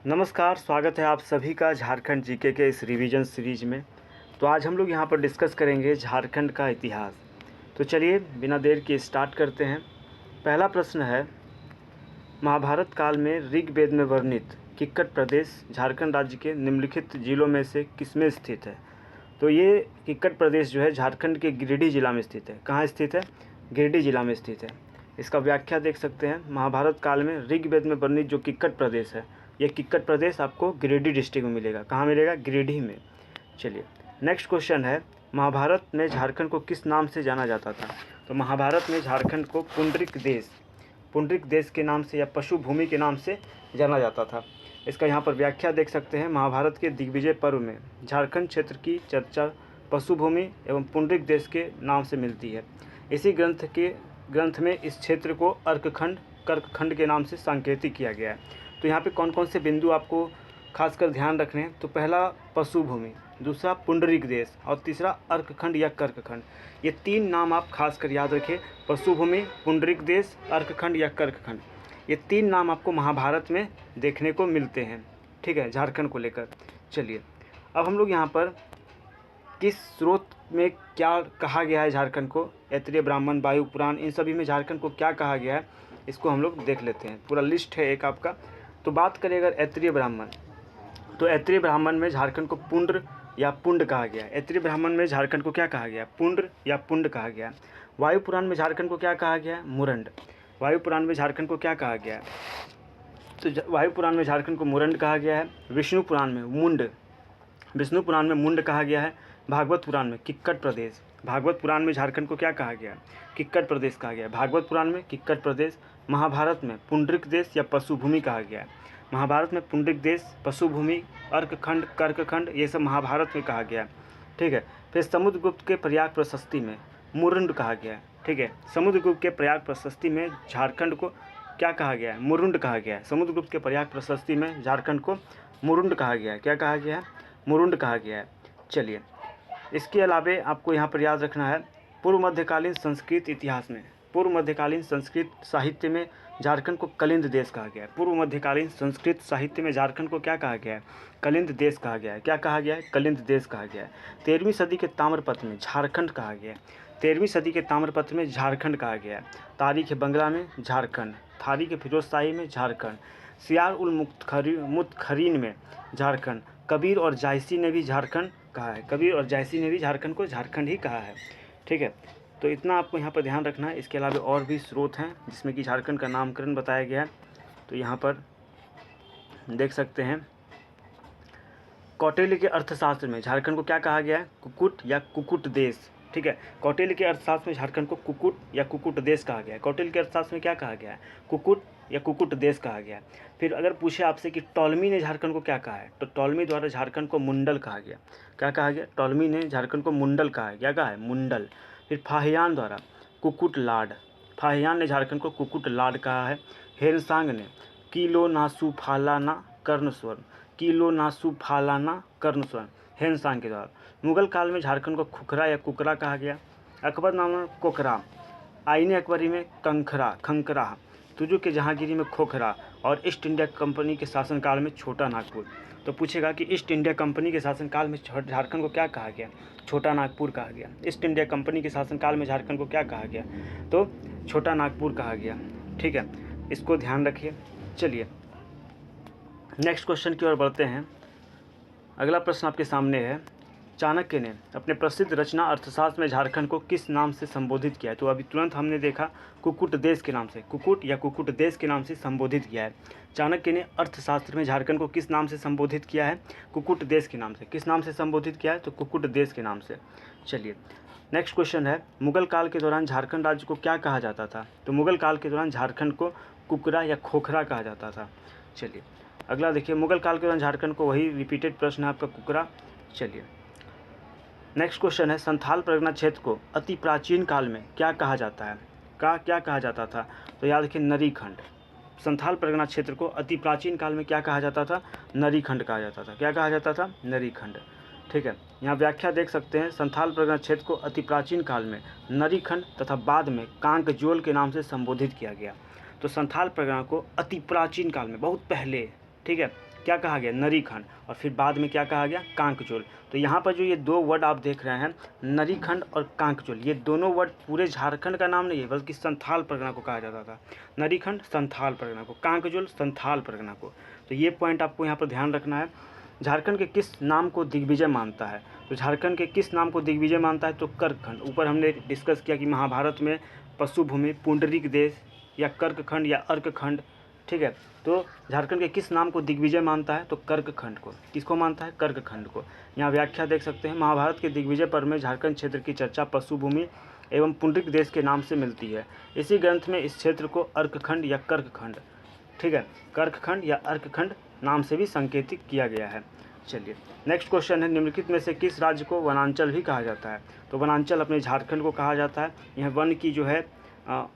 नमस्कार, स्वागत है आप सभी का झारखंड जीके के इस रिवीजन सीरीज में। तो आज हम लोग यहाँ पर डिस्कस करेंगे झारखंड का इतिहास। तो चलिए बिना देर के स्टार्ट करते हैं। पहला प्रश्न है, महाभारत काल में ऋग्वेद में वर्णित किक्कट प्रदेश झारखंड राज्य के निम्नलिखित जिलों में से किसमें स्थित है? तो ये किक्कट प्रदेश जो है झारखंड के गिरिडीह जिला में स्थित है। कहाँ स्थित है? गिरिडीह जिला में स्थित है। इसका व्याख्या देख सकते हैं। महाभारत काल में ऋग्वेद में वर्णित जो किक्कट प्रदेश है, ये किक्कट प्रदेश आपको गिरिडीह डिस्ट्रिक्ट में मिलेगा। कहाँ मिलेगा? गिरिडीह में। चलिए नेक्स्ट क्वेश्चन है, महाभारत में झारखंड को किस नाम से जाना जाता था? तो महाभारत में झारखंड को पुंडरिक देश के नाम से या पशु भूमि के नाम से जाना जाता था। इसका यहाँ पर व्याख्या देख सकते हैं। महाभारत के दिग्विजय पर्व में झारखंड क्षेत्र की चर्चा पशु भूमि एवं पुंडरिक देश के नाम से मिलती है। इसी ग्रंथ में इस क्षेत्र को कर्कखंड के नाम से सांकेतिक किया गया है। तो यहाँ पे कौन कौन से बिंदु आपको खासकर ध्यान रखने हैं? तो पहला पशु भूमि, दूसरा पुंडरिक देश और तीसरा अर्कखंड या कर्कखंड। ये तीन नाम आप खासकर याद रखें। पशु भूमि, पुंडरिक देश, अर्कखंड या कर्कखंड, ये तीन नाम आपको महाभारत में देखने को मिलते हैं। ठीक है, झारखंड को लेकर। चलिए अब हम लोग यहाँ पर किस स्रोत में क्या कहा गया है झारखंड को, ऐत्रेय ब्राह्मण, वायु पुराण, इन सभी में झारखंड को क्या कहा गया है, इसको हम लोग देख लेते हैं। पूरा लिस्ट है एक आपका। तो बात करें अगर ऐत्रेय ब्राह्मण, तो ऐत्रेय ब्राह्मण में झारखंड को पुंड्र या पुंड कहा गया है। ऐत्रेय ब्राह्मण में झारखंड को क्या कहा गया? पुंड्र या पुंड कहा गया। वायु पुराण में झारखंड को क्या कहा गया है? मुरंड। वायु पुराण में झारखंड को क्या कहा गया है? तो वायु पुराण में झारखंड को मुरंड कहा गया है। विष्णु पुराण में मुंड कहा गया है। भागवत पुराण में किक्कट प्रदेश। भागवत पुराण में झारखंड को क्या कहा गया? किक्कट प्रदेश कहा गया है। भागवत पुराण में किक्कट प्रदेश। महाभारत में पुंडरिक देश या पशु भूमि कहा गया है। महाभारत में पुंडरिक देश, पशु भूमि, अर्कखंड, कर्कखंड, ये सब महाभारत में कहा गया है। ठीक है। फिर समुद्रगुप्त के प्रयाग प्रशस्ति में मुरुंड कहा गया है। ठीक है, समुद्रगुप्त के प्रयाग प्रशस्ति में झारखंड को क्या कहा गया है? मुरुंड कहा गया है। समुद्रगुप्त के प्रयाग प्रशस्ति में झारखंड को मुरुंड कहा गया है। क्या कहा गया है? मुरुंड कहा गया है। चलिए इसके अलावे आपको यहाँ पर याद रखना है, पूर्व मध्यकालीन संस्कृत इतिहास में, पूर्व मध्यकालीन संस्कृत साहित्य में झारखंड को कलिंद देश कहा गया है। पूर्व मध्यकालीन संस्कृत साहित्य में झारखंड को क्या कहा गया है? कलिंद देश कहा गया है। क्या कहा गया है? कलिंद देश कहा गया है। 13वीं सदी के ताम्रपत्र में झारखंड कहा गया है। 13वीं सदी के ताम्रपत्र में झारखंड कहा गया है। तारीख बंगला में झारखंड, तारीख फिरोजशाही में झारखंड, सियार उल मुतखरीन में झारखंड, कबीर और जायसी ने भी झारखंड कहा है। कबीर और जायसी ने भी झारखंड को झारखंड ही कहा है। ठीक है, तो इतना आपको यहाँ पर ध्यान रखना है। इसके अलावा और भी स्रोत हैं जिसमें कि झारखंड का नामकरण बताया गया है। तो यहाँ पर देख सकते हैं, कौटिल्य के अर्थशास्त्र में झारखंड को क्या कहा गया है? कुकुट या कुकुट देश। ठीक है, कौटिल्य के अर्थशास्त्र में झारखंड को कुकुट या कुकुट देश कहा गया है। कौटिल्य के अर्थशास्त्र में क्या कहा गया है? कुकुट या कुकुट देश कहा गया है। फिर अगर पूछे आपसे कि टॉलमी ने झारखंड को क्या कहा है, तो टॉलमी द्वारा झारखंड को मुंडल कहा गया। क्या कहा गया? टॉलमी ने झारखंड को मुंडल कहा है। क्या कहा है? मुंडल। फिर फाहियान द्वारा कुकुट लाड, फाहियान ने झारखंड को कुकुट लाड कहा है। हेरसांग ने किलो नासु फालाना कर्ण स्वर्ण, किलो नासु फालाना कर्ण स्वर्ण, हेनसांग के द्वारा। मुगल काल में झारखंड को खुखरा या कुकरा कहा गया। अकबरनामा कोकरा, आईने अकबरी में खंकरा, तुजू के जहांगीरी में खोखरा और ईस्ट इंडिया कंपनी के शासनकाल में छोटा नागपुर। तो पूछेगा कि ईस्ट इंडिया कंपनी के शासनकाल में झारखंड को क्या कहा गया? छोटा नागपुर कहा गया। ईस्ट इंडिया कंपनी के शासनकाल में झारखंड को क्या कहा गया? तो छोटा नागपुर कहा गया। ठीक है, इसको ध्यान रखिए। चलिए नेक्स्ट क्वेश्चन की ओर बढ़ते हैं। अगला प्रश्न आपके सामने है, चाणक्य ने अपने प्रसिद्ध रचना अर्थशास्त्र में झारखंड को किस नाम से संबोधित किया है? तो अभी तुरंत हमने देखा कुकुट देश के नाम से, कुकुट या कुकुट देश के नाम से संबोधित किया है। चाणक्य ने अर्थशास्त्र में झारखंड को किस नाम से संबोधित किया है? कुकुट देश के नाम से। किस नाम से संबोधित किया है? तो कुकुट देश के नाम से। चलिए नेक्स्ट क्वेश्चन है, मुगल काल के दौरान झारखंड राज्य को क्या कहा जाता था? तो मुगल काल के दौरान झारखंड को कुकरा या खोखरा कहा जाता था। चलिए अगला देखिए, मुगल काल के दौरान झारखंड को, वही रिपीटेड प्रश्न है आपका, कुकरा। चलिए नेक्स्ट क्वेश्चन है, संथाल परगना क्षेत्र को अति प्राचीन काल में क्या कहा जाता है? क्या कहा जाता था? तो याद रखिए, नरीखंड। संथाल परगना क्षेत्र को अति प्राचीन काल में क्या कहा जाता था? नरीखंड कहा जाता था। क्या कहा जाता था? नरीखंड। ठीक है, यहाँ व्याख्या देख सकते हैं, संथाल परगना क्षेत्र को अति प्राचीन काल में नरीखंड तथा बाद में कांकजोल के नाम से संबोधित किया गया। तो संथाल परगना को अति प्राचीन काल में, बहुत पहले, ठीक है, क्या कहा गया, नरीखंड, और फिर बाद में क्या कहा गया, कांकचूल। तो यहाँ पर जो ये दो वर्ड आप देख रहे हैं, नरीखंड और कांकचूल, ये दोनों वर्ड पूरे झारखंड का नाम नहीं है, बल्कि संथाल परगना को कहा जाता था। नरीखंड संथाल परगना को, कांकचूल संथाल परगना को। तो ये पॉइंट आपको यहाँ पर ध्यान रखना है। झारखंड के किस नाम को दिग्विजय मानता है, तो झारखंड के किस नाम को दिग्विजय मानता है, तो कर्कखंड। ऊपर हमने डिस्कस किया कि महाभारत में पशुभूमि, पुंडरीक देश या कर्कखंड या अर्कखंड, ठीक है। तो झारखंड के किस नाम को दिग्विजय मानता है, तो कर्कखंड को। किसको मानता है, कर्कखंड को। यहाँ व्याख्या देख सकते हैं, महाभारत के दिग्विजय पर्व में झारखंड क्षेत्र की चर्चा पशुभूमि एवं पुंडरीक देश के नाम से मिलती है। इसी ग्रंथ में इस क्षेत्र को अर्कखंड या कर्कखंड, ठीक है, कर्कखंड या अर्कखंड नाम से भी संकेतित किया गया है। चलिए नेक्स्ट क्वेश्चन है, निम्नलिखित में से किस राज्य को वनांचल भी कहा जाता है, तो वनांचल अपने झारखंड को कहा जाता है। यह वन की जो है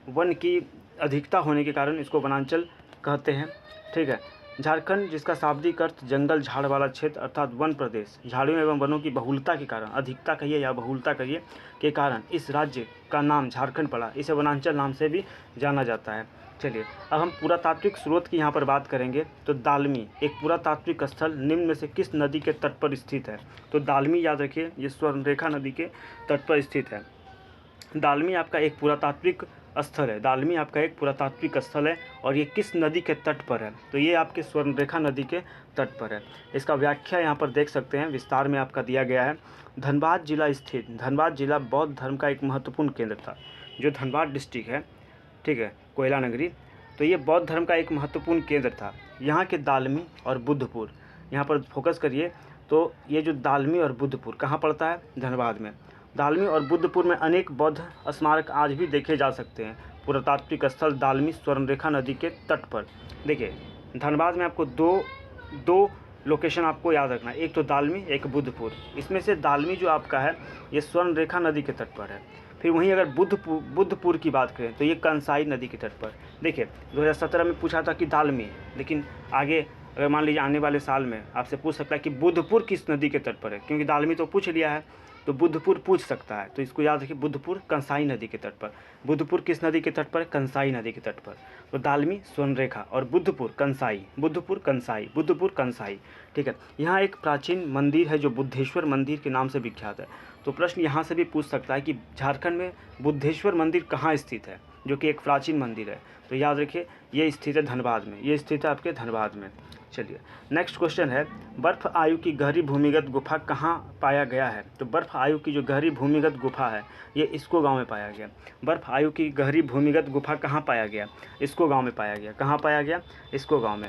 वन की अधिकता होने के कारण इसको वनांचल कहते हैं, ठीक है। झारखंड, जिसका शाब्दिक अर्थ जंगल झाड़ वाला क्षेत्र अर्थात वन प्रदेश, झाड़ियों एवं वनों की बहुलता के कारण, अधिकता कहिए या बहुलता कहिए, के कारण इस राज्य का नाम झारखंड पड़ा। इसे वनांचल नाम से भी जाना जाता है। चलिए अब हम पुरातात्विक स्रोत की यहाँ पर बात करेंगे। तो दालमी एक पुरातात्विक स्थल निम्न में से किस नदी के तट पर स्थित है, तो दालमी याद रखिए, ये स्वर्णरेखा नदी के तट पर स्थित है। दालमी आपका एक पुरातात्विक स्थल है, दालमी आपका एक पुरातात्विक स्थल है, और ये किस नदी के तट पर है, तो ये आपके स्वर्णरेखा नदी के तट पर है। इसका व्याख्या यहाँ पर देख सकते हैं, विस्तार में आपका दिया गया है। धनबाद जिला स्थित, धनबाद जिला बौद्ध धर्म का एक महत्वपूर्ण केंद्र था। जो धनबाद डिस्ट्रिक्ट है, ठीक है, कोयला नगरी, तो ये बौद्ध धर्म का एक महत्वपूर्ण केंद्र था। यहाँ के दालमी और बुद्धपुर, यहाँ पर फोकस करिए, तो ये जो दालमी और बुद्धपुर कहाँ पड़ता है, धनबाद में। दालमी और बुद्धपुर में अनेक बौद्ध स्मारक आज भी देखे जा सकते हैं। पुरातात्विक स्थल दालमी स्वर्णरेखा नदी के तट पर। देखिए धनबाद में आपको दो लोकेशन आपको याद रखना है, एक तो दालमी, एक बुद्धपुर। इसमें से दालमी जो आपका है ये स्वर्णरेखा नदी के तट पर है। फिर वहीं अगर बुद्धपुर की बात करें तो ये कंसाई नदी के तट पर। देखिए 2017 में पूछा था कि दालमी, लेकिन आगे अगर मान लीजिए आने वाले साल में आपसे पूछ सकता है कि बुद्धपुर किस नदी के तट पर है, क्योंकि दालमी तो पूछ लिया है, तो बुद्धपुर पूछ सकता है। तो इसको याद रखिए, बुद्धपुर कंसाई नदी के तट पर। बुद्धपुर किस नदी के तट पर, कंसाई नदी के तट पर। तो दालमी स्वर्णरेखा और Buddhpur Kansai, Buddhpur Kansai, Buddhpur Kansai, ठीक है। यहाँ एक प्राचीन मंदिर है जो बुद्धेश्वर मंदिर के नाम से विख्यात है। तो प्रश्न यहाँ से भी पूछ सकता है कि झारखंड में बुद्धेश्वर मंदिर कहाँ स्थित है, जो कि एक प्राचीन मंदिर है। तो याद रखिए ये स्थित है धनबाद में, ये स्थित है आपके धनबाद में। चलिए नेक्स्ट क्वेश्चन है, बर्फ आयु की गहरी भूमिगत गुफा कहाँ पाया गया है, तो बर्फ आयु की जो गहरी भूमिगत गुफा है ये इसको गांव में पाया गया। बर्फ आयु की गहरी भूमिगत गुफा कहाँ पाया गया, इसको गांव में पाया गया। कहाँ पाया गया, इसको गांव में।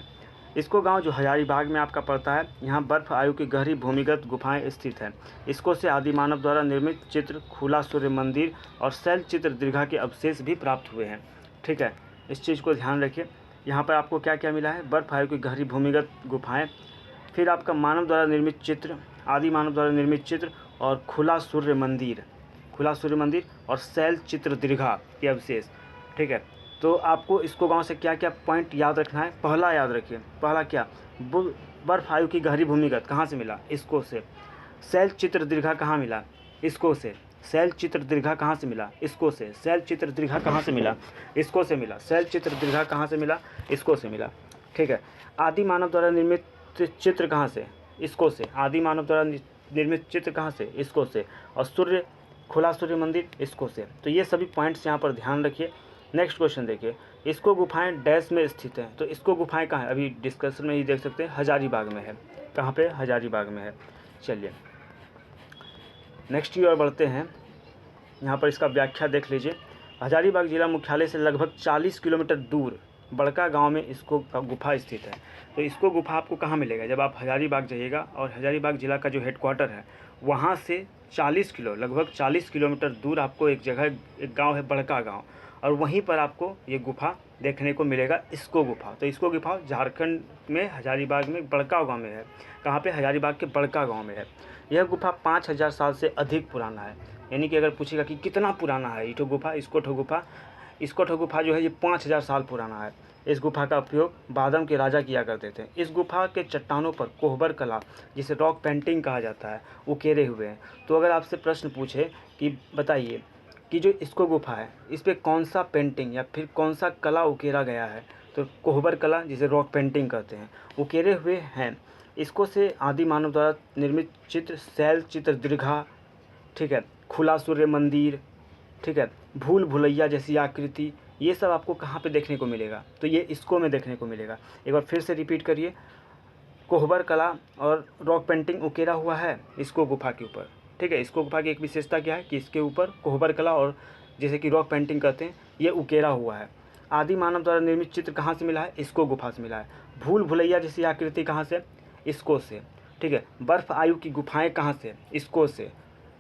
इसको गांव जो हजारीबाग में आपका पड़ता है, यहाँ बर्फ आयु की गहरी भूमिगत गुफाएं स्थित हैं। इसको से आदि मानव द्वारा निर्मित चित्र, खुला सूर्य मंदिर और शैल चित्र दीर्घा के अवशेष भी प्राप्त हुए हैं, ठीक है। इस चीज़ को ध्यान रखिए। यहाँ पर आपको क्या क्या मिला है, बर्फ आयु की गहरी भूमिगत गुफाएं, फिर आपका मानव द्वारा निर्मित चित्र, आदि मानव द्वारा निर्मित चित्र और खुला सूर्य मंदिर और शैल चित्र दीर्घा के अवशेष, ठीक है। तो आपको इसको गांव से क्या क्या पॉइंट याद रखना है। पहला याद रखिए, पहला क्या, बर्फ आयु की गहरी भूमिगत कहाँ से मिला, इसको से। शैल चित्र दीर्घा कहाँ मिला, इसको से। शैल चित्र दीर्घा कहाँ से मिला, इसको से। शैल चित्र दीर्घा कहाँ से मिला, इसको से मिला। शैल चित्र दीर्घा कहाँ से मिला, इसको से मिला, ठीक है। आदि मानव द्वारा निर्मित चित्र कहाँ से, इसको से। आदि मानव द्वारा निर्मित चित्र कहाँ से, इसको से। और खुला सूर्य मंदिर, इसको से। तो ये सभी पॉइंट्स यहाँ पर ध्यान रखिए। नेक्स्ट क्वेश्चन देखिए, इसको गुफाएं डैश में स्थित हैं, तो इसको गुफाएं कहाँ है, अभी डिस्कशन में ही देख सकते हैं, हजारीबाग में है। कहाँ पे, हजारीबाग में है। चलिए नेक्स्ट की ओर बढ़ते हैं, यहाँ पर इसका व्याख्या देख लीजिए। हजारीबाग जिला मुख्यालय से लगभग 40 किलोमीटर दूर बड़का गांव में इसको गुफा स्थित है। तो इसको गुफा आपको कहाँ मिलेगा, जब आप हजारीबाग जाइएगा, और हजारीबाग जिला का जो हेडक्वार्टर है वहाँ से लगभग 40 किलोमीटर दूर आपको एक जगह, एक गाँव है बड़का गाँव, और वहीं पर आपको ये गुफा देखने को मिलेगा, इसको गुफा। तो इसको गुफा झारखंड में हजारीबाग में बड़का गांव में है। कहाँ पे, हजारीबाग के बड़का गांव में है। यह गुफा 5000 साल से अधिक पुराना है। यानी कि अगर पूछेगा कि कितना पुराना है ये गुफा, इसको गुफा जो है ये 5000 साल पुराना है। इस गुफा का उपयोग बादम के राजा किया करते थे। इस गुफा के चट्टानों पर कोहबर कला, जिसे रॉक पेंटिंग कहा जाता है, उकेरे हुए हैं। तो अगर आपसे प्रश्न पूछे कि बताइए कि जो इसको गुफा है इस पर कौन सा पेंटिंग या फिर कौन सा कला उकेरा गया है, तो कोहबर कला जिसे रॉक पेंटिंग कहते हैं, उकेरे हुए हैं। इसको से आदि मानव द्वारा निर्मित चित्र, शैल चित्र दीर्घा, ठीक है, खुला सूर्य मंदिर, ठीक है, भूल भुलैया जैसी आकृति, ये सब आपको कहाँ पे देखने को मिलेगा? तो ये इसको में देखने को मिलेगा। एक बार फिर से रिपीट करिए, कोहबर कला और रॉक पेंटिंग उकेरा हुआ है इसको गुफा के ऊपर, ठीक है। इसको गुफा की एक विशेषता क्या है कि इसके ऊपर कोहबर कला और जैसे कि रॉक पेंटिंग कहते हैं ये उकेरा हुआ है। आदि मानव द्वारा निर्मित चित्र कहाँ से मिला है? इसको गुफा से मिला है। भूल भुलैया जैसी आकृति कहाँ से? इसको से, ठीक है। बर्फ आयु की गुफाएं कहाँ से? इसको से।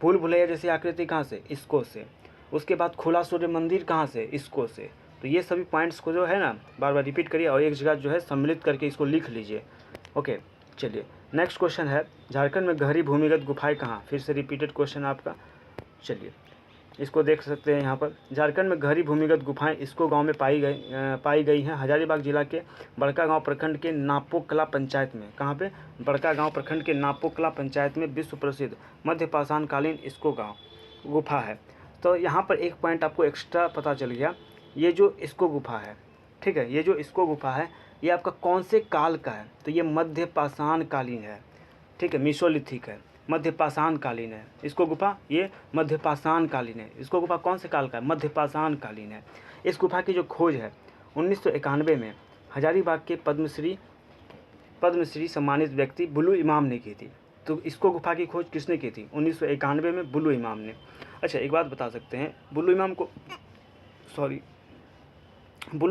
भूल भुलैया जैसी आकृति कहाँ से? इसको से। उसके बाद खुला सूर्य मंदिर कहाँ से? इसको से। तो ये सभी पॉइंट्स को जो है ना बार बार रिपीट करिए और एक जगह जो है सम्मिलित करके इसको लिख लीजिए। ओके, चलिए नेक्स्ट क्वेश्चन है, झारखंड में गहरी भूमिगत गुफाएं कहाँ? फिर से रिपीटेड क्वेश्चन आपका। चलिए इसको देख सकते हैं यहाँ पर, झारखंड में गहरी भूमिगत गुफाएं इसको गांव में पाई गई हैं हजारीबाग जिला के बड़कागांव प्रखंड के नापोकला पंचायत में। कहाँ पे? बड़कागांव प्रखंड के नापोकला पंचायत में विश्व प्रसिद्ध मध्य पाषाणकालीन इसको गांव गुफा है। तो यहाँ पर एक पॉइंट आपको एक्स्ट्रा पता चल गया, ये जो इसको गुफा है, ठीक है, ये जो इसको गुफा है ये आपका कौन से काल का है? तो ये मध्य पाषाणकालीन है, ठीक है, मीसोलिथिक है, मध्य पाषाणकालीन है। इसको गुफा ये मध्य पाषाणकालीन है। इसको गुफा कौन से काल का है? मध्य पाषाणकालीन है। इस गुफा की जो खोज है 1991 में हजारीबाग के पद्मश्री सम्मानित व्यक्ति बुल्लू इमाम ने की थी। तो इसको गुफा की खोज किसने की थी? 1991 में बुल्लू इमाम ने। अच्छा एक बात बता सकते हैं, बुल्लू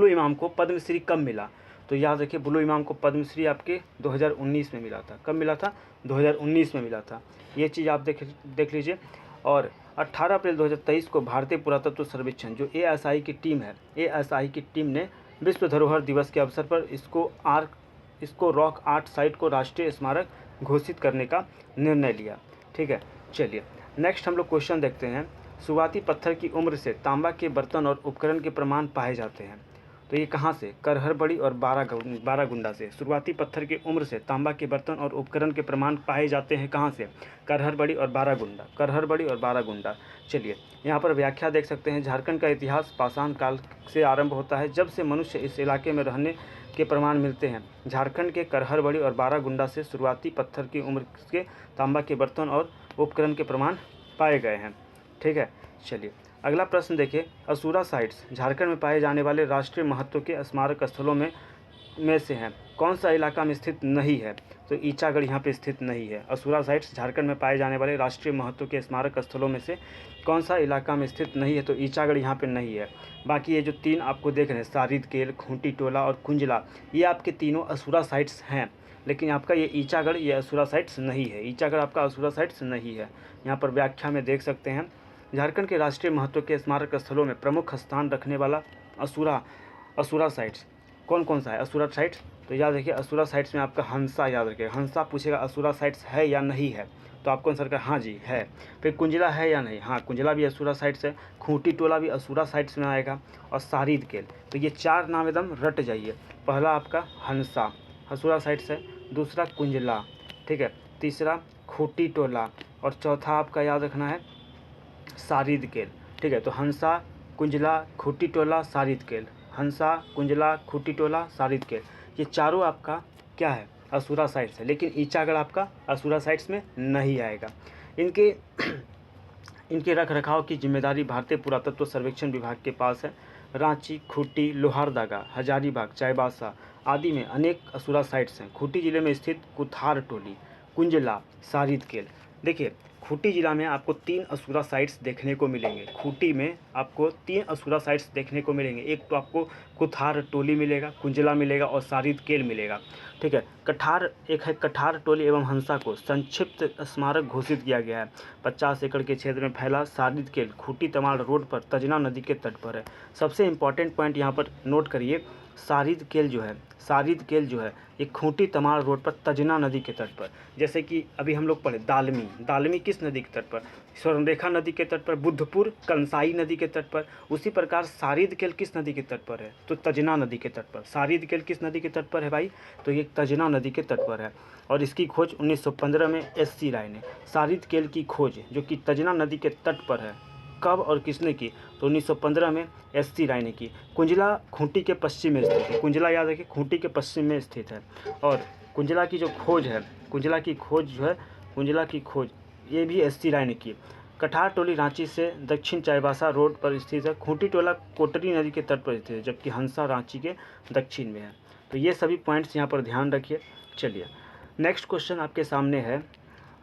इमाम को पद्मश्री कब मिला? तो याद रखिए बुल्लू इमाम को पद्मश्री आपके 2019 में मिला था। कब मिला था? 2019 में मिला था। ये चीज़ आप देख लीजिए। और 18 अप्रैल 2023 को भारतीय पुरातत्व सर्वेक्षण जो ASI की टीम है, ASI की टीम ने विश्व धरोहर दिवस के अवसर पर इसको रॉक आर्ट साइट को राष्ट्रीय स्मारक घोषित करने का निर्णय लिया, ठीक है। चलिए नेक्स्ट हम लोग क्वेश्चन देखते हैं, शुरुआती पत्थर की उम्र से तांबा के बर्तन और उपकरण के प्रमाण पाए जाते हैं। तो ये कहाँ से? करहरबड़ी और बारागुंडा से। शुरुआती पत्थर की उम्र से तांबा के बर्तन और उपकरण के प्रमाण पाए जाते हैं कहाँ से? करहरबड़ी और बारागुंडा। चलिए यहाँ पर व्याख्या देख सकते हैं, झारखंड का इतिहास पाषाण काल से आरंभ होता है, जब से मनुष्य इस इलाके में रहने के प्रमाण मिलते हैं। झारखंड के करहरबड़ी और बारागुंडा से शुरुआती पत्थर की उम्र के तांबा के बर्तन और उपकरण के प्रमाण पाए गए हैं, ठीक है। चलिए अगला प्रश्न देखिए, असुरा साइट्स झारखंड में पाए जाने वाले राष्ट्रीय महत्व के स्मारक स्थलों में से हैं, कौन सा इलाका में स्थित नहीं है? तो ईचागढ़ यहाँ पे स्थित नहीं है। असुरा साइट्स झारखंड में पाए जाने वाले राष्ट्रीय महत्व के स्मारक स्थलों में से कौन सा इलाका में स्थित नहीं है? तो ईचागढ़ यहाँ पे नहीं है। बाकी ये जो तीन आपको देख रहे हैं, सारिद केल, खूंटी टोला और कुंजला, ये आपके तीनों असुरा साइट्स हैं, लेकिन आपका ये ईचागढ़ ये असुरा साइट्स नहीं है। ईचागढ़ आपका असुरा साइट्स नहीं है। यहाँ पर व्याख्या में देख सकते हैं, झारखंड के राष्ट्रीय महत्व के स्मारक स्थलों में प्रमुख स्थान रखने वाला असुरा साइट्स कौन सा है? असुरा साइट्स तो याद रखिए, असुरा साइट्स में आपका हंसा याद रखिए। हंसा पूछेगा असुरा साइट्स है या नहीं है, तो आपको आंसर का हाँ जी है। फिर कुंजला है या नहीं? हाँ कुंजला भी असुरा साइट्स है। खूंटी टोला भी असुरा साइट्स में आएगा। और सारिद केल, तो ये चार नाम एकदम रट जाइए। पहला आपका हंसा असुरा साइट्स है, दूसरा कुंजला, ठीक है, तीसरा खूंटी टोला और चौथा आपका याद रखना है सारिद केल, ठीक है। तो हंसा, कुंजला, खूंटी टोला, सारिद केल, हंसा, कुंजला, खूंटी टोला, सारिद केल, ये चारों आपका क्या है? असुरा साइट्स है। लेकिन ईचागढ़ आपका असुरा साइट्स में नहीं आएगा। इनके रख रखाव की जिम्मेदारी भारतीय पुरातत्व सर्वेक्षण विभाग के पास है। रांची, खूंटी, लोहारदगा, हजारीबाग, चाईबासा आदि में अनेक असुरा साइट्स हैं। खूंटी जिले में स्थित कुथार टोली, कुंजला, सारिद केल। देखिए खूंटी जिला में आपको 3 असुरा साइट्स देखने को मिलेंगे। खूंटी में आपको 3 असुरा साइट्स देखने को मिलेंगे। एक तो आपको कुथार टोली मिलेगा, कुंजला मिलेगा और सारिद केल मिलेगा, ठीक है। एक है कठार टोली एवं हंसा को संक्षिप्त स्मारक घोषित किया गया है। 50 एकड़ के क्षेत्र में फैला सारिद केल खूंटी तमाड़ रोड पर तजना नदी के तट पर है। सबसे इम्पॉर्टेंट पॉइंट यहाँ पर नोट करिए, सारिद केल जो है ये खूंटी तमाड़ रोड पर तजना नदी के तट पर। जैसे कि अभी हम लोग पढ़े दालमी किस नदी के तट पर? स्वर्णरेखा नदी के तट पर। बुद्धपुर कंसाई नदी के तट पर। उसी प्रकार सारिद केल किस नदी के तट पर है? तो तजना नदी के तट पर। सारिद केल किस नदी के तट पर है भाई? तो ये तजना नदी के तट पर है। और इसकी खोज 1915 में SC राय ने सारिद केल की खोज जो कि तजना नदी के तट पर है, कब और किसने की? तो 1915 में एस.सी. राय ने की। कुंजला खूंटी के पश्चिम में स्थित है। कुंजला याद रखिए खूंटी के पश्चिम में स्थित है। और कुंजला की जो खोज है, कुंजला की खोज ये भी एस.सी. राय ने की। कठार टोली रांची से दक्षिण चाईबासा रोड पर स्थित है। खूंटी टोला कोटरी नदी के तट पर स्थित है, जबकि हंसा रांची के दक्षिण में है। तो ये सभी पॉइंट्स यहाँ पर ध्यान रखिए। चलिए नेक्स्ट क्वेश्चन आपके सामने है,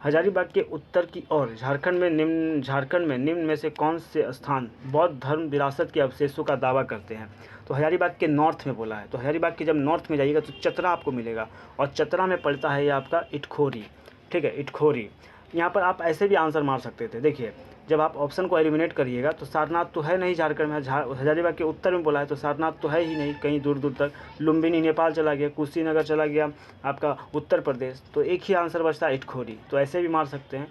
हजारीबाग के उत्तर की ओर झारखंड में निम्न में से कौन से स्थान बौद्ध धर्म विरासत के अवशेषों का दावा करते हैं? तो हजारीबाग के नॉर्थ में बोला है। तो हजारीबाग के जब नॉर्थ में जाइएगा तो चतरा आपको मिलेगा, और चतरा में पड़ता है ये आपका इटखोरी। ठीक है, इटखोरी। यहाँ पर आप ऐसे भी आंसर मार सकते थे। देखिए जब आप ऑप्शन को एलिमिनेट करिएगा तो सारनाथ तो है नहीं झारखंड में, हजारीबाग के उत्तर में बोला है तो सारनाथ तो है ही नहीं कहीं दूर दूर तक। लुम्बिनी नेपाल चला गया, कुशीनगर चला गया आपका उत्तर प्रदेश, तो एक ही आंसर बचता है इटखोरी। तो ऐसे भी मार सकते हैं।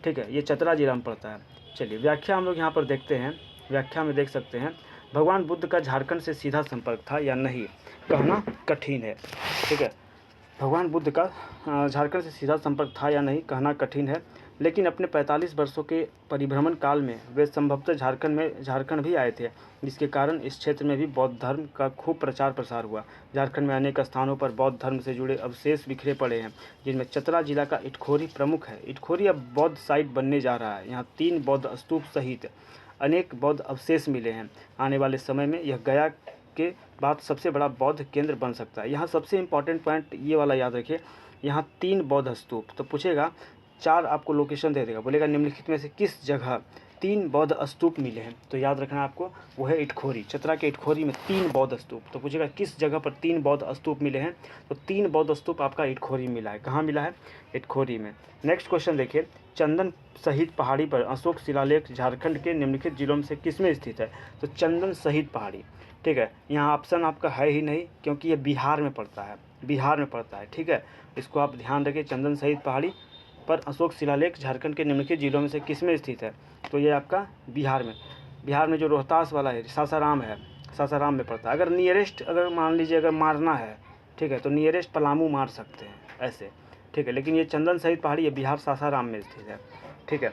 ठीक है, ये चतरा जिला में पड़ता है। चलिए व्याख्या हम लोग यहाँ पर देखते हैं। व्याख्या में देख सकते हैं, भगवान बुद्ध का झारखंड से सीधा संपर्क था या नहीं, कहना कठिन है। ठीक है, भगवान बुद्ध का झारखंड से सीधा संपर्क था या नहीं, कहना कठिन है। लेकिन अपने 45 वर्षों के परिभ्रमण काल में वे संभवतः झारखंड भी आए थे, जिसके कारण इस क्षेत्र में भी बौद्ध धर्म का खूब प्रचार प्रसार हुआ। झारखंड में अनेक स्थानों पर बौद्ध धर्म से जुड़े अवशेष बिखरे पड़े हैं, जिनमें चतरा जिला का इटखोरी प्रमुख है। इटखोरी अब बौद्ध साइट बनने जा रहा है। यहाँ 3 बौद्ध स्तूप सहित अनेक बौद्ध अवशेष मिले हैं। आने वाले समय में यह गया के बाद सबसे बड़ा बौद्ध केंद्र बन सकता है। यहाँ सबसे इम्पॉर्टेंट पॉइंट ये वाला याद रखिए, यहाँ 3 बौद्ध स्तूप, तो पूछेगा 4 आपको लोकेशन दे देगा, बोलेगा निम्नलिखित में से किस जगह 3 बौद्ध स्तूप मिले हैं। तो याद रखना आपको, वो है इटखोरी। चतरा के इटखोरी में 3 बौद्ध स्तूप। तो पूछेगा किस जगह पर 3 बौद्ध स्तूप मिले हैं, तो 3 बौद्ध स्तूप आपका इटखोरी मिला है। कहाँ मिला है? इटखोरी में। नेक्स्ट क्वेश्चन देखिए, चंदन सहित पहाड़ी पर अशोक शिलालेख झारखंड के निम्नलिखित जिलों में से किस में स्थित है? तो चंदन सहित पहाड़ी। ठीक है, यहाँ ऑप्शन आपका है ही नहीं, क्योंकि ये बिहार में पड़ता है, बिहार में पड़ता है। ठीक है, इसको आप ध्यान रखिए, चंदन सहित पहाड़ी पर अशोक शिलालेख झारखंड के निम्नलिखित जिलों में से किस में स्थित है? तो ये आपका बिहार में जो रोहतास वाला है, सासाराम है, सासाराम में पड़ता है। अगर नियरेस्ट अगर मान लीजिए अगर मारना है, ठीक है, तो नियरेस्ट पलामू मार सकते हैं ऐसे। ठीक है, लेकिन ये चंदन सहित पहाड़ी ये बिहार सासाराम में स्थित है। ठीक है,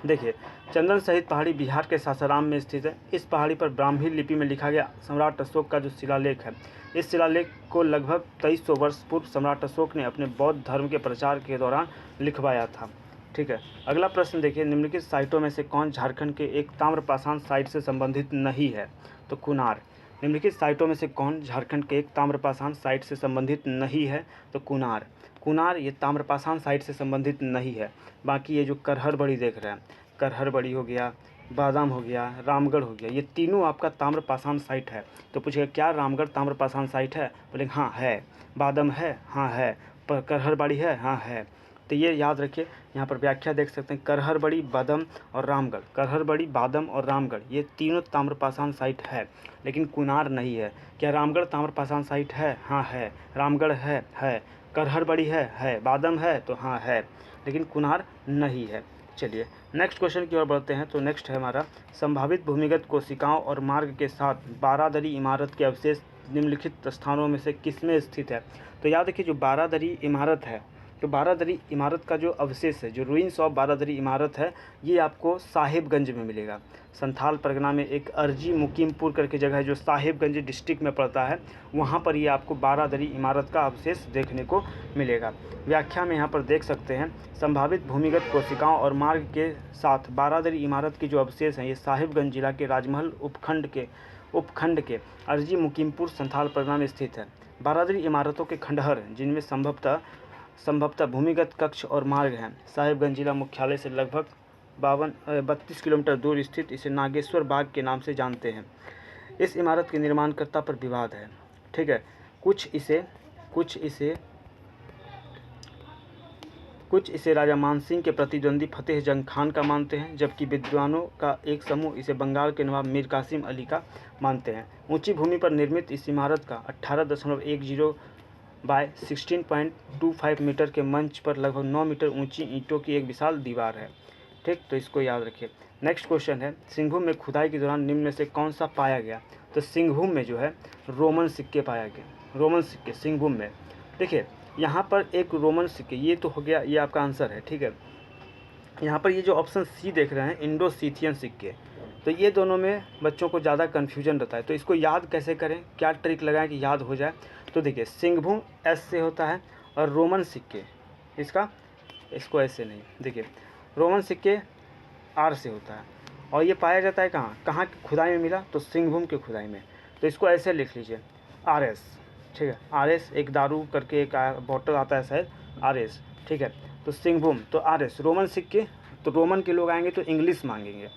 देखिए चंदन सहित पहाड़ी बिहार के सासाराम में स्थित है। इस पहाड़ी पर ब्राह्मी लिपि में लिखा गया सम्राट अशोक का जो शिलालेख है, इस शिलालेख को लगभग 2300 वर्ष पूर्व सम्राट अशोक ने अपने बौद्ध धर्म के प्रचार के दौरान लिखवाया था। ठीक है, अगला प्रश्न देखिए, निम्नलिखित साइटों में से कौन झारखंड के एक ताम्रपाषाण साइट से संबंधित नहीं है? तो कुनार। निम्नलिखित साइटों में से कौन झारखंड के एक ताम्रपाषाण साइट से संबंधित नहीं है? तो कुनार। कुनार ये ताम्रपाषाण साइट से संबंधित नहीं है। बाकी ये जो करहर बड़ी देख रहे हैं, करहर बड़ी हो गया, बादाम हो गया, रामगढ़ हो गया, ये तीनों आपका ताम्रपाषाण साइट है। तो पूछेगा क्या रामगढ़ ताम्रपाषाण साइट है? बोलेंगे हाँ है। बादाम है? हाँ है। पर करहर बड़ी है? हाँ है। तो ये याद रखिए, यहाँ पर व्याख्या देख सकते हैं, करहर बड़ी, बादम और रामगढ़। करहर बड़ी, बादम और रामगढ़ ये तीनों ताम्रपाषाण साइट है, लेकिन कुनार नहीं है। क्या रामगढ़ ताम्रपाषाण साइट है? हाँ है। रामगढ़ है। करहर बड़ी है। बादम है? तो हाँ है, लेकिन कुनार नहीं है। चलिए नेक्स्ट क्वेश्चन की ओर बढ़ते हैं। तो नेक्स्ट है हमारा, संभावित भूमिगत कोशिकाओं और मार्ग के साथ बारादरी इमारत के अवशेष निम्नलिखित स्थानों में से किसमें स्थित है? तो याद रखिए, जो बारादरी इमारत है, तो बारादरी इमारत का जो अवशेष है, जो रूइंस ऑफ बारादरी इमारत है, ये आपको साहिबगंज में मिलेगा। संथाल परगना में एक अर्जी मुकीमपुर करके जगह है, जो साहिबगंज डिस्ट्रिक्ट में पड़ता है, वहाँ पर ये आपको बारादरी इमारत का अवशेष देखने को मिलेगा। व्याख्या में यहाँ पर देख सकते हैं, संभावित भूमिगत कोशिकाओं और मार्ग के साथ बारादरी इमारत के जो अवशेष हैं, ये साहिबगंज जिला के राजमहल उपखंड के अर्जी मुकीमपुर संथाल परगना में स्थित है। बारादरी इमारतों के खंडहर, जिनमें संभवतः भूमिगत कक्ष और मार्ग हैं, साहिबगंज जिला मुख्यालय से लगभग 32 किलोमीटर दूर स्थित इसे नागेश्वर बाग के नाम से जानते हैं। इस इमारत के निर्माणकर्ता पर विवाद है। ठीक है, कुछ इसे राजा मानसिंह के प्रतिद्वंदी फतेह जंग खान का मानते हैं, जबकि विद्वानों का एक समूह इसे बंगाल के नवाब मीर कासिम अली का मानते हैं। ऊंची भूमि पर निर्मित इस इमारत का 18.10 बाय 16.25 मीटर के मंच पर लगभग 9 मीटर ऊंची ईंटों की एक विशाल दीवार है। ठीक, तो इसको याद रखिए। नेक्स्ट क्वेश्चन है, सिंहभूम में खुदाई के दौरान निम्न में से कौन सा पाया गया? तो सिंहभूम में जो है रोमन सिक्के पाया गया। रोमन सिक्के सिंहभूम में। देखिए यहाँ पर एक रोमन सिक्के, ये तो हो गया, ये आपका आंसर है। ठीक है, यहाँ पर ये जो ऑप्शन सी देख रहे हैं इंडो सीथियन सिक्के, तो ये दोनों में बच्चों को ज़्यादा कन्फ्यूजन रहता है। तो इसको याद कैसे करें, क्या ट्रिक लगाएं कि याद हो जाए। तो देखिए सिंहभूम एस से होता है और रोमन सिक्के इसको ऐसे नहीं, देखिए रोमन सिक्के आर से होता है और ये पाया जाता है कहाँ की खुदाई में मिला, तो सिंहभूम के खुदाई में। तो इसको ऐसे लिख लीजिए आर एस, ठीक है, आर एस एक दारू करके एक बॉटल आता है शायद, आर एस, ठीक है। तो सिंहभूम तो आर एस, रोमन सिक्के तो रोमन के लोग आएंगे तो इंग्लिश मांगेंगे,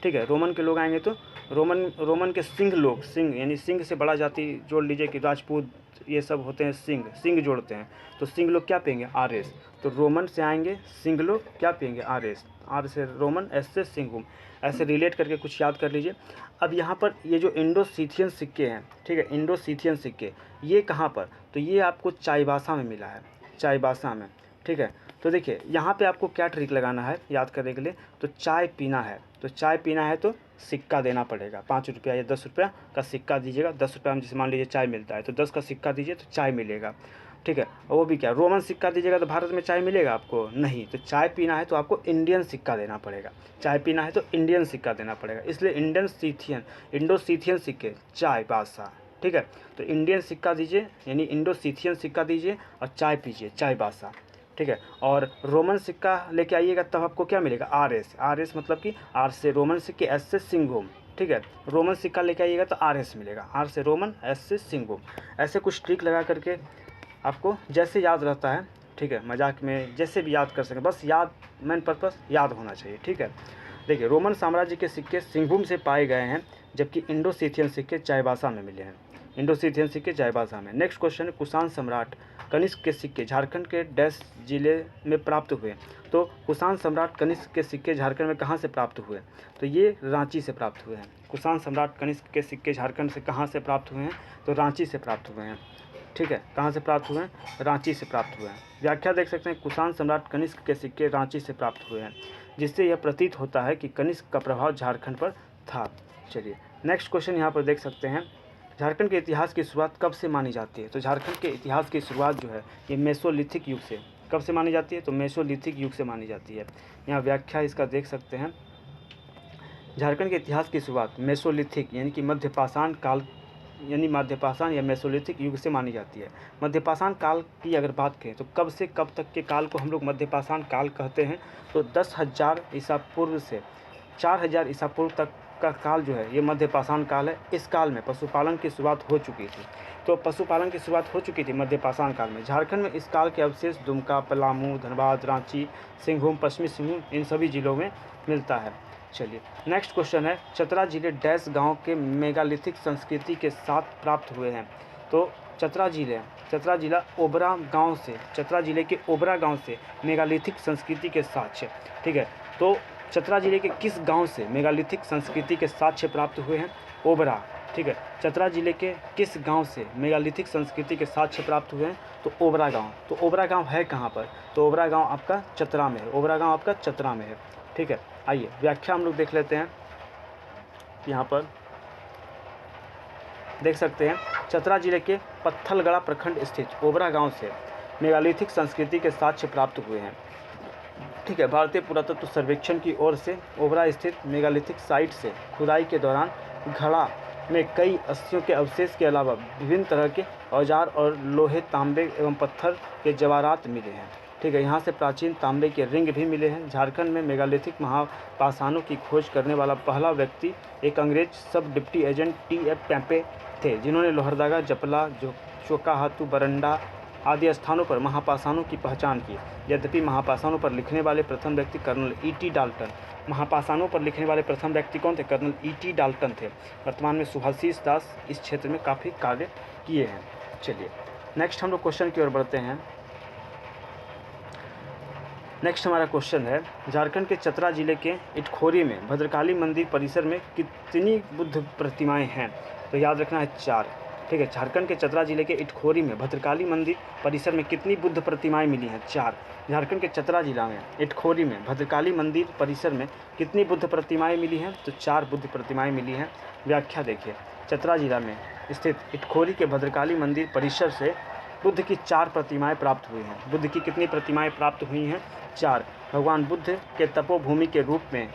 ठीक है, रोमन के लोग आएंगे तो रोमन के सिंह लोग, सिंह यानी सिंह से बड़ा जाति जोड़ लीजिए कि राजपूत ये सब होते हैं, सिंह जोड़ते हैं, तो सिंह लोग क्या पियेंगे आर एस। तो रोमन से आएंगे सिंह लोग क्या पियेंगे आर एस, आर से रोमन, एस से सिंहभूम, ऐसे रिलेट करके कुछ याद कर लीजिए। अब यहाँ पर ये जो इंडो सीथियन सिक्के हैं, ठीक है, इंडो सीथियन सिक्के ये कहाँ पर, तो ये आपको चाईबासा में मिला है, चाईबासा में, ठीक है। तो देखिए यहाँ पे आपको क्या ट्रिक लगाना है याद करने के लिए, तो चाय पीना है, तो चाय पीना है तो सिक्का देना पड़ेगा, 5 रुपया या 10 रुपया का सिक्का दीजिएगा। 10 रुपया में जैसे मान लीजिए चाय मिलता है तो 10 का सिक्का दीजिए तो चाय मिलेगा, ठीक है। और वो भी क्या रोमन सिक्का दीजिएगा तो भारत में चाय मिलेगा आपको नहीं, तो चाय पीना है तो आपको इंडियन सिक्का देना पड़ेगा, चाय पीना है तो इंडियन सिक्का देना पड़ेगा, इसलिए इंडो सीथियन सिक्के चाय बादशाह, ठीक है। तो इंडियन सिक्का दीजिए यानी इंडो सीथियन सिक्का दीजिए और चाय पीजिए चाय बादशाह, ठीक है। और रोमन सिक्का लेके आइएगा तब आपको क्या मिलेगा आर एस मतलब कि आर से रोमन सिक्के, एस से सिंहभूम, ठीक है। रोमन सिक्का लेके आइएगा तो आर एस मिलेगा, आर से रोमन, एस से सिंहभूम। ऐसे कुछ ट्रिक लगा करके आपको जैसे याद रहता है, ठीक है, मजाक में जैसे भी याद कर सकें, बस याद मेन पर्पस याद होना चाहिए, ठीक है। देखिए रोमन साम्राज्य के सिक्के सिंहभूम से पाए गए हैं जबकि इंडो सीथियन सिक्के चाईबासा में मिले हैं, इंडो सीथियन सिक्के चाईबासा में। नेक्स्ट क्वेश्चन है कुषाण सम्राट कनिष्क के सिक्के झारखंड के डैश जिले में प्राप्त हुए, तो कुषाण सम्राट कनिष्क के सिक्के झारखंड में कहाँ से प्राप्त हुए, तो ये रांची से प्राप्त हुए हैं। कुषाण सम्राट कनिष्क के सिक्के झारखंड से कहाँ से प्राप्त हुए हैं, तो रांची से प्राप्त हुए हैं, ठीक है। कहाँ से प्राप्त हुए हैं, रांची से प्राप्त हुए हैं। व्याख्या देख सकते हैं कुषाण सम्राट कनिष्क के सिक्के रांची से प्राप्त हुए हैं, जिससे यह प्रतीत होता है कि कनिष्क का प्रभाव झारखंड पर था। चलिए नेक्स्ट क्वेश्चन यहाँ पर देख सकते हैं, झारखंड के इतिहास की शुरुआत कब से मानी जाती है, तो झारखंड के इतिहास की शुरुआत जो है ये मेसोलिथिक युग से, कब से मानी जाती है, तो मेसोलिथिक युग से मानी जाती है। यहाँ व्याख्या इसका देख सकते हैं, झारखंड के इतिहास की शुरुआत मेसोलिथिक यानी कि मध्यपाषाण काल यानी मध्यपाषाण या मेसोलिथिक युग से मानी जाती है। मध्यपाषाण काल की अगर बात करें तो कब से कब तक के काल को हम लोग मध्यपाषाण काल कहते हैं, तो 10,000 ईसा पूर्व से 4,000 ईसा पूर्व तक का काल जो है ये मध्यपाषाण काल है। इस काल में पशुपालन की शुरुआत हो चुकी थी, तो पशुपालन की शुरुआत हो चुकी थी मध्यपाषाण काल में। झारखंड में इस काल के अवशेष दुमका, पलामू, धनबाद, रांची, सिंहभूम, पश्चिमी सिंहभूम इन सभी जिलों में मिलता है। चलिए नेक्स्ट क्वेश्चन है चतरा जिले डैश गांव के मेगालिथिक संस्कृति के साथ प्राप्त हुए हैं, तो चतरा जिला ओबरा गांव से, चतरा जिले के ओबरा गांव से मेगालिथिक संस्कृति के साक्ष्य, ठीक है। तो चतरा जिले के किस गांव से मेगालिथिक संस्कृति के साक्ष्य प्राप्त हुए हैं, ओबरा, ठीक है। चतरा जिले के किस गांव से मेगालिथिक संस्कृति के साक्ष्य प्राप्त हुए हैं, तो ओबरा गांव। तो ओबरा गांव है कहाँ पर, तो ओबरा गांव आपका चतरा में है, ओबरा गांव आपका चतरा में है, ठीक है। आइए व्याख्या हम लोग देख लेते हैं, यहाँ पर देख सकते हैं चतरा जिले के पत्थलगड़ा प्रखंड स्थित ओबरा गांव से मेगालिथिक संस्कृति के साक्ष्य प्राप्त हुए हैं, ठीक है। भारतीय पुरातत्व सर्वेक्षण की ओर से ओबरा स्थित मेगालिथिक साइट से खुदाई के दौरान घड़ा में कई अस्थियों के अवशेष के अलावा विभिन्न तरह के औजार और लोहे, तांबे एवं पत्थर के जवाहरात मिले हैं, ठीक है। यहाँ से प्राचीन तांबे के रिंग भी मिले हैं। झारखंड में मेगालिथिक महापाषाणों की खोज करने वाला पहला व्यक्ति एक अंग्रेज सब डिप्टी एजेंट T.F. पैंपे थे, जिन्होंने लोहरदगा, जपला, चोकाहातू, बरंडा आदि स्थानों पर महापाषाणों की पहचान की। यद्यपि महापाषाणों पर लिखने वाले प्रथम व्यक्ति कर्नल E.T. डाल्टन, महापाषाणों पर लिखने वाले प्रथम व्यक्ति कौन थे, कर्नल E.T. डाल्टन थे। वर्तमान में सुभाषीष दास इस क्षेत्र में काफ़ी कार्य किए हैं। चलिए नेक्स्ट हम लोग क्वेश्चन की ओर बढ़ते हैं। नेक्स्ट हमारा क्वेश्चन है झारखंड के चतरा जिले के इटखोरी में भद्रकाली मंदिर परिसर में कितनी बुद्ध प्रतिमाएं हैं, तो याद रखना है 4, ठीक है। झारखंड के चतरा जिले के इटखोरी में भद्रकाली मंदिर परिसर में कितनी बुद्ध प्रतिमाएं मिली हैं, 4। झारखंड के चतरा जिला में इटखोरी में भद्रकाली मंदिर परिसर में कितनी बुद्ध प्रतिमाएं मिली हैं, तो 4 बुद्ध प्रतिमाएं मिली हैं। व्याख्या देखिए चतरा जिला में स्थित इटखोरी के भद्रकाली मंदिर परिसर से बुद्ध की 4 प्रतिमाएं प्राप्त हुई हैं। बुद्ध की कितनी प्रतिमाएं प्राप्त हुई हैं? 4। भगवान बुद्ध के तपोभूमि के रूप में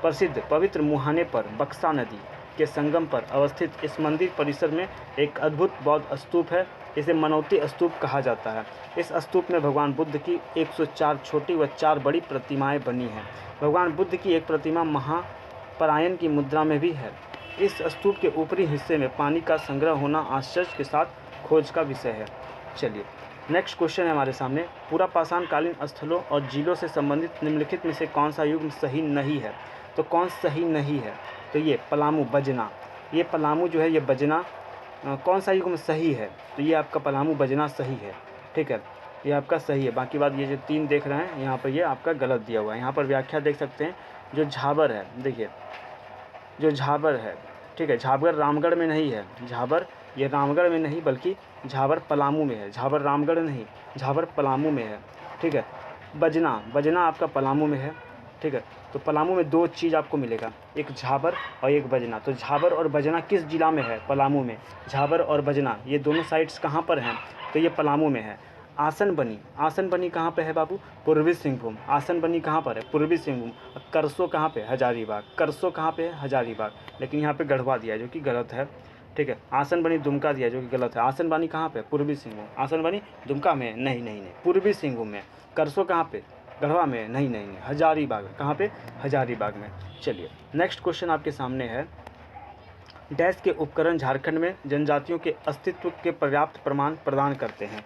प्रसिद्ध पवित्र मुहाने पर बक्सा नदी के संगम पर अवस्थित इस मंदिर परिसर में एक अद्भुत बौद्ध स्तूप है। इसे मनौती स्तूप कहा जाता है। इस स्तूप में भगवान बुद्ध की 104 छोटी व 4 बड़ी प्रतिमाएं बनी हैं। भगवान बुद्ध की एक प्रतिमा महापरायण की मुद्रा में भी है। इस स्तूप के ऊपरी हिस्से में पानी का संग्रह होना आश्चर्य के साथ खोज का विषय है। चलिए नेक्स्ट क्वेश्चन है हमारे सामने, पूरा पाषाण कालीन स्थलों और झीलों से संबंधित निम्नलिखित में से कौन सा युग सही नहीं है? तो कौन सही नहीं है? तो ये पलामू बजना, ये पलामू जो है ये बजना कौन सा युग में सही है? तो ये आपका पलामू बजना सही है। ठीक है, ये आपका सही है। बाकी बात ये जो 3 देख रहे हैं यहाँ पर ये आपका गलत दिया हुआ है। यहाँ पर व्याख्या देख सकते हैं, जो झाबर है, देखिए जो झाबर है, ठीक है, झाबर रामगढ़ में नहीं है। झाबर ये रामगढ़ में नहीं बल्कि झाबर पलामू में है। झाबर रामगढ़ नहीं, झाबर पलामू में है। ठीक है, बजना, बजना आपका पलामू में है। ठीक है, तो पलामू में 2 चीज़ आपको मिलेगा, एक झाबर और एक बजना। तो झाबर और बजना किस जिला में है? पलामू में। झाबर और बजना ये दोनों साइट्स कहाँ पर हैं? तो ये पलामू में है। आसन बनी, आसन बनी कहाँ पे है बाबू? पूर्वी सिंहभूम। आसन बनी कहाँ पर है? पूर्वी सिंहभूम। करसो कहाँ पे? हजारीबाग। करसो कहाँ पे है? हजारीबाग। लेकिन यहाँ पे गढ़वा दिया जो कि गलत है। ठीक है, आसन बनी दुमका दिया जो कि गलत है। आसन बनी कहाँ पे? पूर्वी सिंहभूम। आसन बनी दुमका में? नहीं नहीं नहीं, पूर्वी सिंहभूम में। करसो कहाँ पे? गढ़वा में? नहीं नहीं नहीं, हजारीबाग। कहाँ पे? हजारीबाग में। चलिए नेक्स्ट क्वेश्चन आपके सामने है, डैश के उपकरण झारखंड में जनजातियों के अस्तित्व के पर्याप्त प्रमाण प्रदान करते हैं?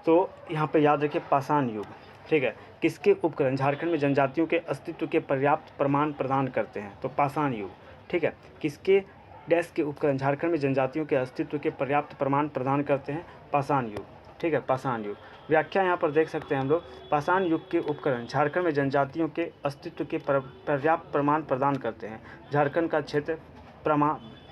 तो यहाँ पे याद रखिए पाषाण युग। ठीक है, किसके उपकरण झारखंड में जनजातियों के अस्तित्व के पर्याप्त प्रमाण प्रदान करते हैं? तो पाषाण युग। ठीक है, किसके डैश के उपकरण झारखंड में जनजातियों के अस्तित्व के पर्याप्त प्रमाण प्रदान करते हैं? पाषाण युग। ठीक है, पाषाण युग। व्याख्या यहाँ पर देख सकते हैं हम लोग, पाषाण युग के उपकरण झारखंड में जनजातियों के अस्तित्व के पर्याप्त प्रमाण प्रदान करते हैं। झारखंड का क्षेत्र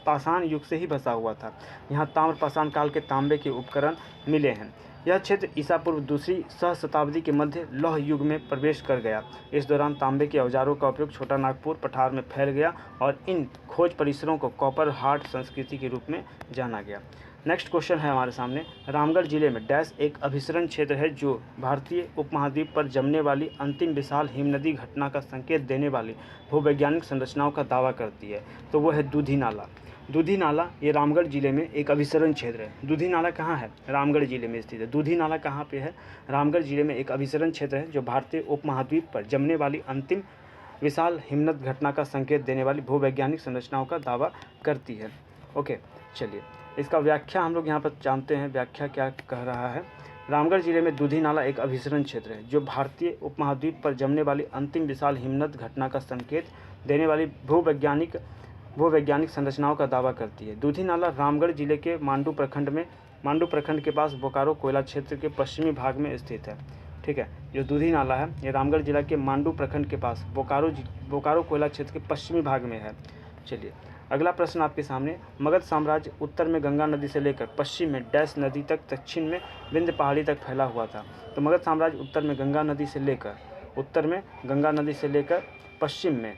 पाषाण युग से ही बसा हुआ था। यहाँ ताम्र पाषाण काल के तांबे के उपकरण मिले हैं। यह क्षेत्र ईसा पूर्व 2री सहस्राब्दी के मध्य लौह युग में प्रवेश कर गया। इस दौरान तांबे के औजारों का उपयोग छोटा नागपुर पठार में फैल गया और इन खोज परिसरों को कॉपर हार्ट संस्कृति के रूप में जाना गया। नेक्स्ट क्वेश्चन है हमारे सामने, रामगढ़ जिले में डैश एक अभिसरण क्षेत्र है जो भारतीय उपमहाद्वीप पर जमने वाली अंतिम विशाल हिमनदी घटना का संकेत देने वाली भूवैज्ञानिक संरचनाओं का दावा करती है? तो वो है दूधी नाला। दूधी नाला ये रामगढ़ जिले में एक अभिसरण क्षेत्र है। दूधी नाला कहाँ है? रामगढ़ जिले में स्थित है। दूधी नाला कहाँ पे है? रामगढ़ जिले में एक अभिसरण क्षेत्र है जो भारतीय उपमहाद्वीप पर जमने वाली अंतिम विशाल हिमनद घटना का संकेत देने वाली भूवैज्ञानिक संरचनाओं का दावा करती है। ओके, चलिए इसका व्याख्या हम लोग यहाँ पर जानते हैं। व्याख्या क्या कह रहा है, रामगढ़ जिले में दूधी नाला एक अभिसरण क्षेत्र है जो भारतीय उपमहाद्वीप पर जमने वाली अंतिम विशाल हिमनद घटना का संकेत देने वाली भूवैज्ञानिक संरचनाओं का दावा करती है। दूधी नाला रामगढ़ जिले के मांडू प्रखंड के पास बोकारो कोयला क्षेत्र के पश्चिमी भाग में स्थित है। ठीक है, जो दूधी नाला है ये रामगढ़ जिला के मांडू प्रखंड के पास बोकारो कोयला क्षेत्र के पश्चिमी भाग में है। चलिए अगला प्रश्न आपके सामने, मगध साम्राज्य उत्तर में गंगा नदी से लेकर पश्चिम में डैश नदी तक, दक्षिण में विंध्य पहाड़ी तक फैला हुआ था। तो मगध साम्राज्य उत्तर में गंगा नदी से लेकर पश्चिम में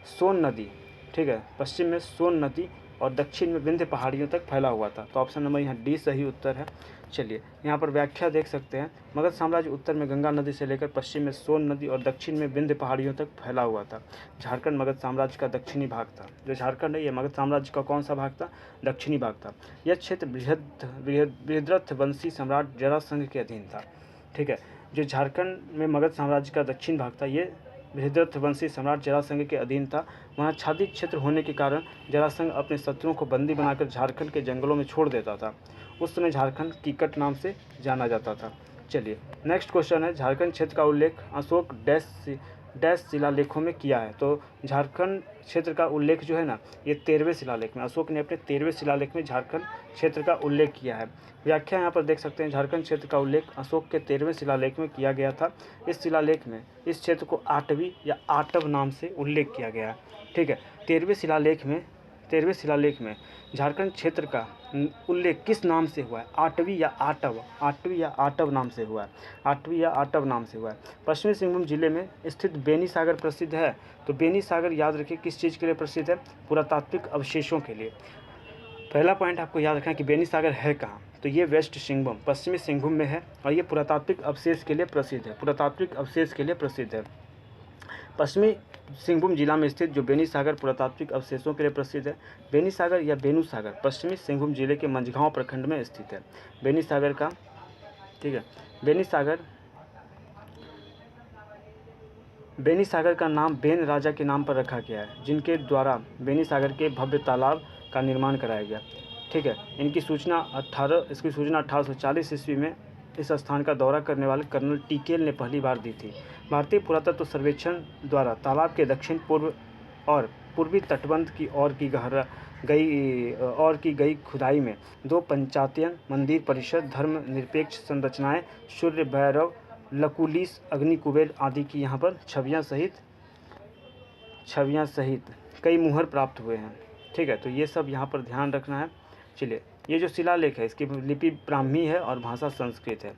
सोन नदी, ठीक है, पश्चिम में सोन नदी और दक्षिण में विंध्य पहाड़ियों तक फैला हुआ था। तो ऑप्शन नंबर यहाँ डी सही उत्तर है। चलिए यहाँ पर व्याख्या देख सकते हैं, मगध साम्राज्य उत्तर में गंगा नदी से लेकर पश्चिम में सोन नदी और दक्षिण में विंध्य पहाड़ियों तक फैला हुआ था। झारखंड मगध साम्राज्य का दक्षिणी भाग था। जो झारखंड है ये मगध साम्राज्य का कौन सा भाग था? दक्षिणी भाग था। यह क्षेत्र बृहद्रथ वंशी सम्राट जरासंध के अधीन था। ठीक है, जो झारखंड में मगध साम्राज्य का दक्षिण भाग था ये बृहद्रथ वंशी सम्राट जरासंध के अधीन था। वहाँ छाती क्षेत्र होने के कारण जरासंध अपने शत्रुओं को बंदी बनाकर झारखंड के जंगलों में छोड़ देता था। उस समय झारखंड कीकट नाम से जाना जाता था। चलिए नेक्स्ट क्वेश्चन है, झारखंड क्षेत्र का उल्लेख अशोक डैश शिलालेखों में किया है। तो झारखंड क्षेत्र का उल्लेख जो है ना ये 13वें शिलालेख में, अशोक ने अपने 13वें शिलालेख में झारखंड क्षेत्र का उल्लेख किया है। व्याख्या यहाँ पर देख सकते हैं, झारखंड क्षेत्र का उल्लेख अशोक के 13वें शिलालेख में किया गया था। इस शिलालेख में इस क्षेत्र को आटवी या आटव नाम से उल्लेख किया गया है। ठीक है, 13वें शिलालेख में झारखंड क्षेत्र का उल्लेख किस नाम से हुआ है? आटवी या आटव नाम से हुआ है। पश्चिमी सिंहभूम जिले में स्थित बेनी सागर प्रसिद्ध है। तो बेनी सागर याद रखिए किस चीज़ के लिए प्रसिद्ध है? पुरातात्विक अवशेषों के लिए। पहला पॉइंट आपको याद रखना है कि बेनी सागर है कहाँ। तो ये वेस्ट सिंहभूम, पश्चिमी सिंहभूम में है और ये पुरातात्विक अवशेष के लिए प्रसिद्ध है। पुरातात्विक अवशेष के लिए प्रसिद्ध है। पश्चिमी सिंहभूम जिला में स्थित जो बेनी सागर पुरातात्विक अवशेषों के लिए प्रसिद्ध है। बेनी सागर या बेनू सागर पश्चिमी सिंहभूम जिले के मंझगांव प्रखंड में स्थित है। बेनी सागर का, ठीक है, बेनी सागर का नाम बेन राजा के नाम पर रखा गया है, जिनके द्वारा बेनी सागर के भव्य तालाब का निर्माण कराया गया। ठीक है, इसकी सूचना 1840 ईस्वी में इस स्थान का दौरा करने वाले कर्नल टीकेल ने पहली बार दी थी। भारतीय पुरातत्व सर्वेक्षण द्वारा तालाब के दक्षिण पूर्व और पूर्वी तटबंध की ओर की गई खुदाई में 2 पंचायतन मंदिर परिसर, धर्मनिरपेक्ष संरचनाएं, सूर्य भैरव, लकुलिस, अग्नि कुबेर आदि की यहाँ पर छवियाँ सहित कई मुहर प्राप्त हुए हैं। ठीक है, तो ये सब यहाँ पर ध्यान रखना है। चलिए, ये जो शिलालेख है इसकी लिपि ब्राह्मी है और भाषा संस्कृत है।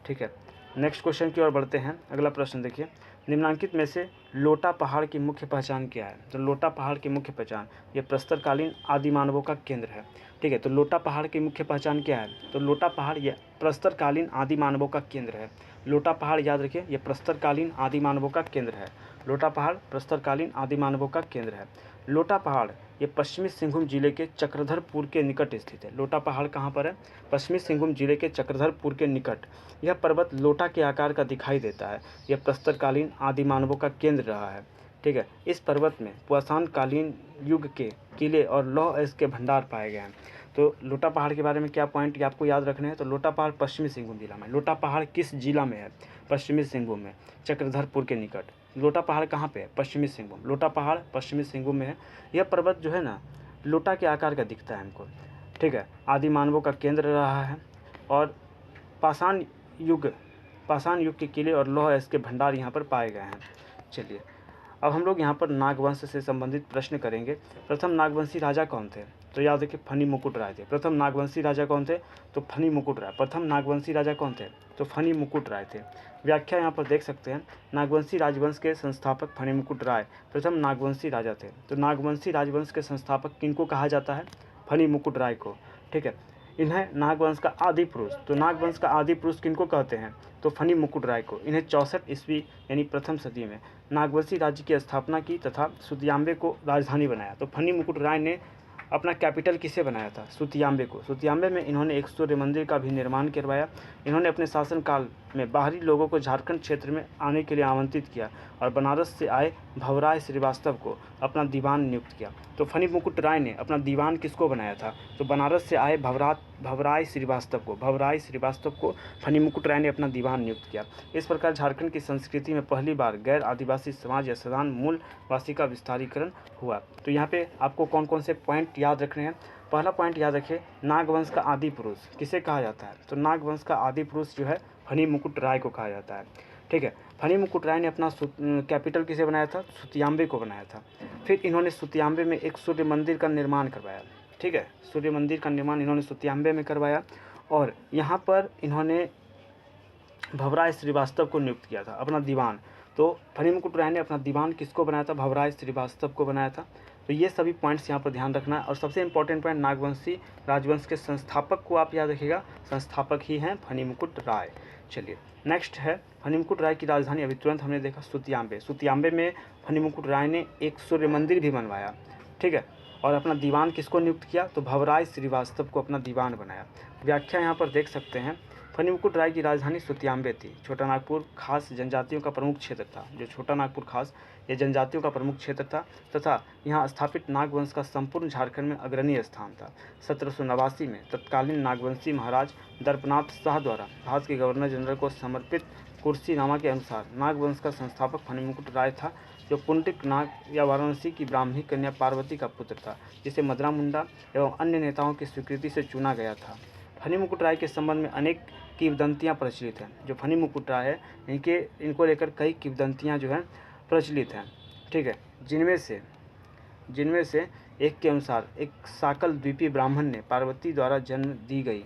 ठीक है, नेक्स्ट क्वेश्चन की ओर बढ़ते हैं। अगला प्रश्न देखिए, निम्नलिखित में से लोटा पहाड़ की मुख्य पहचान क्या है। तो लोटा पहाड़ की मुख्य पहचान, ये प्रस्तरकालीन आदि मानवों का केंद्र है। ठीक है, तो लोटा पहाड़ की मुख्य पहचान क्या है। तो लोटा पहाड़ यह प्रस्तरकालीन आदि मानवों का केंद्र है। लोटा पहाड़ याद रखिए, यह प्रस्तरकालीन आदि मानवों का केंद्र है। लोटा पहाड़ प्रस्तरकालीन आदि मानवों का केंद्र है। लोटा पहाड़ ये पश्चिमी सिंहभूम जिले के चक्रधरपुर के निकट स्थित है। लोटा पहाड़ कहाँ पर है। पश्चिमी सिंहभूम जिले के चक्रधरपुर के निकट। यह पर्वत लोटा के आकार का दिखाई देता है। यह प्रस्तरकालीन आदि मानवों का केंद्र रहा है। ठीक है, इस पर्वत में पाषाण कालीन युग के किले और लौह अयस्क के भंडार पाए गए हैं। तो लोटा पहाड़ के बारे में क्या पॉइंट आपको याद रखने हैं। तो लोटा पहाड़ पश्चिमी सिंहभूम जिला में। लोटा पहाड़ किस जिला में है। पश्चिमी सिंहभूम में, चक्रधरपुर के निकट। लोटा पहाड़ कहाँ पे है। पश्चिमी सिंहभूम। लोटा पहाड़ पश्चिमी सिंहभूम में है। यह पर्वत जो है ना लोटा के आकार का दिखता है हमको। ठीक है, आदि मानवों का केंद्र रहा है और पाषाण युग के किले और लौह अयस्क के भंडार यहाँ पर पाए गए हैं। चलिए, अब हम लोग यहाँ पर नागवंश से संबंधित प्रश्न करेंगे। प्रथम नागवंशी राजा कौन थे। तो याद रखिए, फनी मुकुट राय थे। प्रथम नागवंशी राजा कौन थे। तो फनी मुकुट राय। प्रथम नागवंशी राजा कौन थे। तो फनी मुकुट राय थे। व्याख्या यहाँ पर देख सकते हैं। नागवंशी राजवंश के संस्थापक फनी मुकुट राय प्रथम नागवंशी राजा थे। तो नागवंशी राजवंश के संस्थापक किनको कहा जाता है। फनी मुकुट राय को। ठीक है, इन्हें नागवंश का आदि पुरुष, तो नागवंश का आदि पुरुष किनको कहते हैं। तो फनी मुकुट राय को। इन्हें 64 ईस्वी यानी प्रथम सदी में नागवंशी राज्य की स्थापना की तथा सुतियांबे को राजधानी बनाया। तो फनी मुकुट राय ने अपना कैपिटल किसे बनाया था। सुतियांबे को। सुतियांबे में इन्होंने एक सूर्य मंदिर का भी निर्माण करवाया। इन्होंने अपने शासनकाल में बाहरी लोगों को झारखंड क्षेत्र में आने के लिए आमंत्रित किया और बनारस से आए भवराय श्रीवास्तव को अपना दीवान नियुक्त किया। तो फनी मुकुट राय ने अपना दीवान किसको बनाया था। तो बनारस से आए भवराय श्रीवास्तव को फनी मुकुट राय ने अपना दीवान नियुक्त किया। इस प्रकार झारखंड की संस्कृति में पहली बार गैर आदिवासी समाज या सदान मूलवासी का विस्तारीकरण हुआ। तो यहाँ पे आपको कौन कौन से पॉइंट याद रखने हैं। पहला पॉइंट याद रखिए, नागवंश का आदि पुरुष किसे कहा जाता है। तो नागवंश का आदि पुरुष जो है फनी मुकुट राय को कहा जाता है। ठीक है, फनी मुकुट राय ने अपना कैपिटल किसे बनाया था। सुतियांबे को बनाया था। फिर इन्होंने सुतियांबे में एक सूर्य मंदिर का निर्माण करवाया। ठीक है, सूर्य मंदिर का निर्माण इन्होंने सुतियांबे में करवाया और यहाँ पर इन्होंने भवराय श्रीवास्तव को नियुक्त किया था अपना दीवान। तो फनी मुकुट राय ने अपना दीवान किसको बनाया था। भवराय श्रीवास्तव को बनाया था। तो ये सभी पॉइंट्स यहाँ पर ध्यान रखना है। और सबसे इंपॉर्टेंट पॉइंट, नागवंशी राजवंश के संस्थापक को आप याद रखिएगा। संस्थापक ही हैं फनी मुकुट राय। चलिए, नेक्स्ट है फनी मुकुट राय की राजधानी। अभी तुरंत हमने देखा सुतियांबे। सुतियांबे में फनी मुकुट राय ने एक सूर्य मंदिर भी बनवाया। ठीक है, और अपना दीवान किसको नियुक्त किया। तो भवराय श्रीवास्तव को अपना दीवान बनाया। व्याख्या यहाँ पर देख सकते हैं। फनी मुकुट राय की राजधानी सुतियांबे थी। छोटा नागपुर खास जनजातियों का प्रमुख क्षेत्र था। जो छोटा नागपुर खास ये जनजातियों का प्रमुख क्षेत्र था तथा यहाँ स्थापित नागवंश का संपूर्ण झारखंड में अग्रणी स्थान था। 1789 में तत्कालीन नागवंशी महाराज दर्पनाथ शाह द्वारा भारत के गवर्नर जनरल को समर्पित कुर्सीनामा के अनुसार नागवंश का संस्थापक फनी मुकुट राय था, जो पुंडरिक नाग या वाराणसी की ब्राह्मणी कन्या पार्वती का पुत्र था, जिसे मदरा मुंडा एवं अन्य नेताओं की स्वीकृति से चुना गया था। फनी मुकुट राय के संबंध में अनेक किंवदंतियाँ प्रचलित हैं। जो फनी मुकुट राय है इनको लेकर कई किंवदंतियाँ जो हैं प्रचलित हैं। ठीक है, जिनमें से एक के अनुसार एक साकल द्वीपी ब्राह्मण ने पार्वती द्वारा जन्म दी गई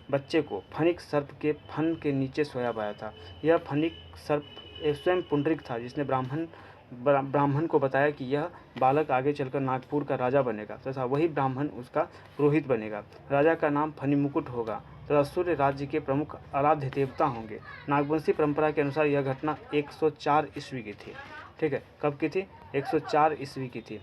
बच्चे को फनिक सर्प के फन के नीचे सोया पाया था। यह फनिक सर्प स्वयं पुंडरिक था, जिसने ब्राह्मण ब्राह्मण को बताया कि यह बालक आगे चलकर नागपुर का राजा बनेगा तथा वही ब्राह्मण उसका पुरोहित बनेगा। राजा का नाम फणिमुकुट होगा तथा सूर्य राज्य के प्रमुख आराध्य देवता होंगे। नागवंशी परंपरा के अनुसार यह घटना 104 ईस्वी की थी। ठीक है, कब की थी? 104 ईस्वी की थी।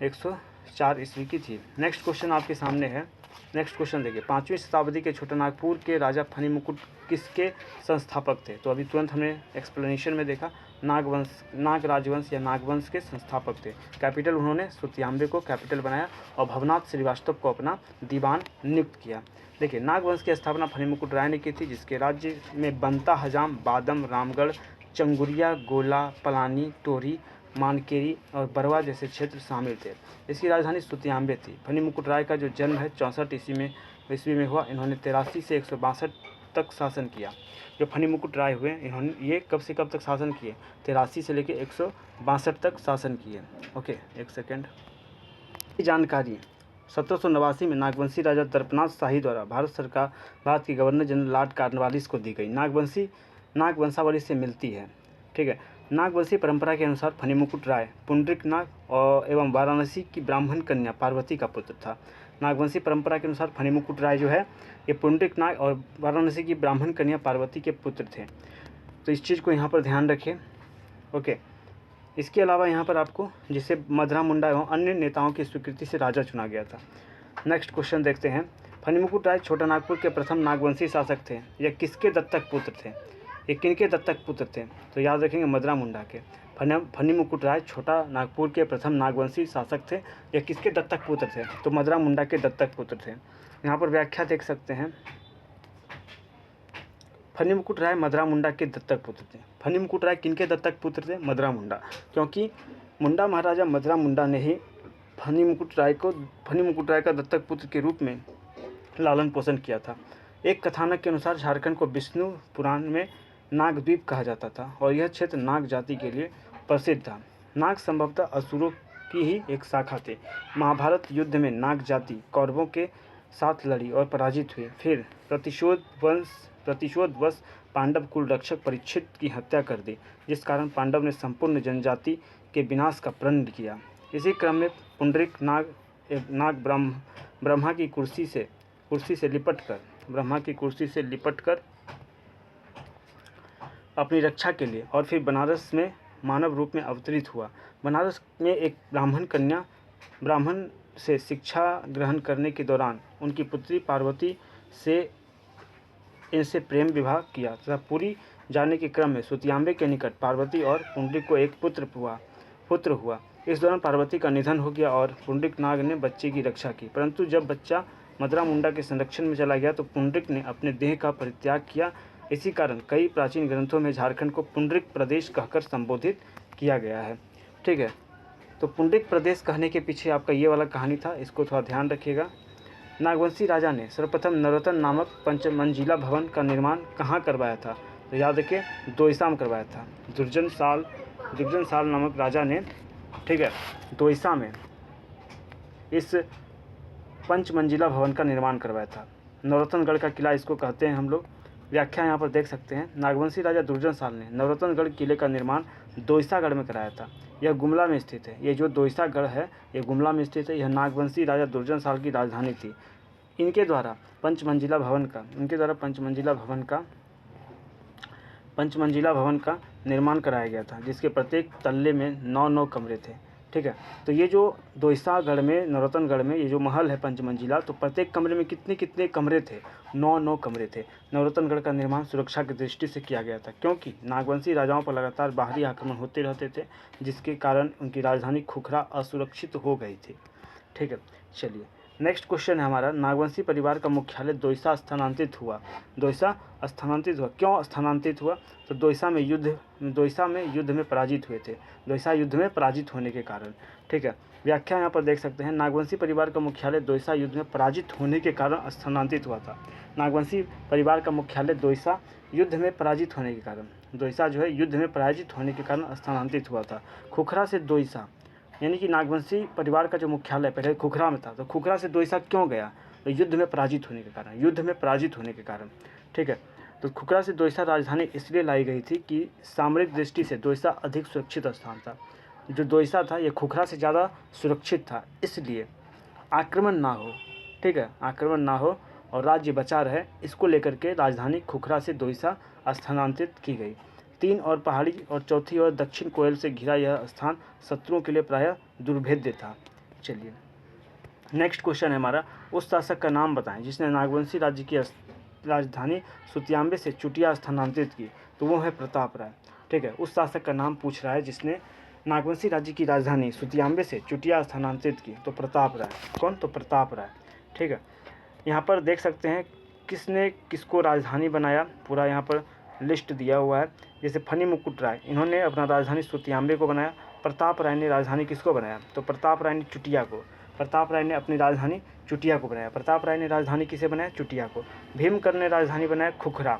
104 ईस्वी की थी। नेक्स्ट क्वेश्चन आपके सामने है। नेक्स्ट क्वेश्चन देखिए, 5वीं शताब्दी के छोटानागपुर के राजा फणिमुकुट किसके संस्थापक थे? तो अभी तुरंत हमने एक्सप्लेनेशन में देखा, नाग राजवंश या नागवंश के संस्थापक थे। कैपिटल उन्होंने सुतियांबे को कैपिटल बनाया और भवनाथ श्रीवास्तव को अपना दीवान नियुक्त किया। देखिए, नागवंश की स्थापना फणिमुकुट राय ने की थी, जिसके राज्य में बंता, हजाम, बादम, रामगढ़, चंगुरिया, गोला, पलानी, टोरी, मानकेरी और बरवा जैसे क्षेत्र शामिल थे। इसकी राजधानी सुतियांबे थी। फणिमुकुट राय का जो जन्म है 64 ईस्वी में हुआ। इन्होंने 83 से 162 तक शासन किया। जो फणिमुकुट राय हुए, इन्होंने ये कब से कब तक शासन किए? 83 से लेकर 162 तक शासन किए। ओके, एक सेकेंड। जानकारी, 1789 में नागवंशी राजा दर्पनाथ शाही द्वारा भारत के गवर्नर जनरल लॉर्ड कॉर्नवालिस को दी गई। नागवंशावली से मिलती है। ठीक है, नागवंशी परंपरा के अनुसार फणिमुकुट राय पुंडरीक नाग एवं वाराणसी की ब्राह्मण कन्या पार्वती का पुत्र था। नागवंशी परंपरा के अनुसार फणिमुकुट राय जो है ये पुंडरीक नाग और वाराणसी की ब्राह्मण कन्या पार्वती के पुत्र थे। तो इस चीज़ को यहाँ पर ध्यान रखें। ओके, इसके अलावा यहाँ पर आपको जिसे मधरा मुंडा एवं अन्य नेताओं की स्वीकृति से राजा चुना गया था। नेक्स्ट क्वेश्चन देखते हैं। फणिमुकुट राय छोटानागपुर के प्रथम नागवंशी शासक थे। यह किसके दत्तक पुत्र थे? ये किनके दत्तक पुत्र थे? तो याद रखेंगे, मधरा मुंडा के। फणिमुकुट राय छोटा नागपुर के प्रथम नागवंशी शासक थे। यह किसके दत्तक पुत्र थे? तो मधरा मुंडा के दत्तक पुत्र थे। यहाँ पर व्याख्या देख सकते हैं। फणिमुकुट राय मधरा मुंडा के दत्तक पुत्र थे। फणिमुकुट राय किनके दत्तक पुत्र थे? मधरा मुंडा, क्योंकि मुंडा महाराजा मधरा मुंडा ने ही फणिमुकुट राय का दत्तक पुत्र के रूप में लालन पोषण किया था। एक कथानक के अनुसार झारखंड को विष्णु पुराण में नागद्वीप कहा जाता था और यह क्षेत्र नाग जाति के लिए प्रसिद्ध था। नाग संभवतः असुरों की ही एक शाखा थे। महाभारत युद्ध में नाग जाति कौरवों के साथ लड़ी और पराजित हुई। फिर प्रतिशोधवश पांडव कुल रक्षक परीक्षित की हत्या कर दी, जिस कारण पांडव ने संपूर्ण जनजाति के विनाश का प्रण किया। इसी क्रम में पुंडरीक नाग ब्रह्मा की कुर्सी से लिपटकर अपनी रक्षा के लिए और फिर बनारस में मानव रूप में अवतरित हुआ। बनारस में एक ब्राह्मण से शिक्षा ग्रहण करने के दौरान उनकी पुत्री पार्वती से इनसे प्रेम विवाह किया तथा पूरी जाने के क्रम में सुतियांबे के निकट पार्वती और पुंडरीक को एक पुत्र हुआ। इस दौरान पार्वती का निधन हो गया और पुंडरीक नाग ने बच्चे की रक्षा की, परंतु जब बच्चा मधरा मुंडा के संरक्षण में चला गया तो पुंडरीक ने अपने देह का परित्याग किया। इसी कारण कई प्राचीन ग्रंथों में झारखंड को पुंडरीक प्रदेश कहकर संबोधित किया गया है। ठीक है, तो पुंडरीक प्रदेश कहने के पीछे आपका ये वाला कहानी था, इसको थोड़ा ध्यान रखिएगा। नागवंशी राजा ने सर्वप्रथम नरोत्तम नामक पंचमंजिला भवन का निर्माण कहाँ करवाया था? तो याद रखिए, दोईसा में करवाया था। दुर्जन साल नामक राजा ने, ठीक है, दोईसा में इस पंचमंजिला भवन का निर्माण करवाया था। नरोत्तमगढ़ का किला इसको कहते हैं हम लोग। व्याख्या यहाँ पर देख सकते हैं। नागवंशी राजा दुर्जन साल ने नरोत्तमगढ़ किले का निर्माण दोईसागढ़ में कराया था। यह गुमला में स्थित है। ये जो दोईसागढ़ है ये गुमला में स्थित है। यह नागवंशी राजा दुर्जन साल की राजधानी थी। इनके द्वारा पंचमंजिला भवन का निर्माण कराया गया था, जिसके प्रत्येक तल्ले में 9 कमरे थे। ठीक है, तो ये जो दोईसागढ़ में, नरोत्तमगढ़ में ये जो महल है पंचमंजिला, तो प्रत्येक कमरे में कितने कमरे थे? 9 कमरे थे। नरोत्तमगढ़ का निर्माण सुरक्षा की दृष्टि से किया गया था, क्योंकि नागवंशी राजाओं पर लगातार बाहरी आक्रमण होते रहते थे, जिसके कारण उनकी राजधानी खुखरा असुरक्षित हो गई थी। ठीक है, चलिए नेक्स्ट क्वेश्चन है हमारा। नागवंशी परिवार का मुख्यालय दोईसा स्थानांतरित हुआ। क्यों स्थानांतरित हुआ? तो दोईसा में युद्ध में पराजित हुए थे। दोईसा युद्ध में पराजित होने के कारण। ठीक है, व्याख्या यहाँ पर देख सकते हैं। नागवंशी परिवार का मुख्यालय दोईसा युद्ध में पराजित होने के कारण स्थानांतरित हुआ था। नागवंशी परिवार का मुख्यालय दोईसा युद्ध में पराजित होने के कारण, दोईसा जो है युद्ध में पराजित होने के कारण स्थानांतरित हुआ था। खुखरा से दोईसा, यानी कि नागवंशी परिवार का जो मुख्यालय पहले खुखरा में था, तो खुखरा से दोईसा क्यों गया? तो युद्ध में पराजित होने के कारण। ठीक है, तो खुखरा से दोईसा राजधानी इसलिए लाई गई थी कि सामरिक दृष्टि से दोईसा अधिक सुरक्षित स्थान था। जो दोईसा था ये खुखरा से ज़्यादा सुरक्षित था, इसलिए आक्रमण ना हो, ठीक है, आक्रमण ना हो और राज्य बचा रहे, इसको लेकर के राजधानी खुखरा से दोईसा स्थानांतरित की गई। 3 और पहाड़ी और चौथी ओर दक्षिण कोयल से घिरा यह स्थान शत्रुओं के लिए प्रायः दुर्भेद्य था। चलिए नेक्स्ट क्वेश्चन है हमारा, उस शासक का नाम बताएं जिसने नागवंशी राज्य की राजधानी सुतियांबे से चुटिया स्थानांतरित की। तो वो है प्रताप राय, ठीक है। उस शासक का नाम पूछ रहा है जिसने नागवंशी राज्य की राजधानी सुतियांबे से चुटिया स्थानांतरित की, तो प्रताप राय। कौन? तो प्रताप राय, ठीक है। यहाँ पर देख सकते हैं किसने किसको राजधानी बनाया, पूरा यहाँ पर लिस्ट दिया हुआ है। जैसे फनी मुकुट राय, इन्होंने अपना राजधानी सुतियांबे को बनाया। प्रताप राय ने राजधानी किसको बनाया? तो प्रताप राय ने चुटिया को। प्रताप राय ने अपनी राजधानी चुटिया को बनाया। प्रताप राय ने राजधानी किसे बनाया? चुटिया को। भीमकर्ण ने राजधानी बनाया खुखरा।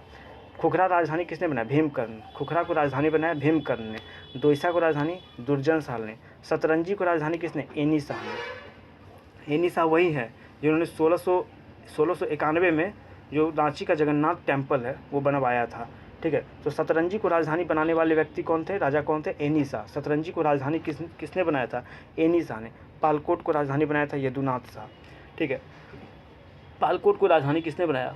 खुखरा राजधानी किसने बनाया? भीमकर्ण। खुखरा को राजधानी बनाया भीमकर्ण ने। दोईसा को राजधानी दुर्जन साल ने। सतरंजी को राजधानी किसने? एनी शाह ने। एनी शाह वही है जिन्होंने 1691 में जो रांची का जगन्नाथ टेम्पल है वो बनवाया था, ठीक है। तो सतरंजी को राजधानी बनाने वाले व्यक्ति कौन थे? राजा कौन थे? एनी शाह। सतरंजी को राजधानी किसने बनाया था? एनी शाह ने। पालकोट को राजधानी बनाया था यदुनाथ शाह, ठीक है। पालकोट को राजधानी किसने बनाया?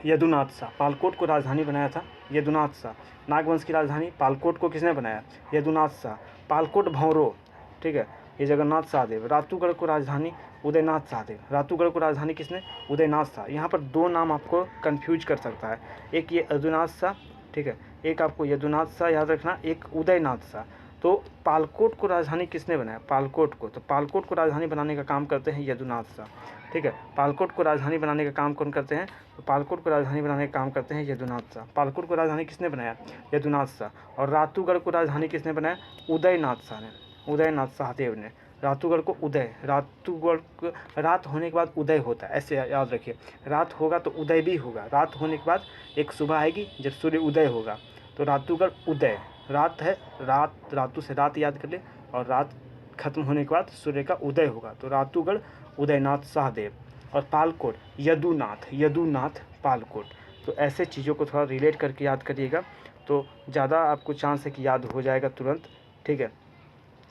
यदुनाथ शाह। पालकोट को राजधानी बनाया था यदुनाथ शाह। नागवंश की राजधानी पालकोट को किसने बनाया? यदुनाथ शाह। पालकोट भौंरो, ठीक है, ये जगन्नाथ शाहदेव। रातूगढ़ को राजधानी उदयनाथ शाहदेव। रातूगढ़ को राजधानी किसने? उदयनाथ शाह। यहाँ पर 2 नाम आपको कंफ्यूज कर सकता है, एक ये यदुनाथ शाह, ठीक है, एक आपको यदुनाथ शाह याद रखना, एक उदयनाथ शाह। तो पालकोट को राजधानी किसने बनाया? पालकोट को। तो पालकोट को राजधानी बनाने का काम करते हैं यदुनाथ शाह, ठीक है। पालकोट को राजधानी बनाने का काम कौन करते हैं? तो पालकोट को राजधानी बनाने का काम करते हैं यदुनाथ शाह। पालकोट को राजधानी किसने बनाया? यदुनाथ शाह। और रातूगढ़ को राजधानी किसने बनाया? उदयनाथ शाह ने, उदयनाथ शाहदेव ने। रातूगढ़ को उदय, रातूगढ़ रात होने के बाद उदय होता है, ऐसे याद रखिए। रात होगा तो उदय भी होगा। रात होने के बाद एक सुबह आएगी जब सूर्य उदय होगा, तो रातूगढ़ उदय। रात है, रात, रातू से रात याद कर ले, और रात खत्म होने के बाद सूर्य का उदय होगा, तो रातूगढ़ उदयनाथ शाहदेव। और पालकोट यदुनाथ, यदुनाथ पालकोट। तो ऐसे चीज़ों को थोड़ा रिलेट करके याद करिएगा तो ज़्यादा आपको चांस है कि याद हो जाएगा तुरंत, ठीक है।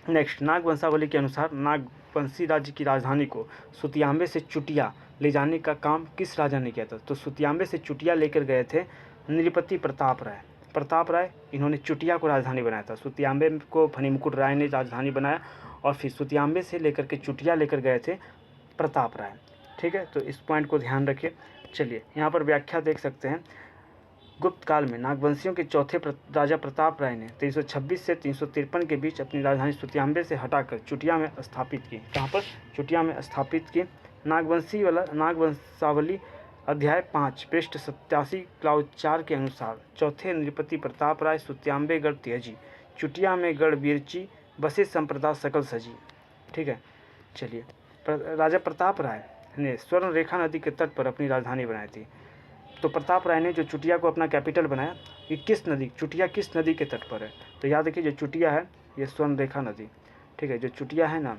नेक्स्ट, नागवंशावली के अनुसार नागवंशी राज्य की राजधानी को सुतियांबे से चुटिया ले जाने का काम किस राजा ने किया था? तो सुतियांबे से चुटिया लेकर गए थे नृपति प्रताप राय। प्रताप राय, इन्होंने चुटिया को राजधानी बनाया था। सुतियांबे को फनी मुकुट राय ने राजधानी बनाया और फिर सुतियांबे से लेकर के चुटिया लेकर गए थे प्रताप राय, ठीक है। तो इस पॉइंट को ध्यान रखिए। चलिए यहाँ पर व्याख्या देख सकते हैं। गुप्त काल में नागवंशियों के चौथे राजा प्रताप राय ने 326 से 353 के बीच अपनी राजधानी सुतियांबे से हटाकर चुटिया में स्थापित की। कहाँ पर? चुटिया में स्थापित की। नागवंशावली अध्याय 5 पृष्ठ 87 क्लाउज 4 के अनुसार चौथे नृपति प्रताप राय सुतियांबे गढ़ त्याजी, चुटिया में गढ़ बिरची, बसे संप्रदा सकल सजी, ठीक है। चलिए, राजा प्रताप राय ने स्वर्ण रेखा नदी के तट पर अपनी राजधानी बनाई थी। तो प्रताप राय ने जो चुटिया को अपना कैपिटल बनाया, ये किस नदी, चुटिया किस नदी के तट पर है? तो याद रखिए जो चुटिया है ये स्वर्ण रेखा नदी, ठीक है। जो चुटिया है ना,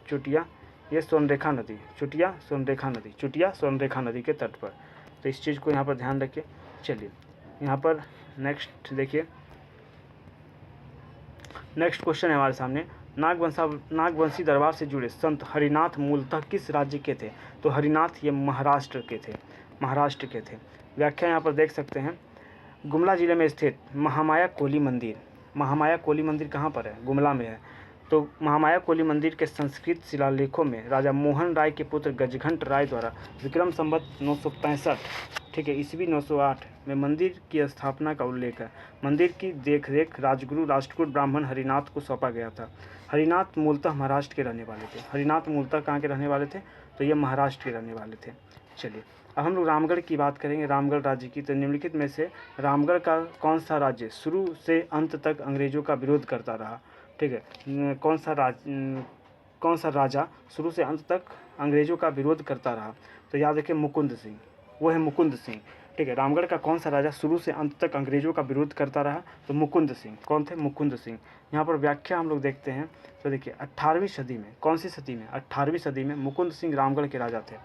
चुटिया ये स्वर्ण रेखा नदी, चुटिया स्वर्ण रेखा नदी, चुटिया स्वर्ण रेखा नदी के तट पर। तो इस चीज़ को यहाँ पर ध्यान रखिए। चलिए यहाँ पर नेक्स्ट देखिए, नेक्स्ट क्वेश्चन है हमारे सामने। नागवंशी दरबार से जुड़े संत हरिनाथ मूलतः किस राज्य के थे? तो हरिनाथ ये महाराष्ट्र के थे, महाराष्ट्र के थे। व्याख्या यहाँ पर देख सकते हैं। गुमला जिले में स्थित महामाया कोली मंदिर, महामाया कोली मंदिर कहाँ पर है? गुमला में है। तो महामाया कोली मंदिर के संस्कृत शिलालेखों में राजा मोहन राय के पुत्र गजघंट राय द्वारा विक्रम संवत 965, ठीक है, ईस्वी 908 में मंदिर की स्थापना का उल्लेख है। मंदिर की देखरेख राजगुरु राष्ट्रकूट ब्राह्मण हरिनाथ को सौंपा गया था। हरिनाथ मूलतः महाराष्ट्र के रहने वाले थे। हरिनाथ मूलतः कहाँ के रहने वाले थे? तो ये महाराष्ट्र के रहने वाले थे। चलिए अब हम लोग रामगढ़ की बात करेंगे, रामगढ़ राज्य की। तो निम्नलिखित में से रामगढ़ का कौन सा राज्य शुरू से अंत तक अंग्रेजों का विरोध करता रहा? ठीक है, कौन सा राजा शुरू से अंत तक अंग्रेजों का विरोध करता रहा? तो याद रखिए मुकुंद सिंह, वो है मुकुंद सिंह, ठीक है। रामगढ़ का कौन सा राजा शुरू से अंत तक अंग्रेजों का विरोध करता रहा? तो मुकुंद सिंह। कौन थे? मुकुंद सिंह। यहाँ पर व्याख्या हम लोग देखते हैं तो देखिए 18वीं सदी में, कौन सी सदी में? 18वीं सदी में मुकुंद सिंह रामगढ़ के राजा थे।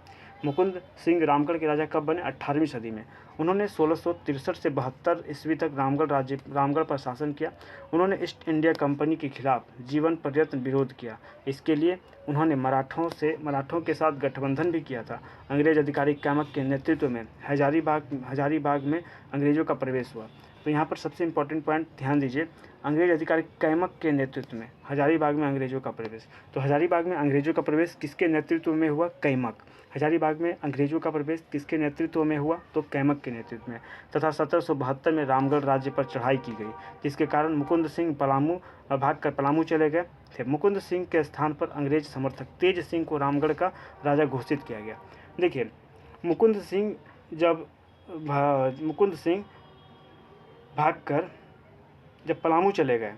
मुकुंद सिंह रामगढ़ के राजा कब बने? 18वीं सदी में। उन्होंने 1663 से 72 ईस्वी तक रामगढ़ पर शासन किया। उन्होंने ईस्ट इंडिया कंपनी के खिलाफ जीवन पर्यंत विरोध किया। इसके लिए उन्होंने मराठों के साथ गठबंधन भी किया था। अंग्रेज अधिकारी कैमक के नेतृत्व में हजारीबाग में अंग्रेजों का प्रवेश हुआ। तो यहाँ पर सबसे इम्पोर्टेंट पॉइंट ध्यान दीजिए, अंग्रेज अधिकारी कैमक के नेतृत्व में हजारीबाग में अंग्रेजों का प्रवेश। तो हजारीबाग में अंग्रेजों का प्रवेश किसके नेतृत्व में हुआ? कैमक। हजारीबाग में अंग्रेजों का प्रवेश किसके नेतृत्व में हुआ? तो कैमक के नेतृत्व में। तथा 1772 में रामगढ़ राज्य पर चढ़ाई की गई, जिसके कारण मुकुंद सिंह भागकर पलामू चले गए थे। मुकुंद सिंह के स्थान पर अंग्रेज समर्थक तेज सिंह को रामगढ़ का राजा घोषित किया गया। देखिए, मुकुंद सिंह भागकर जब पलामू चले गए,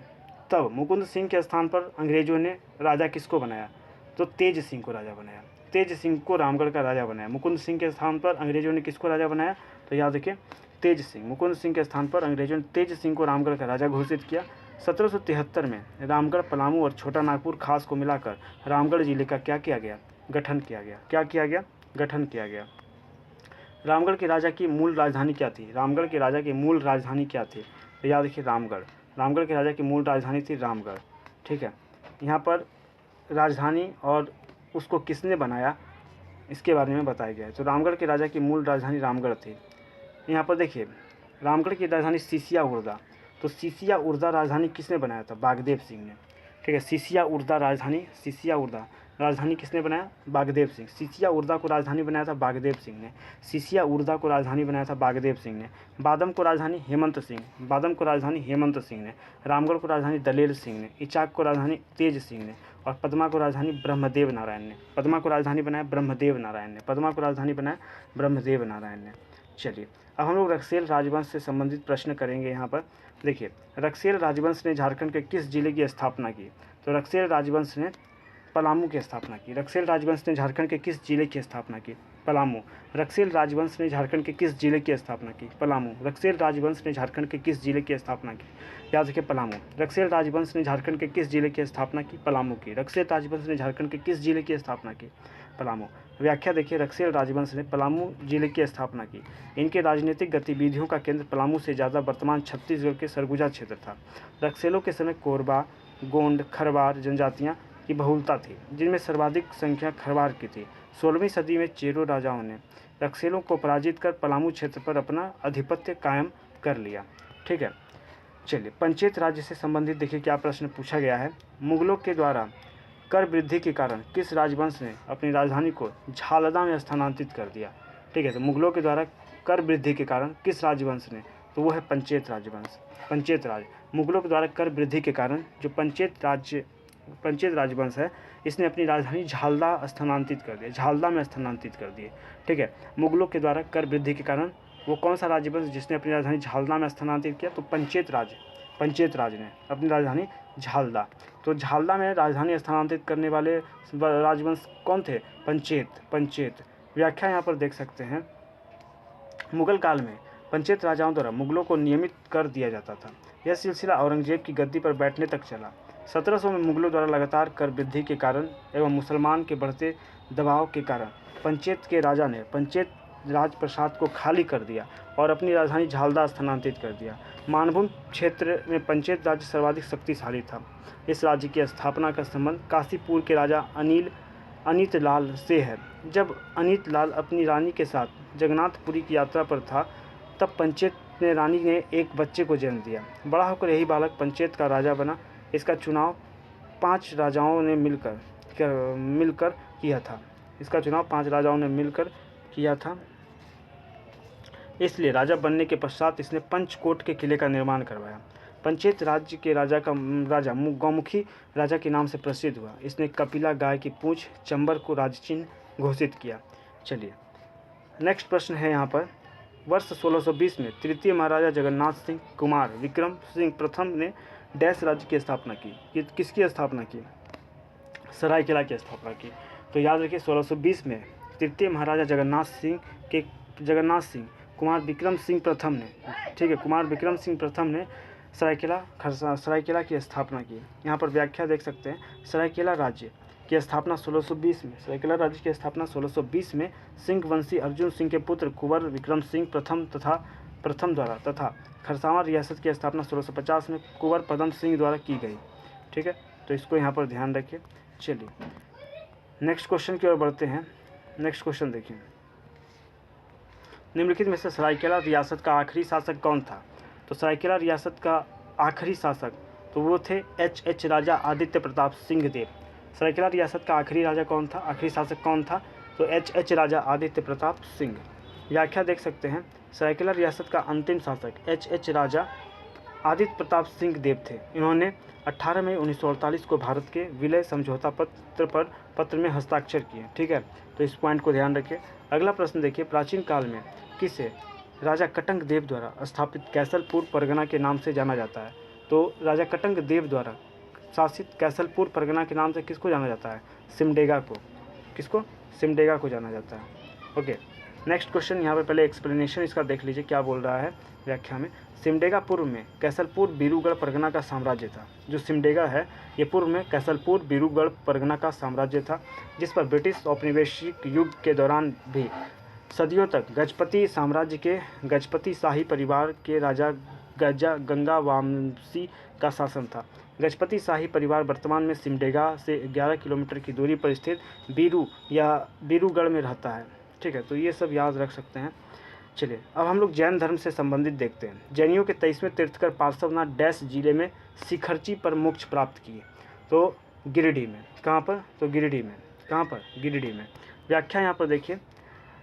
तब मुकुंद सिंह के स्थान पर अंग्रेजों ने राजा किसको बनाया? तो तेज सिंह को राजा बनाया। तेज सिंह को रामगढ़ का राजा बनाया। मुकुंद सिंह के स्थान पर अंग्रेजों ने किसको राजा बनाया? तो याद रखिए, तेज सिंह। मुकुंद सिंह के स्थान पर अंग्रेजों ने तेज सिंह को रामगढ़ का राजा घोषित किया। 1773 में रामगढ़, पलामू और छोटा नागपुर खास को मिलाकर रामगढ़ जिले का क्या किया गया? गठन किया गया। क्या किया गया? गठन किया गया। रामगढ़ के राजा की मूल राजधानी क्या थी? रामगढ़ के राजा की मूल राजधानी क्या थी? तो याद रखिए, रामगढ़ के राजा की मूल राजधानी थी रामगढ़। ठीक है, यहाँ पर राजधानी और उसको किसने बनाया इसके बारे में बताया गया है। तो रामगढ़ के राजा की मूल राजधानी रामगढ़ थी। यहाँ पर देखिए, रामगढ़ की राजधानी सीसिया उर्दा। तो सीसिया उर्दा राजधानी किसने बनाया था? बागदेव सिंह ने। ठीक है, सीसिया उर्दा राजधानी किसने बनाया? बागदेव सिंह। सीसिया उर्दा को राजधानी बनाया था बागदेव सिंह ने। बादम को राजधानी हेमंत सिंह ने। रामगढ़ को राजधानी दलेर सिंह ने। इचाक को राजधानी तेज सिंह ने। और पदमा को राजधानी ब्रह्मदेव नारायण ने। पदमा को राजधानी बनाया ब्रह्मदेव नारायण ने। चलिए, अब हम लोग रक्सेल राजवंश से संबंधित प्रश्न करेंगे। यहाँ पर देखिए, रक्सेल राजवंश ने झारखंड के किस जिले की स्थापना की? तो रक्सेल राजवंश ने पलामू की स्थापना की। रक्सेल राजवंश ने झारखंड के किस जिले की स्थापना की? पलामू। रक्सेल राजवंश ने झारखंड के किस जिले की स्थापना की? पलामू। रक्सेल राजवंश ने झारखंड के किस जिले की स्थापना की? याद रखिए, पलामू। रक्सेल राजवंश ने झारखंड के किस जिले की स्थापना की? पलामू की। रक्सेल राजवंश ने झारखंड के किस जिले की स्थापना की? पलामू। व्याख्या देखिए, रक्सेल राजवंश ने पलामू जिले की स्थापना की। इनके राजनीतिक गतिविधियों का केंद्र पलामू से ज़्यादा वर्तमान छत्तीसगढ़ के सरगुजा क्षेत्र था। रक्सेलों के समय कोरबा, गोंड, खरवार जनजातियाँ की बहुलता थी, जिनमें सर्वाधिक संख्या खरवार की थी। 16वीं सदी में चेरो राजाओं ने रक्सेलों को पराजित कर पलामू क्षेत्र पर अपना आधिपत्य कायम कर लिया। ठीक है, चलिए, पंचायत राज्य से संबंधित देखिए क्या प्रश्न पूछा गया है। मुगलों के द्वारा कर वृद्धि के कारण किस राजवंश ने अपनी राजधानी को झालदा में स्थानांतरित कर दिया? ठीक है, तो मुगलों के द्वारा कर वृद्धि के कारण किस राजवंश ने? तो वो है पंचायत राज। मुगलों के द्वारा कर वृद्धि के कारण जो पंचायत राजवंश है, इसने अपनी राजधानी झालदा में स्थानांतरित कर दिए। ठीक है, मुगलों के द्वारा कर वृद्धि के कारण वो कौन सा राजवंश जिसने अपनी राजधानी झालदा में स्थानांतरित किया? तो पंचायत राज ने अपनी राजधानी झालदा। तो झालदा में राजधानी स्थानांतरित करने वाले राजवंश कौन थे? पंचायत। व्याख्या यहाँ पर देख सकते हैं। मुगल काल में पंचायत राजाओं द्वारा मुगलों को नियमित कर दिया जाता था। यह सिलसिला औरंगजेब की गद्दी पर बैठने तक चला। 1700 में मुगलों द्वारा लगातार कर वृद्धि के कारण एवं मुसलमान के बढ़ते दबाव के कारण पंचायत के राजा ने पंचायत राज प्रसाद को खाली कर दिया और अपनी राजधानी झालदा स्थानांतरित कर दिया। मानभूम क्षेत्र में पंचायत राज्य सर्वाधिक शक्तिशाली था। इस राज्य की स्थापना का संबंध काशीपुर के राजा अनित लाल से है। जब अनित लाल अपनी रानी के साथ जगन्नाथपुरी की यात्रा पर था, तब पंचायत ने रानी ने एक बच्चे को जन्म दिया। बड़ा होकर यही बालक पंचायत का राजा बना। इसका चुनाव 5 राजाओं ने मिलकर किया था। इसलिए राजा बनने के पश्चात इसने पंचकोट के किले का निर्माण करवाया। पंचायत राज्य के राजा गौमुखी राजा के नाम से प्रसिद्ध हुआ। इसने कपिला गाय की पूंछ चंबर को राजचिन्ह घोषित किया। चलिए, नेक्स्ट प्रश्न है यहाँ पर। वर्ष 1620 में तृतीय महाराजा जगन्नाथ सिंह कुमार विक्रम सिंह प्रथम ने डैश राज्य की स्थापना की। किसकी स्थापना की? सरायकेला की स्थापना की। तो याद रखिए, 1620 में तृतीय महाराजा जगन्नाथ सिंह कुमार विक्रम सिंह प्रथम ने सरायकेला की स्थापना की। यहाँ पर व्याख्या देख सकते हैं। सरायकेला राज्य की स्थापना 1620 में, सरायकेला राज्य की स्थापना 1620 में सिंह वंशी अर्जुन सिंह के पुत्र कुंवर विक्रम सिंह प्रथम द्वारा तथा खरसावां रियासत की स्थापना 1650 में कुंवर पदम सिंह द्वारा की गई। ठीक है, तो इसको यहाँ पर ध्यान रखिए। चलिए नेक्स्ट क्वेश्चन की ओर बढ़ते हैं। नेक्स्ट क्वेश्चन देखिए, निम्नलिखित में से सरायकेला रियासत का आखिरी शासक कौन था? तो सरायकेला रियासत का आखिरी शासक तो वो थे एच राजा आदित्य प्रताप सिंह देव। सरायकेला रियासत का आखिरी राजा कौन था, आखिरी शासक कौन था? तो एच राजा आदित्य प्रताप सिंह। व्याख्या देख सकते हैं, सरायकेला रियासत का अंतिम शासक एच राजा आदित्य प्रताप सिंह देव थे। इन्होंने 18 मई 1948 को भारत के विलय समझौता पत्र में हस्ताक्षर किए। ठीक है, तो इस पॉइंट को ध्यान रखिए। अगला प्रश्न देखिए, प्राचीन काल में किसे राजा कटंग देव द्वारा स्थापित कैसलपुर परगना के नाम से जाना जाता है? तो राजा कटंग देव द्वारा शासित कैसलपुर परगना के नाम से किसको जाना जाता है? सिमडेगा को। किसको? सिमडेगा को जाना जाता है। ओके, नेक्स्ट क्वेश्चन यहाँ पे पहले एक्सप्लेनेशन इसका देख लीजिए क्या बोल रहा है व्याख्या में। सिमडेगा पूर्व में कैसलपुर बीरूगढ़ परगना का साम्राज्य था। जो सिमडेगा है ये पूर्व में कैसलपुर बीरूगढ़ परगना का साम्राज्य था, जिस पर ब्रिटिश औपनिवेशिक युग के दौरान भी सदियों तक गजपति साम्राज्य के गजपति शाही परिवार के राजा गंगा वामसी का शासन था। गजपति शाही परिवार वर्तमान में सिमडेगा से 11 किलोमीटर की दूरी पर स्थित बीरू या बीरूगढ़ में रहता है। ठीक है, तो ये सब याद रख सकते हैं। चलिए अब हम लोग जैन धर्म से संबंधित देखते हैं। जैनियों के 23वें तीर्थकर पार्श्वनाथ डैश जिले में शिखरची पर मोक्ष प्राप्त किए। तो गिरिडीह में। कहाँ पर? तो गिरिडीह में। कहाँ पर? गिरिडीह में। व्याख्या यहाँ पर देखिए,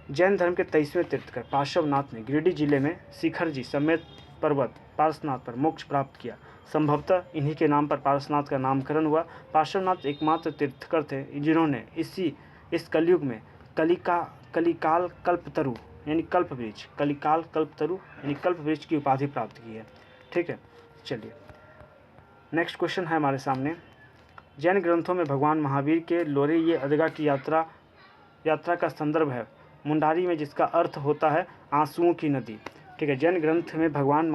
जैन धर्म के 23वें तीर्थकर पार्श्वनाथ ने गिरिडीह जिले में शिखरजी समेत पर्वत पार्श्वनाथ पर मोक्ष प्राप्त किया। संभवतः इन्हीं के नाम पर पार्श्वनाथ का नामकरण हुआ। पार्श्वनाथ एकमात्र तीर्थकर थे जिन्होंने इस कलयुग में कलिकाल कल्पतरु यानी कल्पवृक्ष कलिकाल कल्पतरु यानी कल्पवृक्ष की उपाधि प्राप्त की है। ठीक है, चलिए नेक्स्ट क्वेश्चन है हमारे सामने। जैन ग्रंथों में भगवान महावीर के लोरे ये अदगा की यात्रा का संदर्भ है मुंडारी में, जिसका अर्थ होता है आंसुओं की नदी। ठीक है, जैन ग्रंथों में भगवान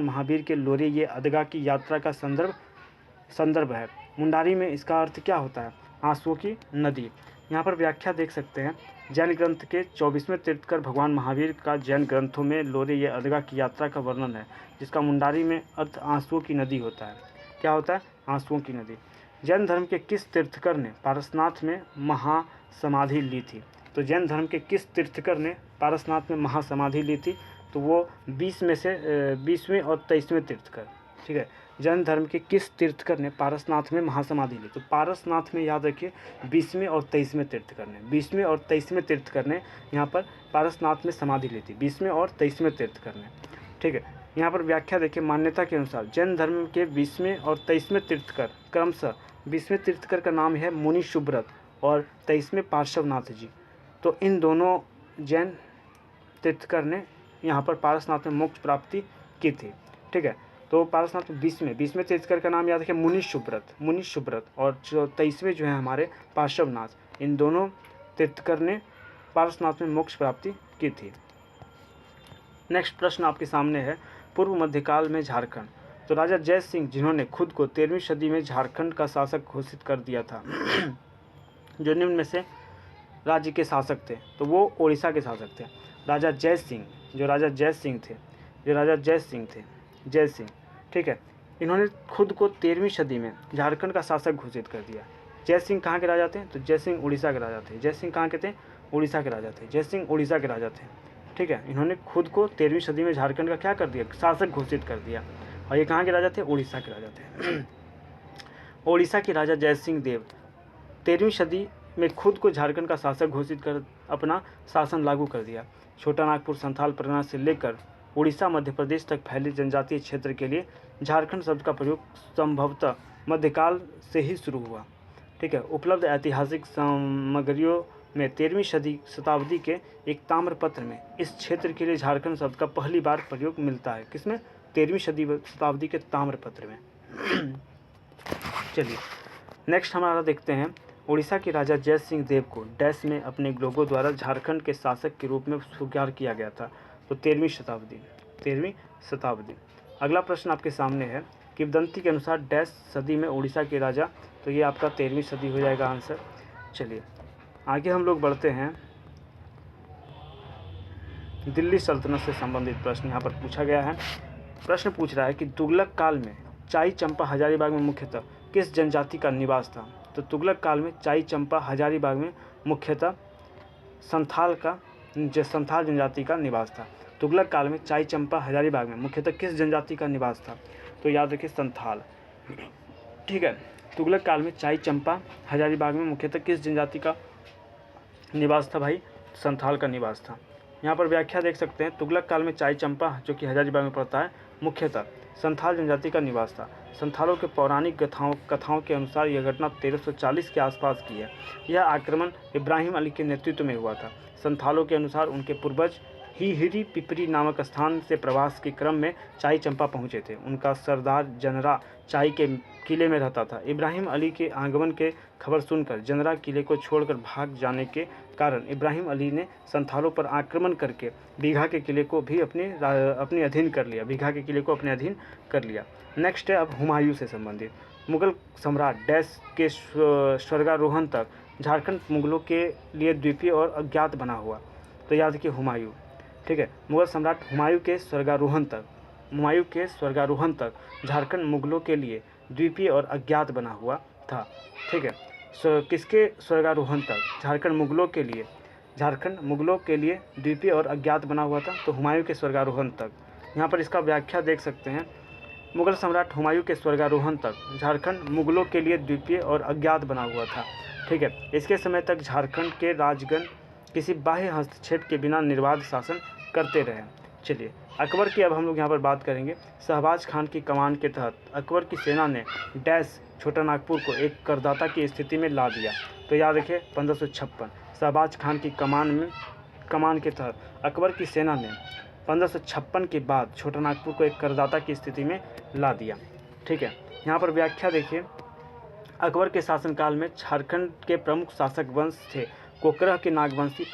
महावीर के लोरे ये अदगा की यात्रा का संदर्भ है मुंडारी में, इसका अर्थ क्या होता है? आंसुओं की नदी। यहाँ पर व्याख्या देख सकते हैं, जैन ग्रंथ के 24वें तीर्थकर भगवान महावीर का जैन ग्रंथों में लोरे ये अदगा की यात्रा का वर्णन है, जिसका मुंडारी में अर्थ आंसुओं की नदी होता है। क्या होता है? आंसुओं की नदी। जैन धर्म के किस तीर्थकर ने पारसनाथ में महासमाधि ली थी? तो जैन धर्म के किस तीर्थकर ने पारसनाथ में महासमाधि ली थी? तो वो 20वें और 23वें तीर्थकर। ठीक है, जैन धर्म के किस तीर्थकर ने पारसनाथ में महासमाधि ली? तो पारसनाथ में याद रखिए 20वें और 23वें तीर्थकर ने 20वें और 23वें तीर्थकर ने यहाँ पर पारसनाथ में समाधि ली थी। 20वें और 23वें तीर्थकर ने। ठीक है, यहाँ पर व्याख्या देखिए, मान्यता के अनुसार जैन धर्म के 20वें और 23वें तीर्थकर क्रमशः 20वें तीर्थकर का नाम है मुनि सुब्रत और 23वें पार्श्वनाथ जी। तो इन दोनों जैन तीर्थकर ने यहाँ पर पारसनाथ में मोक्ष प्राप्ति की थी। ठीक है, तो पारसनाथ में 20वें तीर्थकर का नाम याद रखें मुनि सुब्रत और जो 23वें जो है हमारे पार्श्वनाथ, इन दोनों तीर्थकर ने पारसनाथ में मोक्ष प्राप्ति की थी। नेक्स्ट प्रश्न आपके सामने है, पूर्व मध्यकाल में झारखंड। तो राजा जय सिंह जिन्होंने खुद को 13वीं सदी में झारखंड का शासक घोषित कर दिया था, जो निम्न में से राज्य के शासक थे, तो वो उड़ीसा के शासक थे। राजा जय सिंह थे। ठीक है, इन्होंने खुद को 13वीं सदी में झारखंड का शासक घोषित कर दिया। जय सिंह कहाँ के राजा थे? तो जय सिंह उड़ीसा के राजा थे। जय सिंह कहाँ के थे? उड़ीसा के राजा थे। जय सिंह उड़ीसा के राजा थे। ठीक है, इन्होंने खुद को 13वीं सदी में झारखंड का क्या कर दिया? शासक घोषित कर दिया। और ये कहाँ के राजा थे? उड़ीसा के राजा थे। उड़ीसा के राजा जय सिंह देव 13वीं सदी में खुद को झारखंड का शासक घोषित कर अपना शासन लागू कर दिया। छोटा नागपुर संथाल परगना से लेकर उड़ीसा मध्य प्रदेश तक फैले जनजातीय क्षेत्र के लिए झारखंड शब्द का प्रयोग संभवतः मध्यकाल से ही शुरू हुआ। ठीक है, उपलब्ध ऐतिहासिक सामग्रियों में 13वीं शताब्दी के एक ताम्रपत्र में इस क्षेत्र के लिए झारखंड शब्द का पहली बार प्रयोग मिलता है। किसमें? 13वीं शताब्दी के ताम्रपत्र में। चलिए नेक्स्ट हमारा देखते हैं, उड़ीसा के राजा जय सिंह देव को डैश में अपने लोगों द्वारा झारखंड के शासक के रूप में स्वीकार किया गया था। तो 13वीं शताब्दी। अगला प्रश्न आपके सामने है, किंवदंती के अनुसार डैश सदी में उड़ीसा के राजा, तो ये आपका 13वीं सदी हो जाएगा आंसर। चलिए आगे हम लोग बढ़ते हैं। दिल्ली सल्तनत से संबंधित प्रश्न यहाँ पर पूछा गया है। प्रश्न पूछ रहा है कि तुगलक काल में चाई चंपा हजारीबाग में मुख्यतः किस जनजाति का निवास था। तो तुगलक काल में चाई चंपा हजारीबाग में मुख्यतः संथाल जनजाति का निवास था। तुगलक काल में चाई चंपा हजारीबाग में मुख्यतः किस जनजाति का निवास था। तो याद रखिए संथाल। ठीक है, तुगलक काल में चाई चंपा हजारीबाग में मुख्यतः किस जनजाति का निवास था भाई, संथाल का निवास था। यहाँ पर व्याख्या देख सकते हैं। तुगलक काल में चाई चंपा जो कि हजारीबाग में पड़ता है मुख्यतः संथाल जनजाति का निवास था। संथालों के पौराणिक कथाओं के अनुसार यह घटना 1340 के आसपास की है। यह आक्रमण इब्राहिम अली के नेतृत्व में हुआ था। संथालों के अनुसार उनके पूर्वज हिहिरी पिपरी नामक स्थान से प्रवास के क्रम में चाई चंपा पहुंचे थे। उनका सरदार जनरा चाई के किले में रहता था। इब्राहिम अली के आगमन के खबर सुनकर जनरा किले को छोड़कर भाग जाने के कारण इब्राहिम अली ने संथालों पर आक्रमण करके बीघा के किले को भी अपने अधीन कर लिया। नेक्स्ट है अब हुमायूं से संबंधित। मुगल सम्राट डैश के स्वर्गारोहण तक झारखंड मुगलों के लिए द्वीपीय और अज्ञात बना हुआ। तो याद रखिए हुमायूं। ठीक है, मुगल सम्राट हुमायूं के स्वर्गारोहण तक झारखंड मुगलों के लिए द्वीपीय और अज्ञात बना हुआ था। ठीक है, किसके स्वर्गारोहण तक झारखंड मुगलों के लिए द्वीपीय और अज्ञात बना हुआ था। तो हुमायूं के स्वर्गारोहण तक। यहाँ पर इसका व्याख्या देख सकते हैं। मुगल सम्राट हुमायूं के स्वर्गारोहण तक झारखंड मुगलों के लिए द्वीपीय और अज्ञात बना हुआ था। ठीक है, इसके समय तक झारखंड के राजगण किसी बाह्य हस्तक्षेप के बिना निर्बाध शासन करते रहे। चलिए अकबर की अब हम लोग यहाँ पर बात करेंगे। शहबाज खान की कमान के तहत अकबर की सेना ने डैश छोटा नागपुर को एक करदाता की स्थिति में ला दिया। तो याद रखिए 1556। शहबाज खान की कमान के तहत अकबर की सेना ने 1556 के बाद छोटा नागपुर को एक करदाता की स्थिति में ला दिया। ठीक है, यहाँ पर व्याख्या देखिए। अकबर के शासनकाल में झारखंड के प्रमुख शासक वंश थे कोकरह के नागवंशी,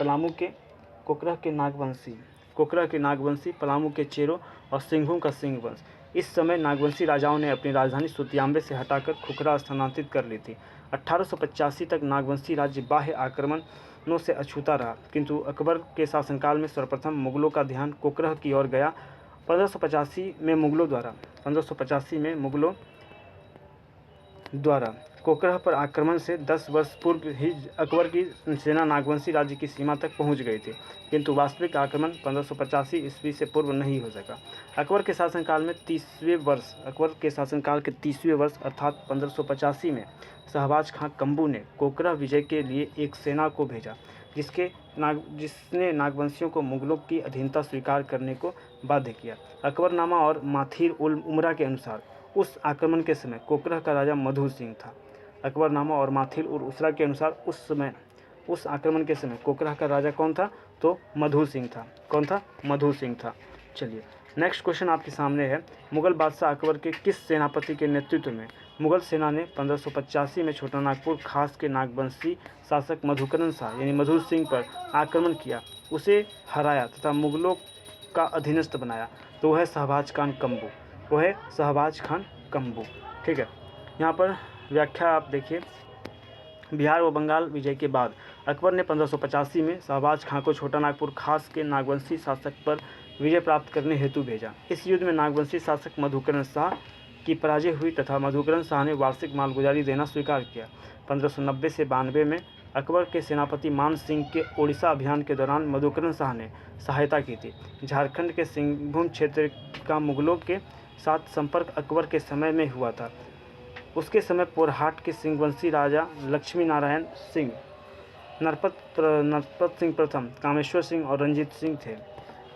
पलामू के चेरो और सिंहभूम का सिंह वंश। इस समय नागवंशी राजाओं ने अपनी राजधानी सुतियाम्बे से हटाकर खुखरा स्थानांतरित कर ली थी। 1885 तक नागवंशी राज्य बाह्य आक्रमणों से अछूता रहा, किंतु अकबर के शासनकाल में सर्वप्रथम मुगलों का ध्यान कोकरह की ओर गया। 1585 में मुगलों द्वारा कोकरह पर आक्रमण से 10 वर्ष पूर्व ही अकबर की सेना नागवंशी राज्य की सीमा तक पहुंच गई थी, किंतु वास्तविक आक्रमण 1585 ईस्वी से पूर्व नहीं हो सका। अकबर के शासनकाल के 30वें वर्ष अर्थात 1585 में शहबाज खां कम्बू ने कोकरह विजय के लिए एक सेना को भेजा, जिसने नागवंशियों को मुगलों की अधीनता स्वीकार करने को बाध्य किया। अकबरनामा और माथिर उल उमरा के अनुसार उस आक्रमण के समय कोकरह का राजा मधु सिंह था। अकबरनामा और माथिर उल उसरा के अनुसार उस आक्रमण के समय कोकरह का राजा कौन था। तो मधु सिंह था। कौन था? मधु सिंह था। चलिए नेक्स्ट क्वेश्चन आपके सामने है। मुगल बादशाह अकबर के किस सेनापति के नेतृत्व में मुगल सेना ने 1585 में छोटा नागपुर खास के नागवंशी शासक मधुकरण शाह यानी मधु सिंह पर आक्रमण किया, उसे हराया तथा मुगलों का अधीनस्थ बनाया। तो वह है शहबाज खान कम्बू। ठीक है, यहाँ पर व्याख्या आप देखिए। बिहार व बंगाल विजय के बाद अकबर ने 1585 में शहबाज खां को छोटा नागपुर खास के नागवंशी शासक पर विजय प्राप्त करने हेतु भेजा। इस युद्ध में नागवंशी शासक मधुकरण शाह की पराजय हुई तथा मधुकरण शाह ने वार्षिक मालगुजारी देना स्वीकार किया। 1590 से 92 में अकबर के सेनापति मान सिंह के ओडिशा अभियान के दौरान मधुकरण शाह ने सहायता की थी। झारखंड के सिंहभूम क्षेत्र का मुगलों के साथ संपर्क अकबर के समय में हुआ था। उसके समय पोरहाट के सिंहवंशी राजा लक्ष्मी नारायण सिंह, नरपत सिंह प्रथम, कामेश्वर सिंह और रंजीत सिंह थे।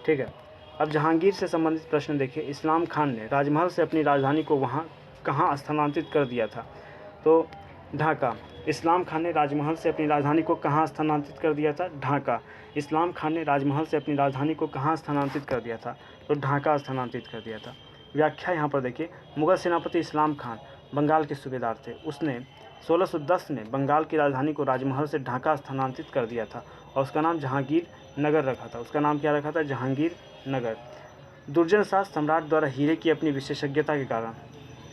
ठीक है, अब जहांगीर से संबंधित प्रश्न देखिए। इस्लाम खान ने राजमहल से अपनी राजधानी को कहाँ स्थानांतरित कर दिया था। तो ढाका। इस्लाम खान ने राजमहल से अपनी राजधानी को कहाँ स्थानांतरित कर दिया था। ढाका। इस्लाम खान ने राजमहल से अपनी राजधानी को कहाँ स्थानांतरित कर दिया था। तो ढाका स्थानांतरित कर दिया था। व्याख्या यहाँ पर देखिए। मुगल सेनापति इस्लाम खान बंगाल के सूबेदार थे। उसने 1610 में बंगाल की राजधानी को राजमहल से ढाका स्थानांतरित कर दिया था और उसका नाम जहांगीर नगर रखा था। उसका नाम क्या रखा था? जहांगीर नगर। दुर्जन शाह सम्राट द्वारा हीरे की अपनी विशेषज्ञता के कारण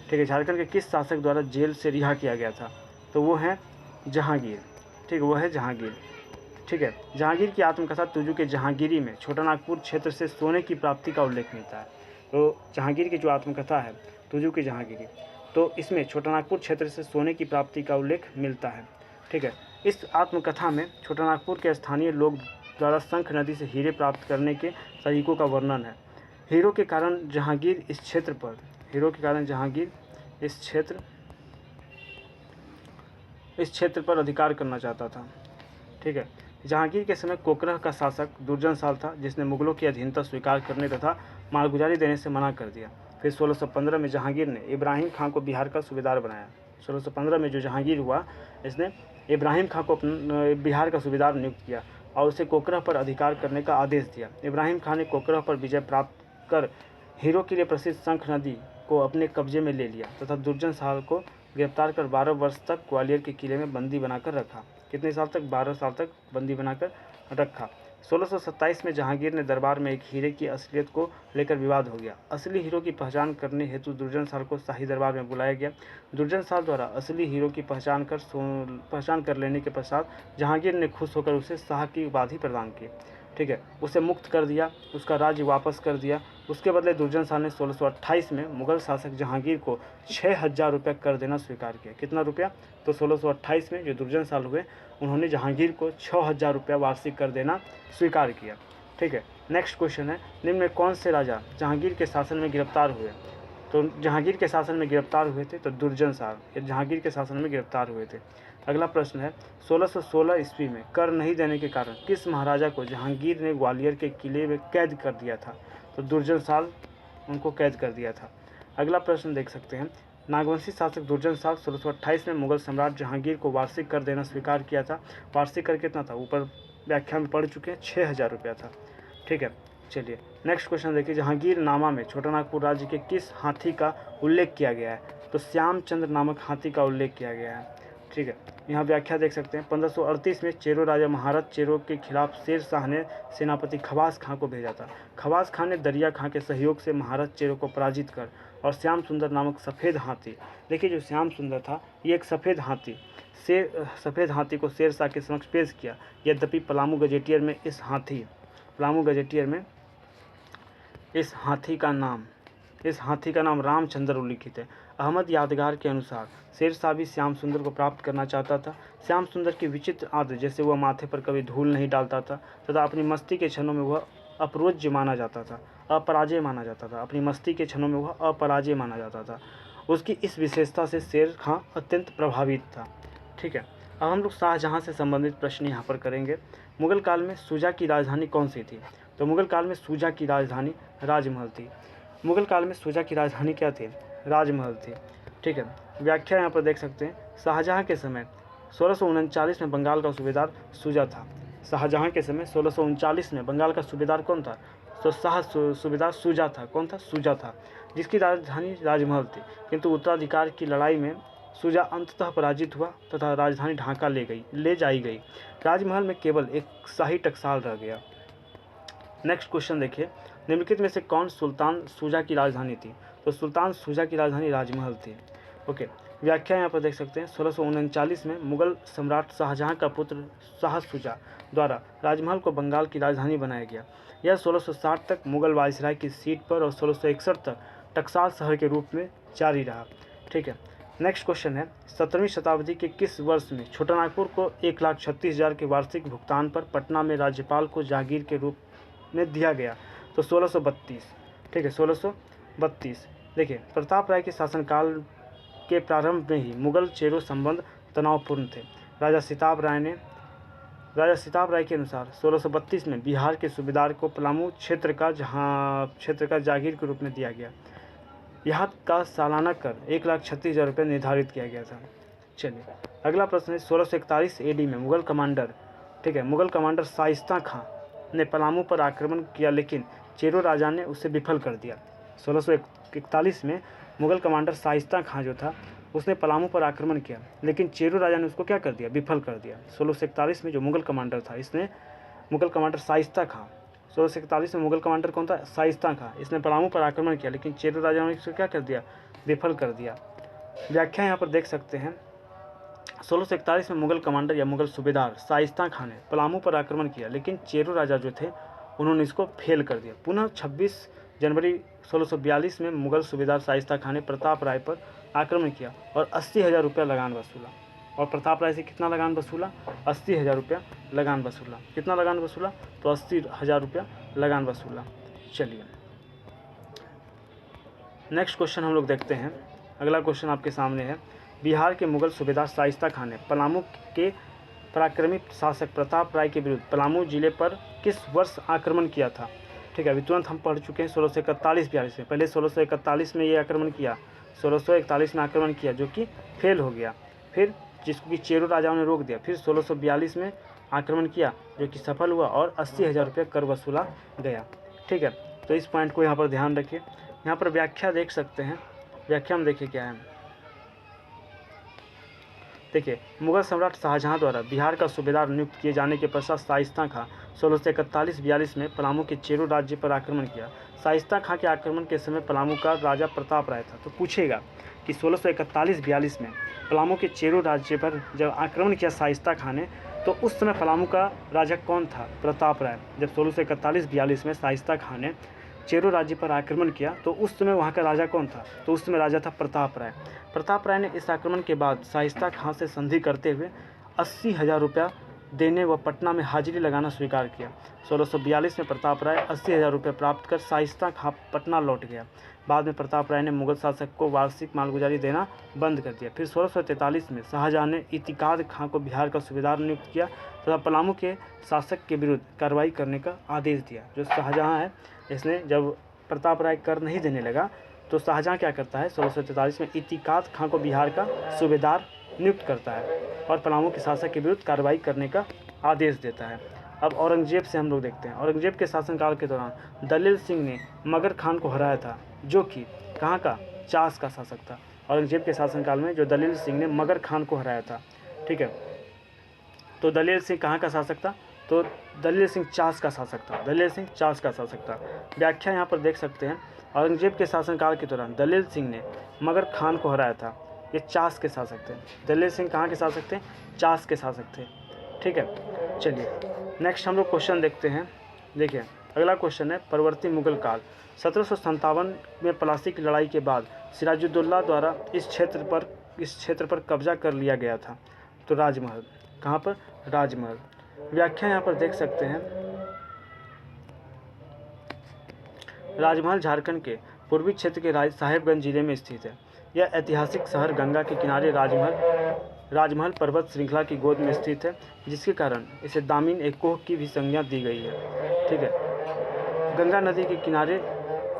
ठीक है, झारखंड के किस शासक द्वारा जेल से रिहा किया गया था? तो वो है जहांगीर। ठीक है, वो है जहांगीर। ठीक है, जहांगीर की आत्मकथा तुजू के जहांगीरी में छोटानागपुर क्षेत्र से सोने की प्राप्ति का उल्लेख मिलता है। तो जहांगीर की जो आत्मकथा है तुजू की जहांगीरी, तो इसमें छोटानागपुर क्षेत्र से सोने की प्राप्ति का उल्लेख मिलता है। ठीक है, इस आत्मकथा में छोटानागपुर के स्थानीय लोग द्वारा शंख नदी से हीरे प्राप्त करने के तरीकों का वर्णन है। हीरो के कारण जहांगीर इस क्षेत्र पर अधिकार करना चाहता था। ठीक है, जहांगीर के समय कोकरह का शासक दुर्जन साल था, जिसने मुगलों की अधीनता स्वीकार करने तथा मालगुजारी देने से मना कर दिया। फिर 1615 में जहांगीर ने इब्राहिम खां को बिहार का सूबेदार बनाया। 1615 में जो जहांगीर हुआ, इसने इब्राहिम खां को बिहार का सूबेदार नियुक्त किया और उसे कोकरह पर अधिकार करने का आदेश दिया। इब्राहिम खां ने कोकरह पर विजय प्राप्त कर हीरो के लिए प्रसिद्ध शंख नदी को अपने कब्जे में ले लिया तथा दुर्जन साल को गिरफ्तार कर 12 वर्ष तक ग्वालियर के किले में बंदी बनाकर रखा। कितने साल तक? 12 साल तक बंदी बनाकर रखा। 1627 में जहांगीर ने दरबार में एक हीरे की असलियत को लेकर विवाद हो गया। असली हीरो की पहचान करने हेतु दुर्जन साल को शाही दरबार में बुलाया गया। दुर्जन साल द्वारा असली हीरो की पहचान कर लेने के पश्चात जहांगीर ने खुश होकर उसे शाह की उपाधि प्रदान की। ठीक है, उसे मुक्त कर दिया, उसका राज्य वापस कर दिया। उसके बदले दुर्जन साल ने 1628 में मुगल शासक जहांगीर को 6000 रुपये कर देना स्वीकार किया। कितना रुपया? तो 1628 में जो दुर्जन साल हुए, उन्होंने जहांगीर को 6000 रुपया वार्षिक कर देना स्वीकार किया। ठीक है, नेक्स्ट क्वेश्चन है, निम्न में कौन से राजा जहांगीर के शासन में गिरफ्तार हुए? तो जहांगीर के शासन में गिरफ्तार हुए थे तो दुर्जन साल जहांगीर के शासन में गिरफ्तार हुए थे। अगला प्रश्न है, 1616 ईस्वी में कर नहीं देने के कारण किस महाराजा को जहांगीर ने ग्वालियर के किले में कैद कर दिया था? तो दुर्जन साल उनको कैद कर दिया था। अगला प्रश्न देख सकते हैं, नागवंशी शासक दुर्जन साल 1628 में मुगल सम्राट जहांगीर को वार्षिक कर देना स्वीकार किया था। वार्षिक कर कितना था? ऊपर व्याख्या में पढ़ चुके हैं, 6000 रुपया था। ठीक है, चलिए नेक्स्ट क्वेश्चन देखिए, जहांगीर नामा में छोटानागपुर राज्य के किस हाथी का उल्लेख किया गया है? तो श्यामचंद्र नामक हाथी का उल्लेख किया गया है। ठीक है, यहाँ व्याख्या देख सकते हैं, 1538 में चेरो राजा महारत चेरो के खिलाफ शेर शाह ने सेनापति खवास खां को भेजा था। खवास खां ने दरिया खां के सहयोग से महारत चेरो को पराजित कर और श्याम सुंदर नामक सफ़ेद हाथी, देखिए जो श्याम सुंदर था ये एक सफ़ेद हाथी को शेर शाह के समक्ष पेश किया। यद्यपि पलामू गजेटियर में इस हाथी का नाम रामचंद्र उल्लिखित है। अहमद यादगार के अनुसार शेर शाह भी श्याम सुंदर को प्राप्त करना चाहता था। श्याम सुंदर की विचित्र आदत, जैसे वह माथे पर कभी धूल नहीं डालता था तथा अपनी मस्ती के क्षणों में वह अपराजय माना जाता था। उसकी इस विशेषता से शेर खां अत्यंत प्रभावित था। ठीक है, अब हम लोग शाहजहां से संबंधित प्रश्न यहाँ पर करेंगे। मुगल काल में शुजा की राजधानी कौन सी थी? तो मुगल काल में शुजा की राजधानी राजमहल थी। मुगल काल में शुजा की राजधानी क्या थी? राजमहल थी। ठीक है, व्याख्या यहाँ पर देख सकते हैं, शाहजहां के समय 1639 में बंगाल का सूबेदार शुजा था। शाहजहां के समय 1639 में बंगाल का सूबेदार कौन था? तो सूबेदार शुजा था। कौन था? शुजा था, जिसकी राजधानी राजमहल थी। किंतु उत्तराधिकार की लड़ाई में शुजा अंततः पराजित हुआ तथा राजधानी ढाका ले जाई गई। राजमहल में केवल एक शाही टकसाल रह गया। नेक्स्ट क्वेश्चन देखिए, निम्नलिखित में से कौन सुल्तान शुजा की राजधानी थी? तो सुल्तान शुजा की राजधानी राजमहल थी। ओके, व्याख्या यहाँ पर देख सकते हैं, 1639 में मुगल सम्राट शाहजहां का पुत्र शाह शुजा द्वारा राजमहल को बंगाल की राजधानी बनाया गया। यह 1660 तक मुगल वायसराय की सीट पर और 1661 तक टकसाल शहर के रूप में जारी रहा। ठीक है, नेक्स्ट क्वेश्चन है, 17वीं शताब्दी के किस वर्ष में छोटानागपुर को 1,36,000 के वार्षिक भुगतान पर पटना में राज्यपाल को जागीर के रूप में दिया गया? तो 1632। ठीक है, 1632। देखिए, प्रताप राय के शासनकाल के प्रारंभ में ही मुगल चेरो संबंध तनावपूर्ण थे। राजा सिताब राय के अनुसार 1632 में बिहार के सूबेदार को पलामू क्षेत्र का जागीर के रूप में दिया गया। यहाँ का सालाना कर 1,36,000 रुपये निर्धारित किया गया था। चलिए अगला प्रश्न है, 1641 AD में मुगल कमांडर शाइस्ता खां ने पलामू पर आक्रमण किया, लेकिन चेरो राजा ने उसे विफल कर दिया। 1641 में मुगल कमांडर शाइस्ता खां जो था, उसने पलामू पर आक्रमण किया, लेकिन चेरो राजा ने उसको क्या कर दिया? विफल कर दिया। 1641 में जो मुगल कमांडर था, मुगल कमांडर शाइस्ता खां, 1641 में मुगल कमांडर कौन था? शाइस्ता खां। इसने पलामू पर आक्रमण किया, लेकिन चेरो राजा ने इसको क्या कर दिया? विफल कर दिया। व्याख्या यहाँ पर देख सकते हैं। 1641 में मुगल कमांडर या मुगल सूबेदार शाइस्ता खान ने पलामू पर आक्रमण किया, लेकिन चेरो राजा जो थे उन्होंने इसको फेल कर दिया। पुनः 26 जनवरी 1642 में मुगल सूबेदार शाइस्ता खान ने प्रताप राय पर आक्रमण किया और 80,000 रुपया लगान वसूला। और प्रताप राय से कितना लगान वसूला? 80,000 रुपया लगान वसूला। कितना लगान वसूला? तो 80,000 रुपया लगान वसूला। चलिए नेक्स्ट क्वेश्चन हम लोग देखते हैं। अगला क्वेश्चन आपके सामने है। बिहार के मुगल सूबेदार शाइस्ता खान ने पलामू के पराक्रमी शासक प्रताप राय के विरुद्ध पलामू जिले पर किस वर्ष आक्रमण किया था? ठीक है, अभी तुरंत हम पढ़ चुके हैं 1641-42 में। पहले 1641 में ये आक्रमण किया, 1641 में आक्रमण किया जो कि फेल हो गया, फिर जिसको कि चेरो राजाओं ने रोक दिया, फिर 1642 में आक्रमण किया जो कि सफल हुआ और 80,000 रुपये कर वसूला गया। ठीक है, तो इस पॉइंट को यहाँ पर ध्यान रखिए। यहाँ पर व्याख्या देख सकते हैं। व्याख्या में देखिए क्या है। देखिए, मुगल सम्राट शाहजहां द्वारा बिहार का सूबेदार नियुक्त किए जाने के पश्चात शाइस्ता खां 1641-42 में पलामू के चेरो राज्य पर आक्रमण किया। शाइस्ता खां के आक्रमण के समय पलामू का राजा प्रताप राय था। तो पूछेगा कि 1641-42 में पलामू के चेरो राज्य पर जब आक्रमण किया शाइस्ता खां ने, तो उस समय पलामू का राजा कौन था? प्रताप राय। जब 1641-42 में शाइस्ता खां ने चेरो राज्य पर आक्रमण किया तो उस समय वहाँ का राजा कौन था? तो उस समय राजा था प्रताप राय। प्रताप राय ने इस आक्रमण के बाद शाइस्ता खां से संधि करते हुए 80,000 रुपया देने व पटना में हाजिरी लगाना स्वीकार किया। 1642 में प्रताप राय 80,000 रुपये प्राप्त कर शाइस्ता खां पटना लौट गया। बाद में प्रताप राय ने मुगल शासक को वार्षिक मालगुजारी देना बंद कर दिया। फिर 1643 में शाहजहां ने इतिकाद खां को बिहार का सूबेदार नियुक्त किया तथा पलामू के शासक के विरुद्ध कार्रवाई करने का आदेश दिया। जो शाहजहां है, इसने जब प्रताप राय कर नहीं देने लगा तो शाहजहां क्या करता है? 1643 में इतिकाद खां को बिहार का सूबेदार नियुक्त करता है और पलामू के शासक के विरुद्ध कार्रवाई करने का आदेश देता है। अब औरंगजेब से हम लोग देखते हैं। औरंगजेब के शासनकाल के दौरान दलील सिंह ने मगर खान को हराया था, जो कि कहाँ का? चास का शासक था। औरंगजेब के शासनकाल में जो दलील सिंह ने मगर खान को हराया था। ठीक है, तो दलील सिंह कहाँ का शासक था? तो दलील सिंह चास का शासक था। दलील सिंह चास का शासक था। व्याख्या यहाँ पर देख सकते हैं। औरंगजेब के शासनकाल के दौरान दलील सिंह ने मगर खान को हराया था। ये चास के शासक थे। दलील सिंह कहाँ के शासक थे? चास के शासक थे। ठीक है, चलिए नेक्स्ट हम लोग क्वेश्चन देखते हैं। देखिए, अगला क्वेश्चन है परवर्ती मुगल काल। 1757 में प्लासी की लड़ाई के बाद सिराजुद्दौला द्वारा इस क्षेत्र पर कब्जा कर लिया गया था। तो राजमहल, कहाँ पर? राजमहल। व्याख्या यहाँ पर देख सकते हैं। राजमहल झारखंड के पूर्वी क्षेत्र के साहेबगंज जिले में स्थित है। यह ऐतिहासिक शहर गंगा के किनारे राजमहल पर्वत श्रृंखला की गोद में स्थित है, जिसके कारण इसे दामिन ए कोह की भी संज्ञा दी गई है। ठीक है, गंगा नदी के किनारे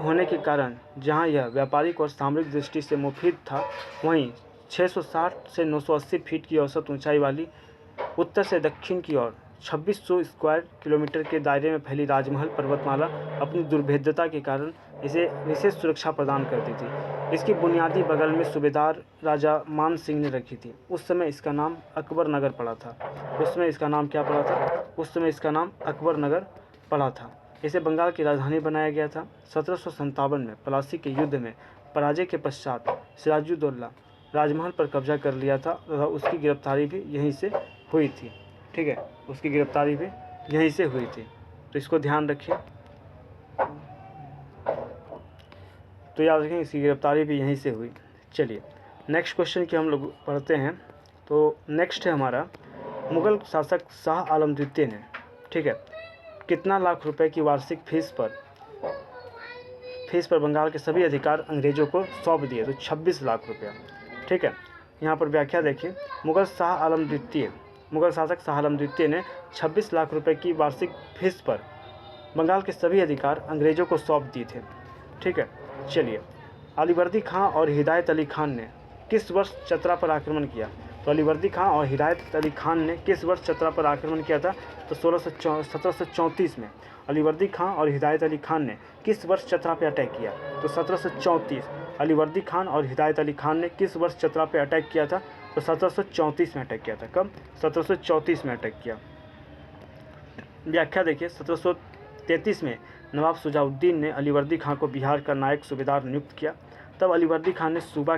होने के कारण जहां यह व्यापारिक और सामरिक दृष्टि से मुफीद था, वहीं 660 से 980 फीट की औसत ऊंचाई वाली उत्तर से दक्षिण की ओर 2600 स्क्वायर किलोमीटर के दायरे में फैली राजमहल पर्वतमाला अपनी दुर्भेद्यता के कारण इसे विशेष सुरक्षा प्रदान करती थी। इसकी बुनियादी बगल में सूबेदार राजा मान सिंह ने रखी थी। उस समय इसका नाम अकबर नगर पड़ा था। उस समय इसका नाम क्या पड़ा था? उस समय इसका नाम अकबर नगर पड़ा था। इसे बंगाल की राजधानी बनाया गया था। 1757 में प्लासी के युद्ध में पराजय के पश्चात सिराजुद्दौला राजमहल पर कब्जा कर लिया था तथा उसकी गिरफ्तारी भी यहीं से हुई थी। ठीक है, उसकी गिरफ्तारी भी यहीं से हुई थी, तो इसको ध्यान रखिए। तो याद रखें, इसकी गिरफ्तारी भी यहीं से हुई। चलिए नेक्स्ट क्वेश्चन की हम लोग पढ़ते हैं। तो नेक्स्ट है हमारा, मुगल शासक शाह आलम द्वितीय ने, ठीक है, कितना लाख रुपए की वार्षिक फीस पर बंगाल के सभी अधिकार अंग्रेजों को सौंप दिए? तो 26 लाख रुपया। ठीक है, यहाँ पर व्याख्या देखिए। मुगल शासक शाह आलम द्वितीय ने 26 लाख रुपए की वार्षिक फीस पर बंगाल के सभी अधिकार अंग्रेजों को सौंप दिए थे। ठीक है, चलिए अलीवर्दी खां और हिदायत अली खान ने किस वर्ष चतरा पर आक्रमण किया? तो अलीवर्दी खां और हिदायत अली खान ने किस वर्ष चतरा पर आक्रमण किया था? तो 1734 में। अलीवर्दी खां और हिदायत अली खान ने किस वर्ष चतरा पर अटैक किया? तो 1734। अलीवर्दी खान और हिदायत अली खान ने किस वर्ष चतरा पर अटैक किया था? तो 1734 में अटैक किया था। कब? 1734 में अटैक किया। व्याख्या देखिए। 1733 में नवाब शुजाउद्दीन ने अलीवर्दी खां को बिहार का नायक सूबेदार नियुक्त किया। तब अलीवर्दी खान ने सूबा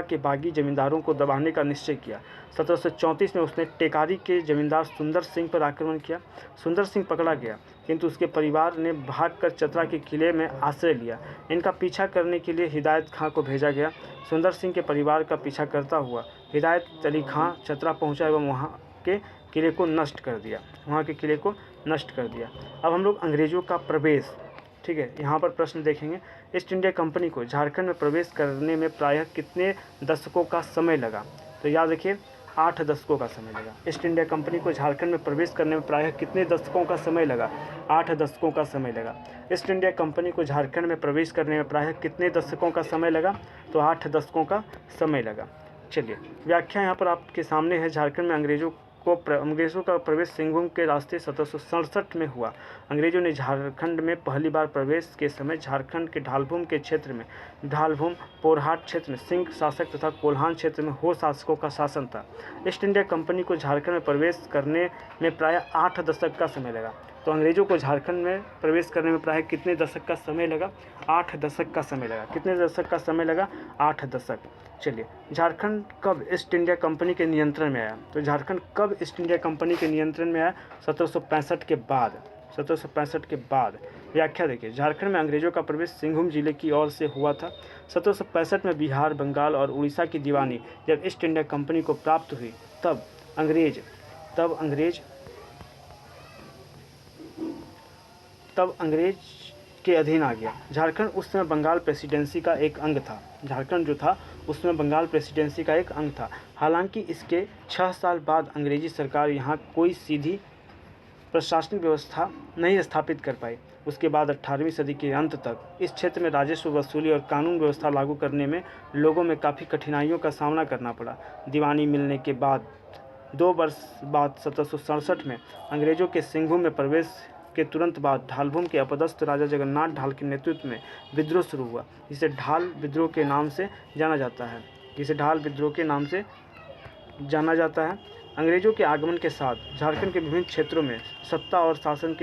के बागी जमींदारों को दबाने का निश्चय किया। 1734 में उसने टेकारी के जमींदार सुंदर सिंह पर आक्रमण किया। सुंदर सिंह पकड़ा गया, किंतु उसके परिवार ने भागकर चतरा के किले में आश्रय लिया। इनका पीछा करने के लिए हिदायत खां को भेजा गया। सुंदर सिंह के परिवार का पीछा करता हुआ हिदायत अली खां चतरा पहुंचा एवं वहां के किले को नष्ट कर दिया। अब हम लोग अंग्रेज़ों का प्रवेश, ठीक है, यहाँ पर प्रश्न देखेंगे। ईस्ट इंडिया कंपनी को झारखंड में प्रवेश करने में प्रायः कितने दशकों का समय लगा? तो याद रखिए 8 दशकों का समय लगा। ईस्ट इंडिया कंपनी को झारखंड में प्रवेश करने में प्रायः कितने दशकों का समय लगा? 8 दशकों का समय लगा। ईस्ट इंडिया कंपनी को झारखंड में प्रवेश करने में प्रायः कितने दशकों का समय लगा? तो 8 दशकों का समय लगा। चलिए, व्याख्या यहाँ पर आपके सामने है। झारखंड में अंग्रेज़ों का प्रवेश सिंहभूम के रास्ते 1767 में हुआ। अंग्रेज़ों ने झारखंड में पहली बार प्रवेश के समय झारखंड के ढालभूम के क्षेत्र में, ढालभूम पोरहाट क्षेत्र में सिंह शासक तथा कोल्हान क्षेत्र में हो शासकों का शासन था। ईस्ट इंडिया कंपनी को झारखंड में प्रवेश करने में प्रायः 8 दशक का समय लगा। तो अंग्रेज़ों को झारखंड में प्रवेश करने में प्रायः कितने दशक का समय लगा? 8 दशक का समय लगा। कितने दशक का समय लगा? 8 दशक। चलिए, झारखंड कब ईस्ट इंडिया कंपनी के नियंत्रण में आया? तो झारखंड कब ईस्ट इंडिया कंपनी के नियंत्रण में आया? 1765 के बाद। 1765 के बाद। व्याख्या देखिए, झारखंड में अंग्रेज़ों का प्रवेश सिंहभूम जिले की ओर से हुआ था। 1765 में बिहार, बंगाल और उड़ीसा की दीवानी जब ईस्ट इंडिया कंपनी को प्राप्त हुई तब अंग्रेज के अधीन आ गया। झारखंड उस समय बंगाल प्रेसिडेंसी का एक अंग था। झारखंड जो था उसमें बंगाल प्रेसिडेंसी का एक अंग था। हालांकि इसके 6 साल बाद अंग्रेजी सरकार यहाँ कोई सीधी प्रशासनिक व्यवस्था नहीं स्थापित कर पाई। उसके बाद 18वीं सदी के अंत तक इस क्षेत्र में राजस्व वसूली और कानून व्यवस्था लागू करने में लोगों में काफ़ी कठिनाइयों का सामना करना पड़ा। दीवानी मिलने के बाद 2 वर्ष बाद 1767 में अंग्रेज़ों के सिंहभूम में प्रवेश के तुरंत बाद ढालभूम के अपदस्थ राजा जगन्नाथ ढाल के नेतृत्व में विद्रोह शुरू हुआ, जिसे ढाल विद्रोह के नाम से जाना जाता है। अंग्रेज़ों के आगमन के साथ झारखंड के विभिन्न क्षेत्रों में सत्ता और शासन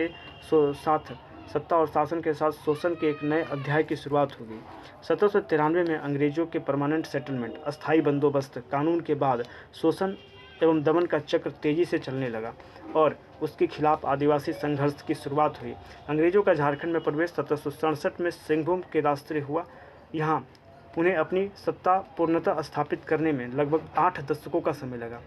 के साथ शोषण के एक नए अध्याय की शुरुआत हो गई। 1793 में अंग्रेज़ों के परमानेंट सेटलमेंट, अस्थायी बंदोबस्त कानून के बाद शोषण एवं दमन का चक्र तेज़ी से चलने लगा और उसके खिलाफ आदिवासी संघर्ष की शुरुआत हुई। अंग्रेज़ों का झारखंड में प्रवेश 1767 में सिंहभूम के रास्ते हुआ। यहाँ उन्हें अपनी सत्ता पूर्णतः स्थापित करने में लगभग 8 दशकों का समय लगा।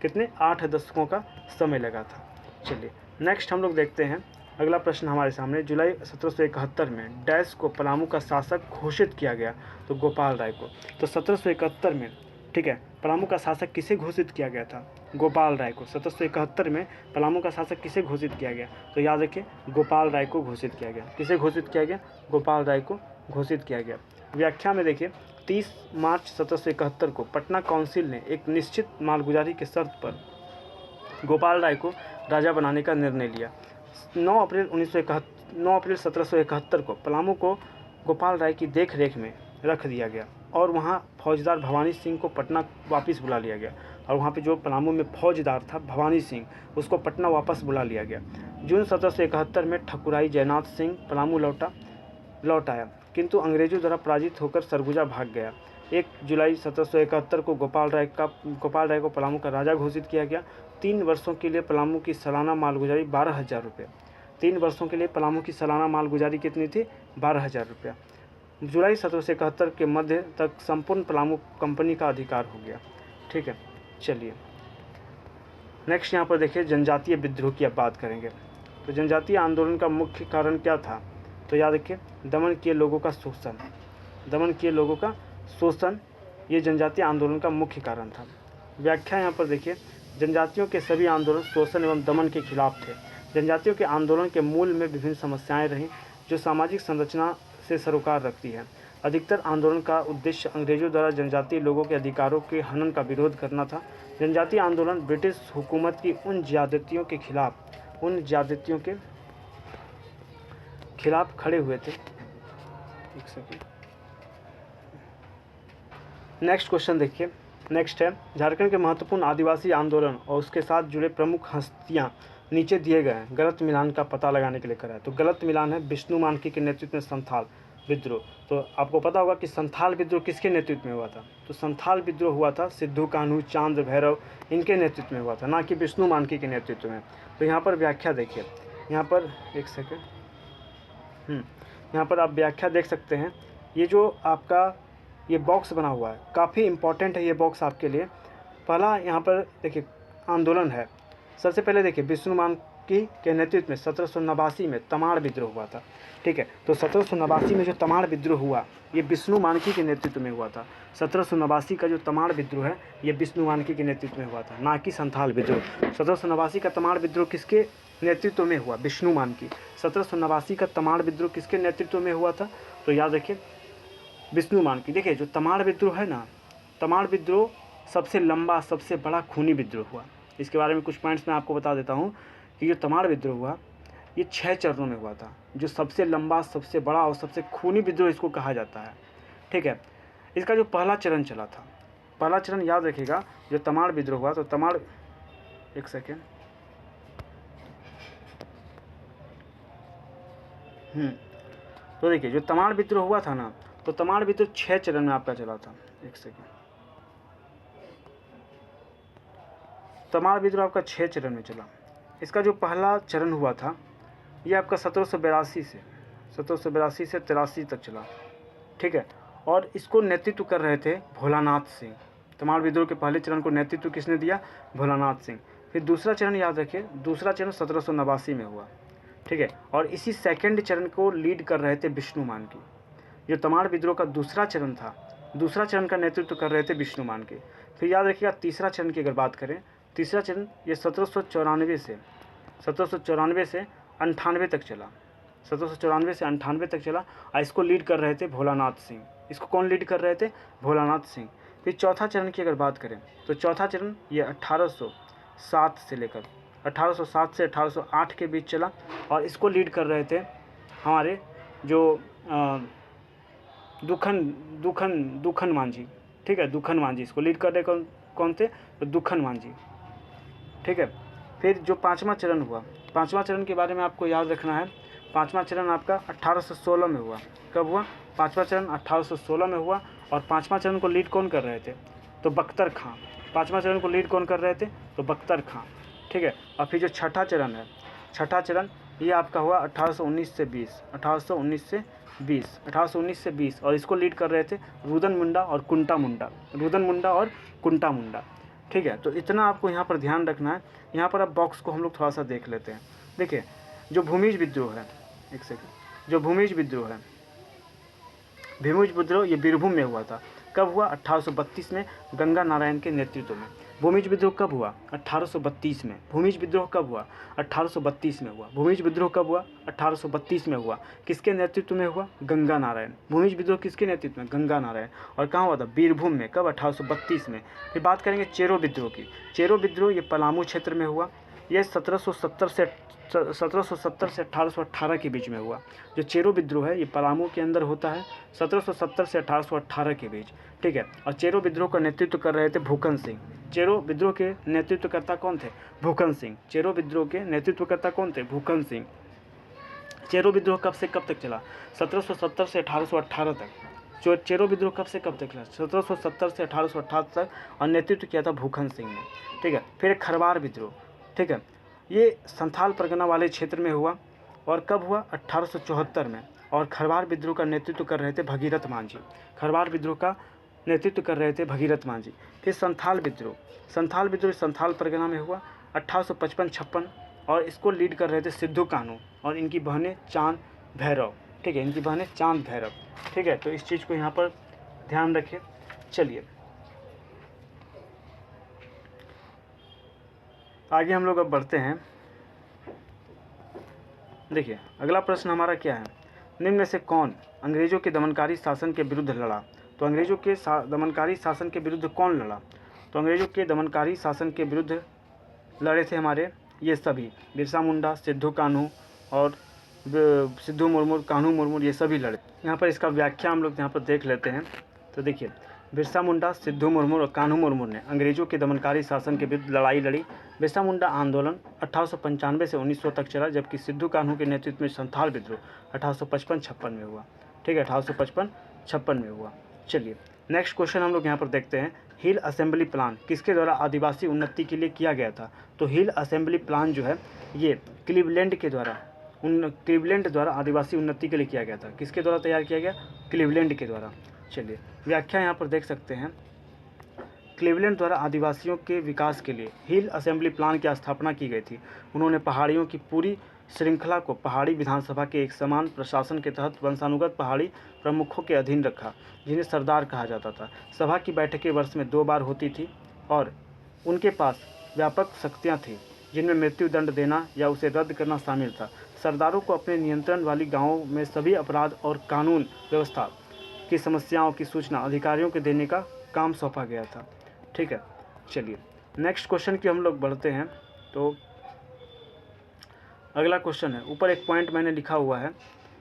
कितने? 8 दशकों का समय लगा था। चलिए, नेक्स्ट हम लोग देखते हैं। अगला प्रश्न हमारे सामने, जुलाई 1771 में डैश को पलामू का शासक घोषित किया गया? तो गोपाल राय को। तो 1771 में, ठीक है, पलामू का शासक किसे घोषित किया गया था? गोपाल राय को। 1771 में पलामू का शासक किसे घोषित किया गया? तो याद रखिए, गोपाल राय को घोषित किया गया। किसे घोषित किया गया? गोपाल राय को घोषित किया गया। व्याख्या में देखिए, 30 मार्च 1771 को पटना काउंसिल ने एक निश्चित मालगुजारी के शर्त पर गोपाल राय को राजा बनाने का निर्णय लिया। 9 अप्रैल 1771 को पलामू को गोपाल राय की देखरेख में रख दिया गया और वहाँ फौजदार भवानी सिंह को पटना वापस बुला लिया गया। और वहाँ पे जो पलामू में फौजदार था भवानी सिंह, उसको पटना वापस बुला लिया गया। जून 1771 में ठकुराई जयनाथ सिंह पलामू लौट आया, किंतु अंग्रेजों द्वारा पराजित होकर सरगुजा भाग गया। 1 जुलाई 1771 को गोपाल राय को पलामू का राजा घोषित किया गया। 3 वर्षों के लिए पलामू की सालाना मालगुजारी 12,000 रुपये। 3 वर्षों के लिए पलामू की सालाना मालगुजारी कितनी थी? 12,000 रुपया। जुलाई 1771 के मध्य तक संपूर्ण पलामू कंपनी का अधिकार हो गया। ठीक है, चलिए नेक्स्ट यहाँ पर देखिए, जनजातीय विद्रोह की अब बात करेंगे। तो जनजातीय आंदोलन का मुख्य कारण क्या था? तो याद रखिए, दमन किए लोगों का शोषण, ये जनजातीय आंदोलन का मुख्य कारण था। व्याख्या यहाँ पर देखिए, जनजातियों के सभी आंदोलन शोषण एवं दमन के खिलाफ थे। जनजातियों के आंदोलन के मूल में विभिन्न समस्याएं रहीं जो सामाजिक संरचना से सरोकार रखती है। अधिकतर आंदोलन का उद्देश्य अंग्रेजों द्वारा जनजातीय लोगों के अधिकारों के हनन का विरोध करना था। जनजातीय आंदोलन ब्रिटिश हुकूमत की उन ज्यादतियों के खिलाफ खड़े हुए थे। एक सेकंड, नेक्स्ट क्वेश्चन देखिए। नेक्स्ट है, झारखंड के महत्वपूर्ण आदिवासी आंदोलन और उसके साथ जुड़े प्रमुख हस्तियां नीचे दिए गए हैं। गलत मिलान का पता लगाने के लिए करा है। तो गलत मिलान है विष्णु मानकी के नेतृत्व में संथाल। विद्रोह। तो आपको पता होगा कि संथाल विद्रोह किसके नेतृत्व में हुआ था? तो संथाल विद्रोह हुआ था सिद्धू कान्हू, चांद भैरव, इनके नेतृत्व में हुआ था, ना कि विष्णु मानकी के नेतृत्व में। तो यहाँ पर व्याख्या देखिए, यहाँ पर एक सेकेंड, यहाँ पर आप व्याख्या देख सकते हैं। ये जो आपका ये बॉक्स बना हुआ है काफ़ी इम्पॉर्टेंट है ये बॉक्स आपके लिए। पहला यहाँ पर देखिए आंदोलन है। सबसे पहले देखिए विष्णु मानकी के नेतृत्व में 1789 में तमाड़ विद्रोह हुआ था। ठीक है, तो 1789 में जो तमाड़ विद्रोह हुआ ये विष्णु मानकी के नेतृत्व में हुआ था। 1789 का जो तमाड़ विद्रोह है ये विष्णु मानकी के नेतृत्व में हुआ था, ना कि संथाल विद्रोह। 1789 का तमाड़ विद्रोह किसके नेतृत्व में हुआ? विष्णु मानकी। 1789 का तमाड़ विद्रोह किसके नेतृत्व में हुआ था? तो याद रखिए विष्णु मानकी। देखिए जो तमाड़ विद्रोह है ना, तमाड़ विद्रोह सबसे लंबा, सबसे बड़ा खूनी विद्रोह हुआ। इसके बारे में कुछ पॉइंट्स मैं आपको बता देता हूँ कि जो तमाड़ विद्रोह हुआ ये 6 चरणों में हुआ था। जो सबसे लंबा, सबसे बड़ा और सबसे खूनी विद्रोह इसको कहा जाता है। ठीक है, इसका जो पहला चरण चला था, पहला चरण याद रखिएगा, जो तमाड़ विद्रोह हुआ तो तमाड़, एक सेकेंड, तो देखिए जो तमाड़ विद्रोह हुआ था ना, तो तमाड़ विद्रोह 6 चरण में आपका चला था। एक सेकेंड, तमाड़ विद्रोह आपका 6 चरण में चला। इसका जो पहला चरण हुआ था ये आपका 1782 से 83 तक चला। ठीक है, और इसको नेतृत्व कर रहे थे भोलानाथ सिंह। तमाड़ विद्रोह के पहले चरण को नेतृत्व किसने दिया? भोलानाथ सिंह। फिर दूसरा चरण याद रखिए, दूसरा चरण 1789 में हुआ। ठीक है, और इसी सेकंड चरण को लीड कर रहे थे विष्णु मानकी। जो तमाड़ विद्रोह का दूसरा चरण था, दूसरा चरण का नेतृत्व कर रहे थे विष्णु मानकी। फिर याद रखिएगा तीसरा चरण की अगर बात करें, तीसरा चरण ये 1794 से 98 तक चला। 1794 से 98 तक चला और इसको लीड कर रहे थे भोलानाथ सिंह। इसको कौन लीड कर रहे थे? भोलानाथ सिंह। फिर चौथा चरण की अगर बात करें तो चौथा चरण ये 1807 से लेकर 1807 से 1808 के बीच चला और इसको लीड कर रहे थे हमारे जो दुखन मांझी। ठीक है, दुखन मांझी इसको लीड कर रहे कौन थे? तो दुखन मांझी। ठीक है, फिर जो पाँचवा चरण हुआ, पाँचवा चरण के बारे में आपको याद रखना है। पाँचवा चरण आपका 1816 में हुआ। कब हुआ? पाँचवा चरण 1816 में हुआ। और पाँचवा चरण को लीड कौन कर रहे थे? तो बख्तर खां। पाँचवा चरण को लीड कौन कर रहे थे? तो बख्तर खां। ठीक है, और फिर जो छठा चरण है, छठा चरण ये आपका हुआ 1819 से 20 और इसको लीड कर रहे थे रुदन मुंडा और कुंटा मुंडा। ठीक है, तो इतना आपको यहाँ पर ध्यान रखना है। यहाँ पर अब बॉक्स को हम लोग थोड़ा सा देख लेते हैं। देखिए जो भूमिज विद्रोह है, एक सेकंड, जो भूमिज विद्रोह ये बीरभूम में हुआ था। कब हुआ? 1832 में गंगा नारायण के नेतृत्व में। भूमिज विद्रोह कब हुआ? 1832 में। भूमिज विद्रोह कब हुआ? 1832 में हुआ। भूमिज विद्रोह कब हुआ? 1832 में हुआ। किसके नेतृत्व में हुआ? गंगा नारायण। भूमिज विद्रोह किसके नेतृत्व में? गंगा नारायण। और कहाँ हुआ था? बीरभूम में। कब? 1832 में। फिर बात करेंगे चेरो विद्रोह की। चेरो विद्रोह ये पलामू क्षेत्र में हुआ। ये 1770 से 1818 के बीच में हुआ। जो चेरो विद्रोह है ये पलामू के अंदर होता है 1770 से 1818 के बीच। ठीक है, और चेरो विद्रोह का नेतृत्व कर रहे थे भूकन सिंह। चेरो विद्रोह के नेतृत्वकर्ता कौन थे? भूकन सिंह। चेरो विद्रोह के नेतृत्वकर्ता कौन थे? भूकन सिंह। चेरो विद्रोह कब से कब तक चला? 1770 से 1818 तक। चेरो विद्रोह कब से कब तक चला? 1770 से 1818 तक, और नेतृत्व किया था भूकन सिंह ने। ठीक है, फिर खरवार विद्रोह। ठीक है, ये संथाल परगना वाले क्षेत्र में हुआ। और कब हुआ? 1874 में। और खरवार विद्रोह का नेतृत्व कर रहे थे भगीरथ मांझी। खरवार विद्रोह का नेतृत्व कर रहे थे भगीरथ मांझी। फिर संथाल विद्रोह संथाल परगना में हुआ 1855-56, और इसको लीड कर रहे थे सिद्धू कान्हू और इनकी बहनें चांद भैरव। ठीक है, इनकी बहनें चांद भैरव। ठीक है, तो इस चीज़ को यहाँ पर ध्यान रखिए। चलिए आगे हम लोग अब बढ़ते हैं। देखिए अगला प्रश्न हमारा क्या है? निम्न में से कौन अंग्रेजों के दमनकारी शासन के विरुद्ध लड़ा? तो अंग्रेजों के दमनकारी शासन के विरुद्ध कौन लड़ा? तो अंग्रेजों के दमनकारी शासन के विरुद्ध लड़े थे हमारे ये सभी, बिरसा मुंडा, सिद्धू कान्हू और सिद्धू मुर्मू, कान्हू मुर्मू, ये सभी लड़े। यहाँ पर इसका व्याख्या हम लोग यहाँ पर देख लेते हैं। तो देखिए बिरसा मुंडा, सिद्धू मुर्मू और कान्हू मुर्मू ने अंग्रेजों के दमनकारी शासन के विरुद्ध लड़ाई लड़ी। बिरसा मुंडा आंदोलन 1895 से 1900 तक चला, जबकि सिद्धू कान्हू के नेतृत्व में संथाल विद्रोह 1855-56 में हुआ। ठीक है, 1855-56 में हुआ। चलिए नेक्स्ट क्वेश्चन हम लोग यहाँ पर देखते हैं, हिल असेंबली प्लान किसके द्वारा आदिवासी उन्नति के लिए किया गया था? तो हिल असेंबली प्लान जो है ये क्लीवलैंड द्वारा आदिवासी उन्नति के लिए किया गया था। किसके द्वारा तैयार किया गया? क्लीवलैंड के द्वारा। चलिए व्याख्या यहाँ पर देख सकते हैं, क्लीवलैंड द्वारा आदिवासियों के विकास के लिए हिल असेंबली प्लान की स्थापना की गई थी। उन्होंने पहाड़ियों की पूरी श्रृंखला को पहाड़ी विधानसभा के एक समान प्रशासन के तहत वंशानुगत पहाड़ी प्रमुखों के अधीन रखा, जिन्हें सरदार कहा जाता था। सभा की बैठकें वर्ष में 2 बार होती थी और उनके पास व्यापक शक्तियाँ थीं, जिनमें मृत्यु दंड देना या उसे रद्द करना शामिल था। सरदारों को अपने नियंत्रण वाली गाँवों में सभी अपराध और कानून व्यवस्था की समस्याओं की सूचना अधिकारियों को देने का काम सौंपा गया था। ठीक है, चलिए नेक्स्ट क्वेश्चन की हम लोग बढ़ते हैं। तो अगला क्वेश्चन है, ऊपर एक पॉइंट मैंने लिखा हुआ है,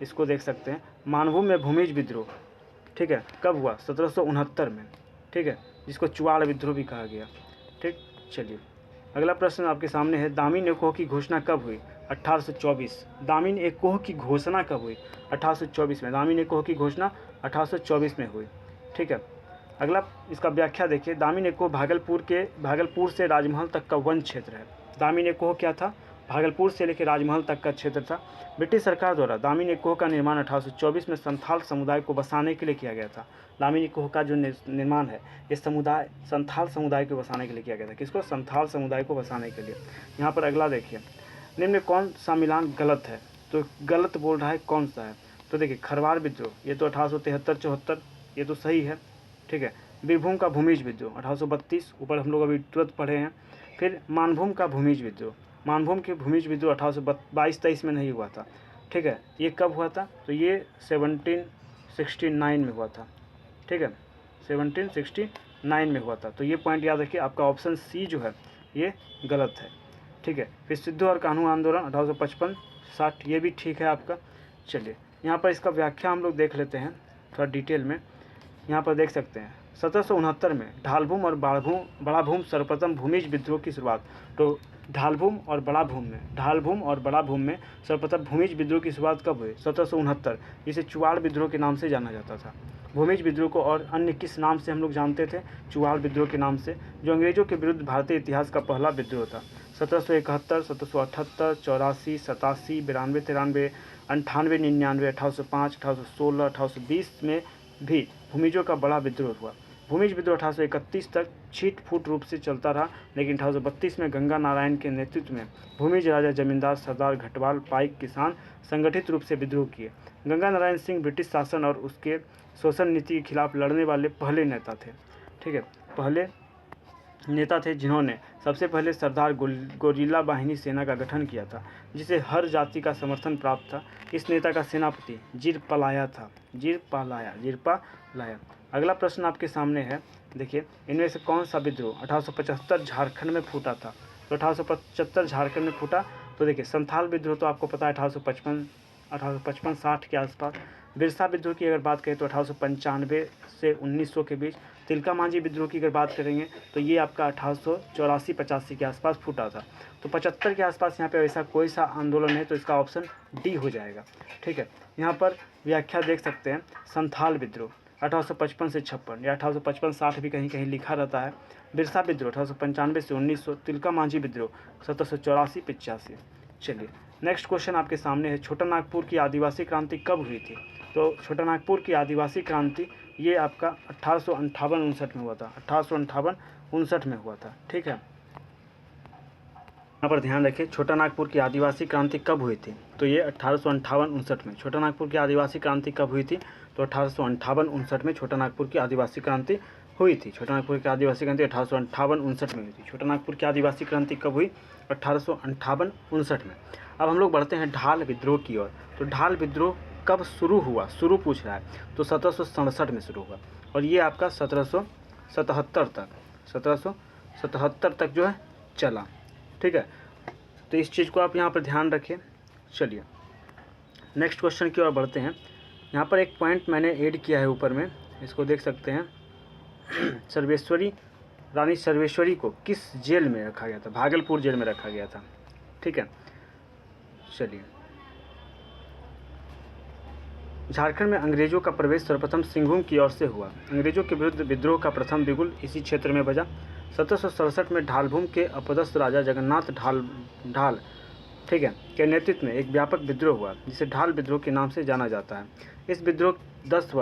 इसको देख सकते हैं, मानभूम में भूमिज विद्रोह, ठीक है, कब हुआ? 1769 में, ठीक है, जिसको चुआड़ विद्रोह भी कहा गया। ठीक, चलिए अगला प्रश्न आपके सामने है, दामिन एकोह की घोषणा कब हुई? 1824। दामिन एकोह की घोषणा कब हुई? 1824 में। दामिन एकोह की घोषणा 1824 में हुई। ठीक है, अगला इसका व्याख्या देखिए, दामिन एकोह भागलपुर से राजमहल तक का वन क्षेत्र है। दामिन एकोह क्या था? भागलपुर से लेकर राजमहल तक का क्षेत्र था। ब्रिटिश सरकार द्वारा दामिन एकोह का निर्माण 1824 में संथाल समुदाय को बसाने के लिए किया गया था। दामिन एकोह का जो निर्माण है ये संथाल समुदाय को बसाने के लिए किया गया था। किसको? संथाल समुदाय को बसाने के लिए। यहाँ पर अगला देखिए, निम्न में कौन सा मिलान गलत है? तो गलत बोल रहा है, कौन सा है? तो देखिए, खरवार विद्रोह ये तो 1873-74 ये तो सही है। ठीक है, बीरभूम का भूमिज विद्रोह 1832 ऊपर हम लोग अभी तुरंत पढ़े हैं। फिर मानभूम का भूमिज विद्रोह, मानभूम के भूमिज विद्रोह 1822-23 में नहीं हुआ था। ठीक है, ये कब हुआ था? तो ये 1769 में हुआ था। ठीक है, 1769 में हुआ था। तो ये पॉइंट याद रखिए, आपका ऑप्शन सी जो है ये गलत है। ठीक है, फिर सिद्धू और कान्हू आंदोलन 1855-60 ये भी ठीक है आपका। चलिए यहाँ पर इसका व्याख्या हम लोग देख लेते हैं थोड़ा डिटेल में। यहाँ पर देख सकते हैं, 1769 में ढालभूम और बड़ाभूम सर्वप्रथम भूमिज विद्रोह की शुरुआत। तो ढालभूम और बड़ाभूम में सर्वप्रथम भूमिज विद्रोह की शुरुआत कब हुई? 1769, जिसे चुआड़ विद्रोह के नाम से जाना जाता था। भूमिज विद्रोह को और अन्य किस नाम से हम लोग जानते थे? चुआड़ विद्रोह के नाम से, जो अंग्रेजों के विरुद्ध भारतीय इतिहास का पहला विद्रोह था। 1771, 1778, 84, 87, 92, 93, 98, 99, 1805, 1816, 1820 में भी भूमिजों का बड़ा विद्रोह हुआ। भूमिज विद्रोह 1831 तक छीट फूट रूप से चलता रहा, लेकिन 1832 में गंगा नारायण के नेतृत्व में भूमिज राजा, जमींदार, सरदार, घटवाल, पाइक, किसान संगठित रूप से विद्रोह किए। गंगा नारायण सिंह ब्रिटिश शासन और उसके शोषण नीति के खिलाफ लड़ने वाले पहले नेता थे। ठीक है, पहले नेता थे जिन्होंने सबसे पहले सरदार गोरिल्ला बाहिनी सेना का गठन किया था, जिसे हर जाति का समर्थन प्राप्त था। इस नेता का सेनापति जिरपालाया था। जिरपालाया। अगला प्रश्न आपके सामने है, देखिए, इनमें से कौन सा विद्रोह 1875 झारखंड में फूटा था? तो 1875 झारखंड में फूटा। तो देखिए, संथाल विद्रोह तो आपको पता है 1855-60 के आसपास। बिरसा विद्रोह की अगर बात करें तो 1895 से 1900 के बीच। तिलका मांझी विद्रोह की अगर बात करेंगे तो ये आपका 1884-85 के आसपास फूटा था। तो 75 के आसपास यहाँ पे ऐसा कोई सा आंदोलन है, तो इसका ऑप्शन डी हो जाएगा। ठीक है, यहाँ पर व्याख्या देख सकते हैं, संथाल विद्रोह 1855 से 56 या 1855-60 भी कहीं कहीं लिखा रहता है। बिरसा विद्रोह 1895 से 1900। तिलका मांझी विद्रोह 1784-85। चलिए नेक्स्ट क्वेश्चन आपके सामने है, छोटा नागपुर की आदिवासी क्रांति कब हुई थी? तो छोटा नागपुर की आदिवासी क्रांति ये आपका 1858-59 में हुआ था। 1858-59 में हुआ था। ठीक है, यहाँ पर ध्यान रखें, छोटा नागपुर की आदिवासी क्रांति कब हुई थी? तो ये 1858-59 में। छोटा नागपुर की आदिवासी क्रांति कब हुई थी? तो 1858-59 में छोटा नागपुर की आदिवासी क्रांति हुई थी। छोटा नागपुर की आदिवासी क्रांति 1858-59 में हुई थी। छोटा नागपुर की आदिवासी क्रांति कब हुई? 1858-59 में। अब हम लोग बढ़ते हैं ढाल विद्रोह की ओर। तो ढाल विद्रोह कब शुरू हुआ? शुरू पूछ रहा है, तो 1767 में शुरू हुआ और ये आपका 1777 तक जो है चला। ठीक है, तो इस चीज़ को आप यहाँ पर ध्यान रखें। चलिए नेक्स्ट क्वेश्चन की ओर बढ़ते हैं। यहाँ पर एक पॉइंट मैंने ऐड किया है ऊपर में, इसको देख सकते हैं। रानी सर्वेश्वरी को किस जेल में रखा गया था? भागलपुर जेल में रखा गया था। ठीक है, चलिए झारखंड में अंग्रेजों का प्रवेश सर्वप्रथम सिंहभूम की ओर से हुआ। अंग्रेजों के विरुद्ध विद्रोह का प्रथम बिगुल इसी क्षेत्र में बजा। 1767 में ढालभूम के अपदस्थ राजा जगन्नाथ ढाल ठीक है के नेतृत्व में एक व्यापक विद्रोह हुआ, जिसे ढाल विद्रोह के नाम से जाना जाता है। यह विद्रोह 10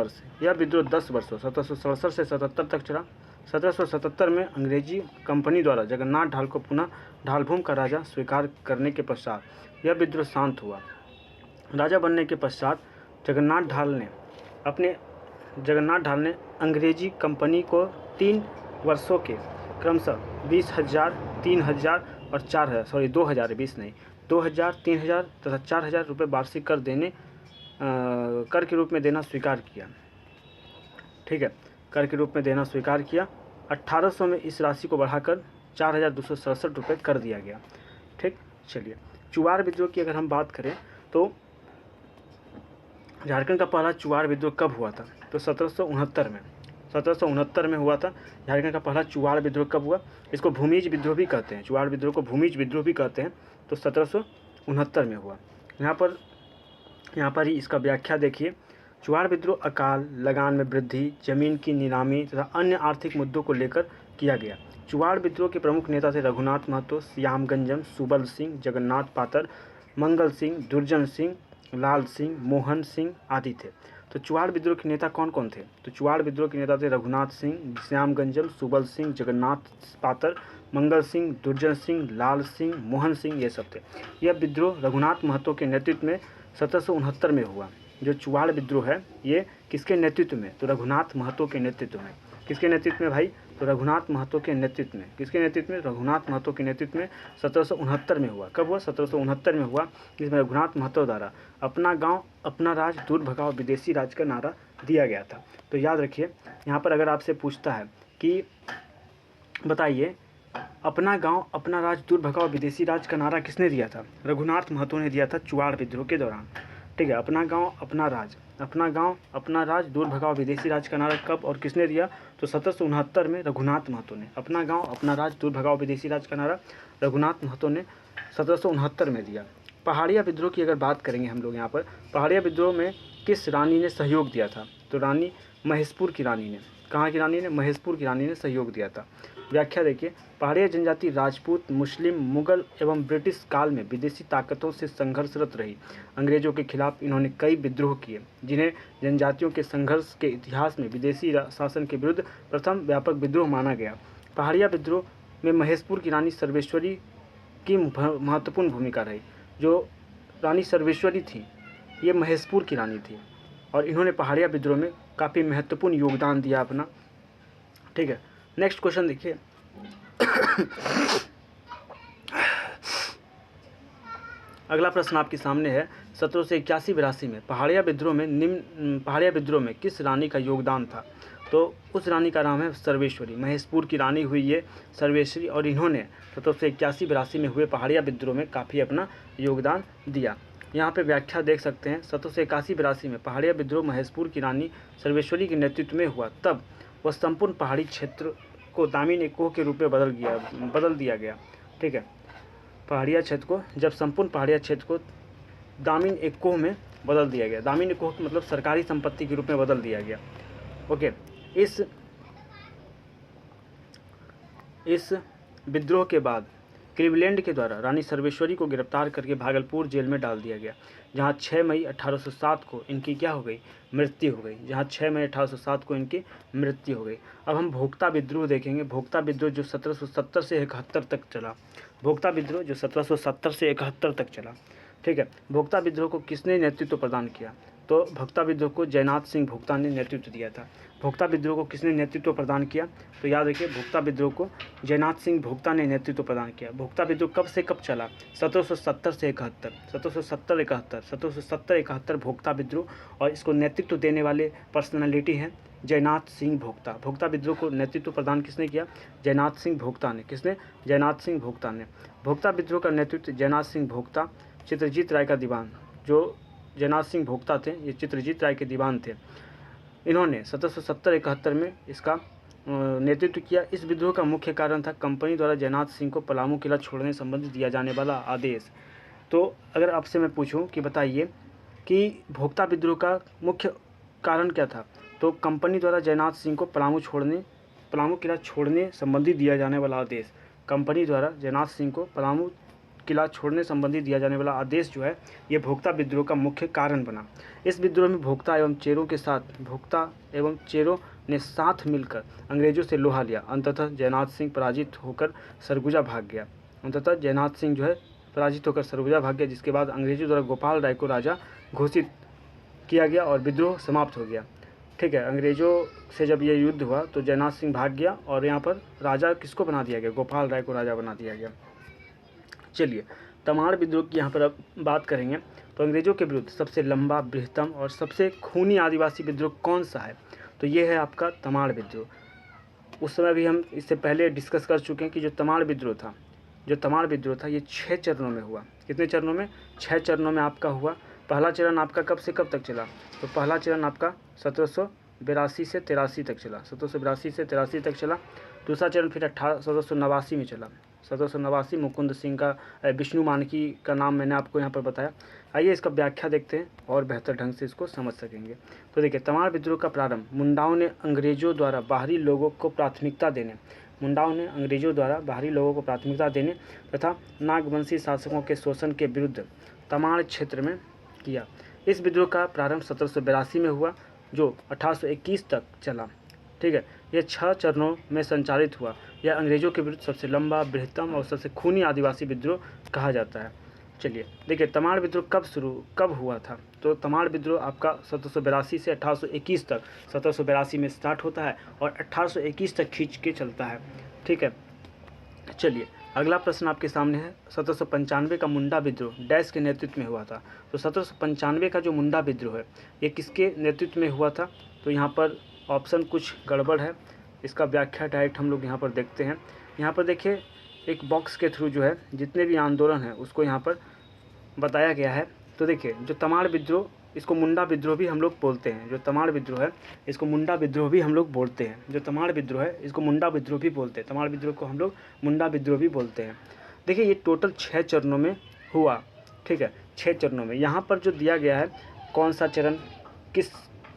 वर्षों 1767 से 77 तक चला। 1777 में अंग्रेजी कंपनी द्वारा जगन्नाथ ढाल को पुनः ढालभूम का राजा स्वीकार करने के पश्चात यह विद्रोह शांत हुआ। राजा बनने के पश्चात जगन्नाथ ढाल ने अंग्रेजी कंपनी को 3 वर्षों के क्रमशः 20,000, 3,000 और 4,000 2,000 3,000 तथा 4,000 रुपये वार्षिक कर के रूप में देना स्वीकार किया। ठीक है, कर के रूप में देना स्वीकार किया। 1800 में इस राशि को बढ़ाकर 4,267 रुपये कर दिया गया। ठीक, चलिए चुवार विद्रोह की अगर हम बात करें तो झारखंड का पहला चुवार विद्रोह कब हुआ था? तो 1769 में हुआ था। झारखंड का पहला चुवार विद्रोह कब हुआ? इसको भूमिज विद्रोह भी कहते हैं, चुवार विद्रोह को भूमिज विद्रोह भी कहते हैं। तो 1769 में हुआ। यहाँ पर ही इसका व्याख्या देखिए। चुवार विद्रोह अकाल, लगान में वृद्धि, जमीन की नीलामी तथा अन्य आर्थिक मुद्दों को लेकर किया गया। चुवार विद्रोह के प्रमुख नेता थे रघुनाथ महतो, श्यामगंजम, सुबल सिंह, जगन्नाथ पातर, मंगल सिंह, दुर्जन सिंह, लाल सिंह, मोहन सिंह आदि थे। तो चुवाड़ विद्रोह के नेता कौन कौन थे? तो चुवाड़ विद्रोह के नेता थे रघुनाथ सिंह, श्यामगंजम, सुबल सिंह, जगन्नाथ पातर, मंगल सिंह, दुर्जन सिंह, लाल सिंह, मोहन सिंह, ये सब थे। यह विद्रोह रघुनाथ महतो के नेतृत्व में 1769 में हुआ। जो चुवाड़ विद्रोह है ये किसके नेतृत्व में? तो रघुनाथ महतो के नेतृत्व में। किसके नेतृत्व में भाई? तो रघुनाथ महतो के नेतृत्व में। किसके नेतृत्व में? रघुनाथ महतो के नेतृत्व में 1769 में हुआ। कब हुआ? 1769 में हुआ, जिसमें रघुनाथ महतो द्वारा अपना गांव अपना राज, दूर भगाओ विदेशी राज का नारा दिया गया था। तो याद रखिए, यहाँ पर अगर आपसे पूछता है कि बताइए अपना गांव अपना राज, दूर भगाओ विदेशी राज का नारा किसने दिया था? रघुनाथ महतो ने दिया था चुवाड़ विद्रोह के दौरान। ठीक है, अपना गांव अपना राज, दूर भगाओ विदेशी राज का नारा कब और किसने दिया? तो 1769 में रघुनाथ महतो ने। अपना गांव अपना राज, दूर भगाओ विदेशी राज का नारा रघुनाथ महतो ने 1769 में दिया। पहाड़िया विद्रोह की अगर बात करेंगे हम लोग यहाँ पर, पहाड़िया विद्रोह में किस रानी ने सहयोग दिया था? तो रानी महेशपुर की रानी ने। कहाँ की रानी ने? महेशपुर की रानी ने सहयोग दिया था। व्याख्या देखिए, पहाड़िया जनजाति राजपूत, मुस्लिम, मुगल एवं ब्रिटिश काल में विदेशी ताकतों से संघर्षरत रही। अंग्रेजों के खिलाफ इन्होंने कई विद्रोह किए, जिन्हें जनजातियों के संघर्ष के इतिहास में विदेशी शासन के विरुद्ध प्रथम व्यापक विद्रोह माना गया। पहाड़िया विद्रोह में महेशपुर की रानी सर्वेश्वरी की महत्वपूर्ण भूमिका रही। जो रानी सर्वेश्वरी थी ये महेशपुर की रानी थी और इन्होंने पहाड़िया विद्रोह में काफ़ी महत्वपूर्ण योगदान दिया अपना। ठीक है, नेक्स्ट क्वेश्चन देखिए। अगला प्रश्न आपके सामने है। 1781-82 में पहाड़िया विद्रोह में किस रानी का योगदान था? तो उस रानी का नाम है सर्वेश्वरी। महेशपुर की रानी हुई ये सर्वेश्वरी और इन्होंने 1781-82 में हुए पहाड़िया विद्रोह में काफ़ी अपना योगदान दिया। यहाँ पे व्याख्या देख सकते हैं। 1781-82 में पहाड़िया विद्रोह महेशपुर की रानी सर्वेश्वरी के नेतृत्व में हुआ। तब वह संपूर्ण पहाड़ी क्षेत्र को दामिन एकोह के रूप में बदल दिया गया। ठीक है, पहाड़िया क्षेत्र को जब संपूर्ण पहाड़िया क्षेत्र को दामिन एकोह में बदल दिया गया। दामिन एकोह मतलब सरकारी संपत्ति के रूप में बदल दिया गया। ओके, इस विद्रोह के बाद क्लीवलैंड के द्वारा रानी सर्वेश्वरी को गिरफ्तार करके भागलपुर जेल में डाल दिया गया, जहां 6 मई 1807 को इनकी क्या हो गई? मृत्यु हो गई। अब हम भोक्ता विद्रोह देखेंगे। भोक्ता विद्रोह जो 1770 से 71 तक चला। ठीक है, भोक्ता विद्रोह को किसने नेतृत्व प्रदान किया? तो भोक्ता विद्रोह को जयनाथ सिंह भोक्ता ने नेतृत्व दिया था। भोक्ता विद्रोह को किसने नेतृत्व प्रदान किया? तो याद रखिए, भोक्ता विद्रोह को जयनाथ सिंह भोक्ता ने नेतृत्व प्रदान किया। भोक्ता विद्रोह कब से कब चला? 1770 से 71। 1770-71 भोक्ता विद्रोह, और इसको नेतृत्व देने वाले पर्सनालिटी हैं जयनाथ सिंह भोक्ता। भोक्ता विद्रोह को नेतृत्व प्रदान किसने किया? जयनाथ सिंह भोक्ता ने। किसने? जयनाथ सिंह भोक्ता ने। भोक्ता विद्रोह का नेतृत्व जयनाथ सिंह भोक्ता, चित्रजीत राय का दीवान। जो जयनाथ सिंह भोक्ता थे ये चित्रजीत राय के दीवान थे। इन्होंने 1770-71 में इसका नेतृत्व किया। इस विद्रोह का मुख्य कारण था कंपनी द्वारा जयनाथ सिंह को पलामू किला छोड़ने संबंधी दिया जाने वाला आदेश। तो अगर आपसे मैं पूछूं कि बताइए कि भोक्ता विद्रोह का मुख्य कारण क्या था। तो कंपनी द्वारा जयनाथ सिंह को पलामू किला छोड़ने संबंधी दिया जाने वाला आदेश, कंपनी द्वारा जयनाथ सिंह को पलामू किला छोड़ने संबंधी दिया जाने वाला आदेश जो है ये भोक्ता विद्रोह का मुख्य कारण बना। इस विद्रोह में भोक्ता एवं चेरों ने साथ मिलकर अंग्रेजों से लोहा लिया। अंततः जयनाथ सिंह पराजित होकर सरगुजा भाग गया। जिसके बाद अंग्रेजों द्वारा गोपाल राय को राजा घोषित किया गया और विद्रोह समाप्त हो गया। ठीक है, अंग्रेजों से जब ये युद्ध हुआ तो जयनाथ सिंह भाग गया और यहाँ पर राजा किसको बना दिया गया, गोपाल राय को राजा बना दिया गया। चलिए, तमाड़ विद्रोह की यहाँ पर अब बात करेंगे। तो अंग्रेजों के विरुद्ध सबसे लंबा, बृहत्तम और सबसे खूनी आदिवासी विद्रोह कौन सा है। तो ये है आपका तमाड़ विद्रोह। उस समय भी हम इससे पहले डिस्कस कर चुके हैं कि जो तमाड़ विद्रोह था ये 6 चरणों में हुआ। कितने चरणों में? 6 चरणों में आपका हुआ। पहला चरण आपका कब से कब तक चला? तो पहला चरण आपका 1782 से 83 तक चला। 1782 से 83 तक चला। दूसरा चरण फिर 1789 में चला। 1789 मुकुंद सिंह का, विष्णु मानकी का नाम मैंने आपको यहाँ पर बताया। आइए इसका व्याख्या देखते हैं और बेहतर ढंग से इसको समझ सकेंगे। तो देखिए, तमाड़ विद्रोह का प्रारंभ मुंडाओं ने अंग्रेजों द्वारा बाहरी लोगों को प्राथमिकता देने तथा नागवंशी शासकों के शोषण के विरुद्ध तमाड़ क्षेत्र में किया। इस विद्रोह का प्रारंभ 1782 में हुआ जो 1821 तक चला। ठीक है, यह 6 चरणों में संचालित हुआ। यह अंग्रेजों के विरुद्ध सबसे लंबा, बृहत्तम और सबसे खूनी आदिवासी विद्रोह कहा जाता है। चलिए देखिए, तमाड़ विद्रोह कब हुआ था। तो तमाड़ विद्रोह आपका 1782 से 1821 तक, 1782 में स्टार्ट होता है और 1821 तक खींच के चलता है। ठीक है, चलिए अगला प्रश्न आपके सामने है। 1795 का मुंडा विद्रोह डैश के नेतृत्व में हुआ था। तो 1795 का जो मुंडा विद्रोह है ये किसके नेतृत्व में हुआ था। तो यहाँ पर ऑप्शन कुछ गड़बड़ है, इसका व्याख्या डायरेक्ट हम लोग यहाँ पर देखते हैं। यहाँ पर देखिए, एक बॉक्स के थ्रू जो है जितने भी आंदोलन हैं उसको यहाँ पर बताया गया है। तो देखिए, जो तमाड़ विद्रोह, इसको मुंडा विद्रोह भी हम लोग बोलते हैं। जो तमाड़ विद्रोह है इसको मुंडा विद्रोह भी हम लोग बोलते हैं। तमाड़ विद्रोह को हम लोग मुंडा विद्रोह भी बोलते हैं। देखिए, ये टोटल 6 चरणों में हुआ। ठीक है, 6 चरणों में यहाँ पर जो दिया गया है कौन सा चरण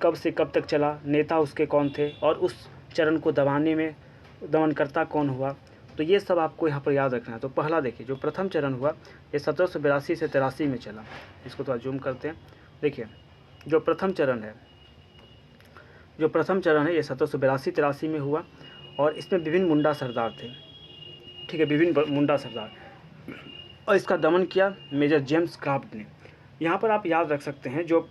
कब से कब तक चला, नेता उसके कौन थे और उस चरण को दमनकर्ता कौन हुआ, तो ये सब आपको यहाँ पर याद रखना है। तो पहला देखिए, जो प्रथम चरण हुआ ये 1782 से 83 में चला। इसको थोड़ा जूम करते हैं। देखिए, जो प्रथम चरण है ये 1782-83 में हुआ और इसमें विभिन्न मुंडा सरदार थे। ठीक है, विभिन्न मुंडा सरदार, और इसका दमन किया मेजर जेम्स क्राफ्ट ने। यहाँ पर आप याद रख सकते हैं, जो